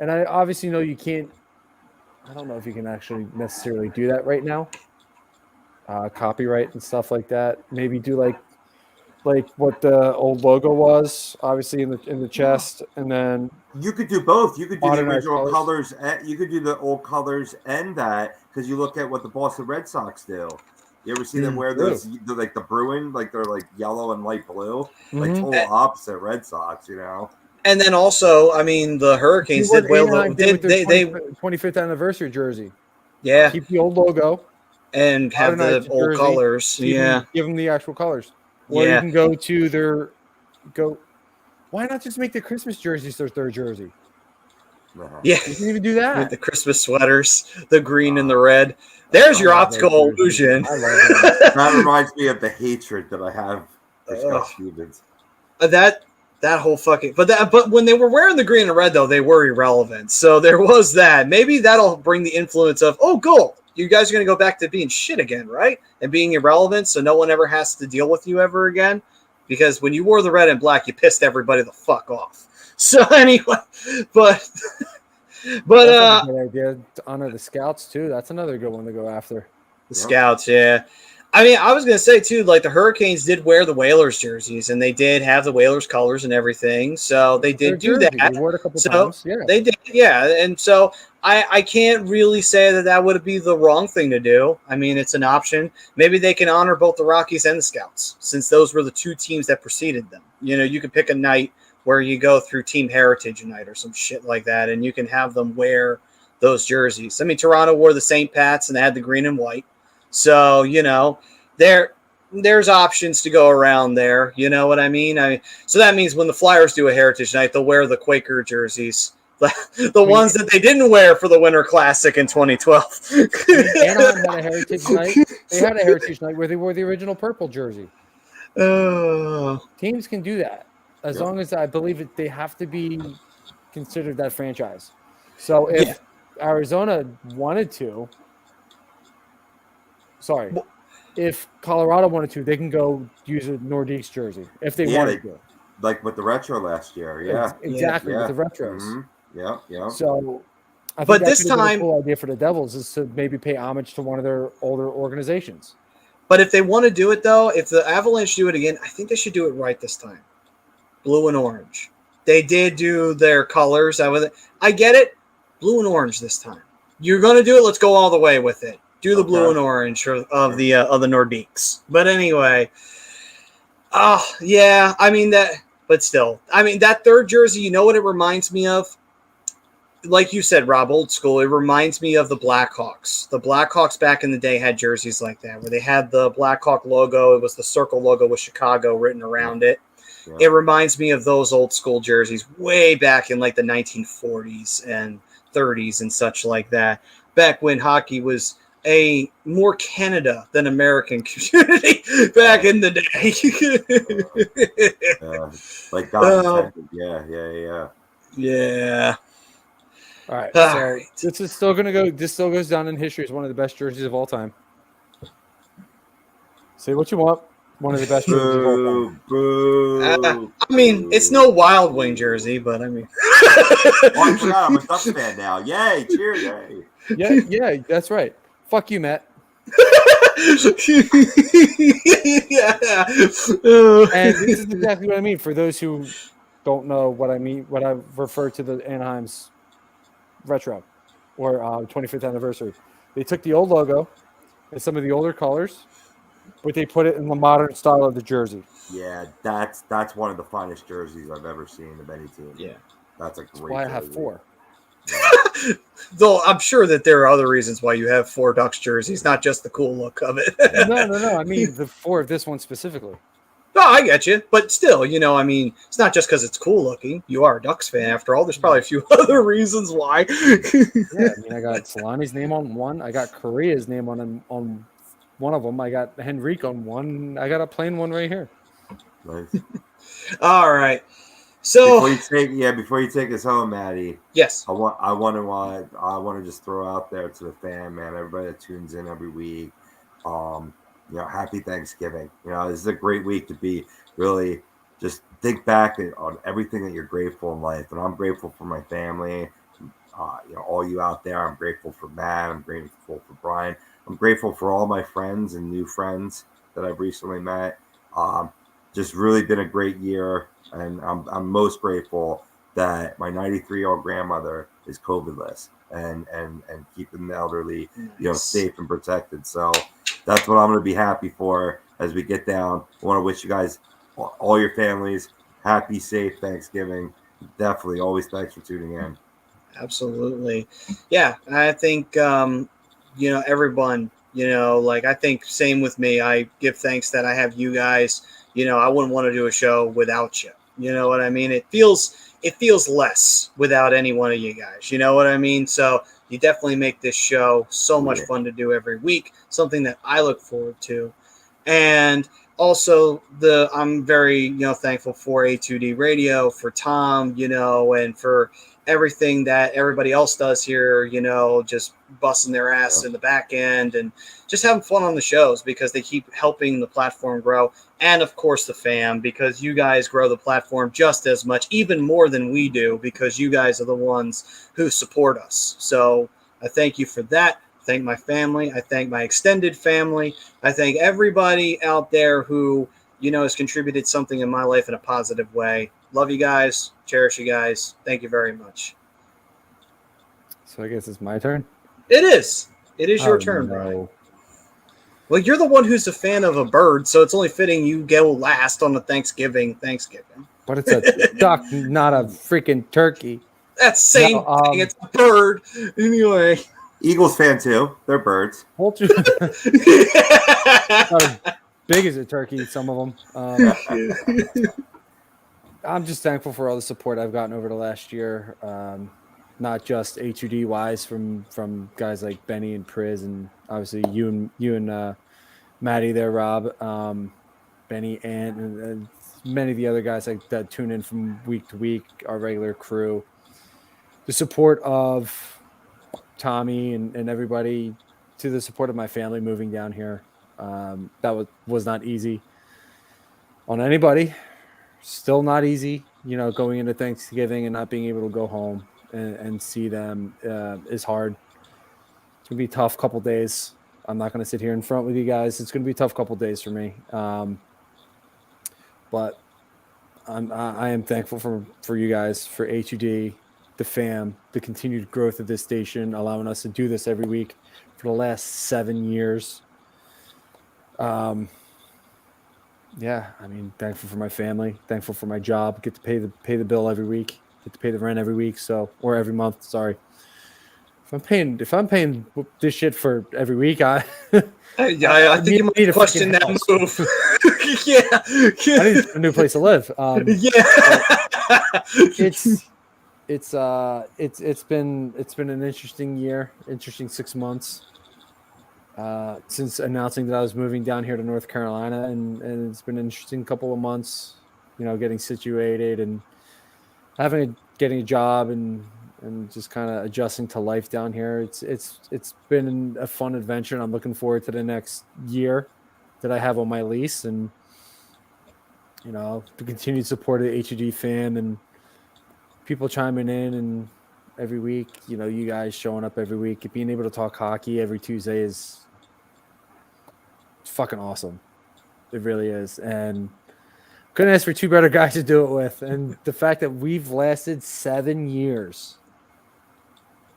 and I obviously know you can't. I don't know if you can actually necessarily do that right now. Copyright and stuff like that. Maybe do like what the old logo was, obviously in the chest, and then you could do both. You could do the original colors. you could do the old colors and that, because you look at what the Boston Red Sox do. You ever see them wear those, like the Bruin, like they're like yellow and light blue, like total opposite Red Sox, you know. And then also, I mean, the Hurricanes did well. They 25th anniversary jersey. Yeah, keep the old logo. And have the old colors. Give them the actual colors. Or you can go to why not just make the Christmas jerseys their third jersey? Yeah. You can even do that. With the Christmas sweaters, the green and the red. There's your optical illusion. I love that. That reminds me of the hatred that I have for Scott Stevens. That whole fucking but when they were wearing the green and red though, they were irrelevant. So there was that. Maybe that'll bring the influence of cool. You guys are going to go back to being shit again, right? And being irrelevant, so no one ever has to deal with you ever again. Because when you wore the red and black, you pissed everybody the fuck off. So anyway, but that's a good idea to honor the Scouts too. That's another good one to go after. The Scouts, yeah. I mean, I was going to say too, like the Hurricanes did wear the Whalers jerseys, and they did have the Whalers colors and everything. So they did do that. They wore it a couple times. Yeah, they did. Yeah, and so I can't really say that would be the wrong thing to do. I mean, it's an option. Maybe they can honor both the Rockies and the Scouts, since those were the two teams that preceded them. You know, you could pick a night where you go through Team Heritage night or some shit like that, and you can have them wear those jerseys. I mean, Toronto wore the St. Pats and they had the green and white. So, you know, there's options to go around there. You know what I mean? So that means when the Flyers do a Heritage night, they'll wear the Quaker jerseys. The ones that they didn't wear for the Winter Classic in 2012. Anaheim had a Heritage night. They had a Heritage night where they wore the original purple jersey. Teams can do that as long as I believe they have to be considered that franchise. So if Arizona wanted to, if Colorado wanted to, they can go use a Nordiques jersey if they wanted to. Like with the retro last year, yeah. Exactly, with the retros. Mm-hmm. Yeah. So, I think but this time, a cool idea for the Devils is to maybe pay homage to one of their older organizations. But if they want to do it, though, if the Avalanche do it again, I think they should do it right this time. Blue and orange. They did do their colors. I get it. Blue and orange this time. You're going to do it. Let's go all the way with it. Do the blue and orange of the Nordiques. But anyway, yeah. I mean that. But still, I mean that third jersey. You know what it reminds me of? Like you said, Rob, old school. It reminds me of the Blackhawks. The Blackhawks back in the day had jerseys like that, where they had the Blackhawk logo. It was the circle logo with Chicago written around it. Yeah. It reminds me of those old school jerseys way back in like the 1940s and 30s and such like that. Back when hockey was a more Canada than American community back in the day. Like God, yeah. All right, so this is still gonna go. This still goes down in history as one of the best jerseys of all time. Say what you want. One of the best jerseys of all time. Boo. I mean, it's no Wild Wing jersey, but I mean. Oh, I forgot. I'm a Ducks fan now. Yay! Cheer! Yay! Yeah, that's right. Fuck you, Matt. Yeah. And this is exactly what I mean. For those who don't know what I mean, what I refer to the Anaheim's retro or 25th anniversary. They took the old logo and some of the older colors, but they put it in the modern style of the jersey. Yeah, that's one of the finest jerseys I've ever seen of any team. Yeah. That's a That's great why I jersey. have 4. Though I'm sure that there are other reasons why you have 4 Ducks jerseys, not just the cool look of it. No. I mean the 4 of this one specifically. No, I get you, but still, I mean, it's not just because it's cool looking. You are a Ducks fan, after all. There's probably a few other reasons why. Yeah, I mean, I got Salami's name on one. I got Korea's name on one of them. I got Henrique on one. I got a plain one right here. Nice. All right. So Before you take us home, Maddie. yes, I want to just throw out there to the fan, man, everybody that tunes in every week. Happy Thanksgiving. This is a great week to be really just think back on everything that you're grateful in life. And I'm grateful for my family. All you out there. I'm grateful for Matt. I'm grateful for Brian. I'm grateful for all my friends and new friends that I've recently met. Just really been a great year. And I'm most grateful that my 93-year-old grandmother is COVID-less and keeping the elderly, safe and protected. So that's what I'm going to be happy for as we get down. I want to wish you guys, all your families, happy, safe Thanksgiving. Definitely. Always thanks for tuning in. absolutely. Yeah, I think, everyone, I think same with me. I give thanks that I have you guys. I wouldn't want to do a show without you. You know what I mean? It feels less without any one of you guys. You know what I mean? So you definitely make this show so much fun to do every week, something that I look forward to. And also I'm very, thankful for A2D Radio, for Tom, and for everything that everybody else does here, just busting their ass in the back end and just having fun on the shows because they keep helping the platform grow. And of course the fam, because you guys grow the platform just as much, even more than we do, because you guys are the ones who support us. So I thank you for that. I thank my family. I thank my extended family. I thank everybody out there who, has contributed something in my life in a positive way. Love you guys. Cherish you guys. Thank you very much. So I guess it's my turn. It is. It is your turn, no. Brian. Well, you're the one who's a fan of a bird, so it's only fitting you go last on the Thanksgiving. But it's a duck, not a freaking turkey. That's same thing. It's a bird. Anyway. Eagles fan too. They're birds. Not as big as a turkey, some of them. I'm just thankful for all the support I've gotten over the last year. Not just A2D wise from guys like Benny and Priz, and obviously you and Maddie there, Rob, Benny, and many of the other guys that tune in from week to week, our regular crew. The support of Tommy and everybody, to the support of my family moving down here. That was not easy on anybody. Still not easy, going into Thanksgiving and not being able to go home and see them is hard. It's going to be a tough couple days. I'm not going to sit here in front with you guys. It's going to be a tough couple days for me. But I am thankful for you guys, for HUD, the fam, the continued growth of this station, allowing us to do this every week for the last 7 years. Yeah, I mean, thankful for my family, thankful for my job, get to pay the bill every week, get to pay the rent every week, or every month. Sorry, if I'm paying this shit for every week, I think you might need to question that move. Yeah, I need a new place to live. It's been an interesting year, interesting 6 months. Since announcing that I was moving down here to North Carolina, and it's been an interesting couple of months, getting situated and getting a job and just kind of adjusting to life down here. It's been a fun adventure, and I'm looking forward to the next year that I have on my lease. And you know, the continued support of the HUD fan and people chiming in and every week, you know, you guys showing up every week, being able to talk hockey every Tuesday is fucking awesome. It really is. And couldn't ask for two better guys to do it with. And the fact that we've lasted 7 years,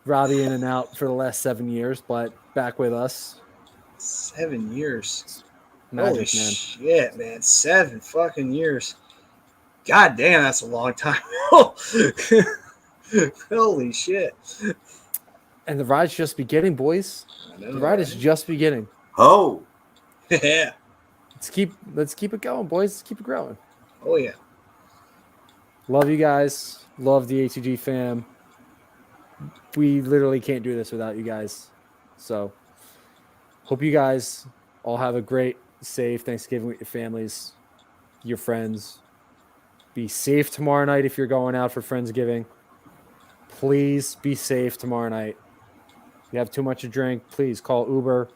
Robbie in and out for the last 7 years, but back with us. 7 years. Magic, Holy man. shit, man. 7 fucking years. God damn, that's a long time. Holy shit. And the ride's just beginning, boys. I know, The ride is just beginning. Oh, Yeah. Let's keep it going, boys. Let's keep it growing. Oh, yeah. Love you guys. Love the HUG fam. We literally can't do this without you guys. So hope you guys all have a great, safe Thanksgiving with your families, your friends. Be safe tomorrow night if you're going out for Friendsgiving. Please be safe tomorrow night. If you have too much to drink, please call Uber,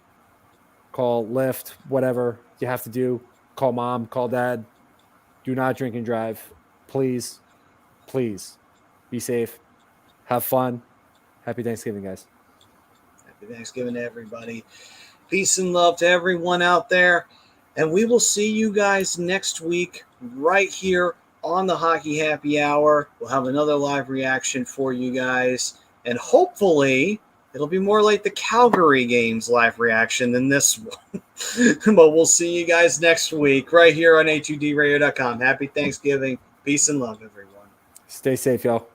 call Lyft, whatever you have to do. Call mom, call dad. Do not drink and drive. Please, please be safe. Have fun. Happy Thanksgiving, guys. Happy Thanksgiving to everybody. Peace and love to everyone out there. And we will see you guys next week right here on the Hockey Happy Hour. We'll have another live reaction for you guys. And hopefully it'll be more like the Calgary games live reaction than this one. But we'll see you guys next week right here on HUDradio.com. Happy Thanksgiving. Peace and love, everyone. Stay safe, y'all.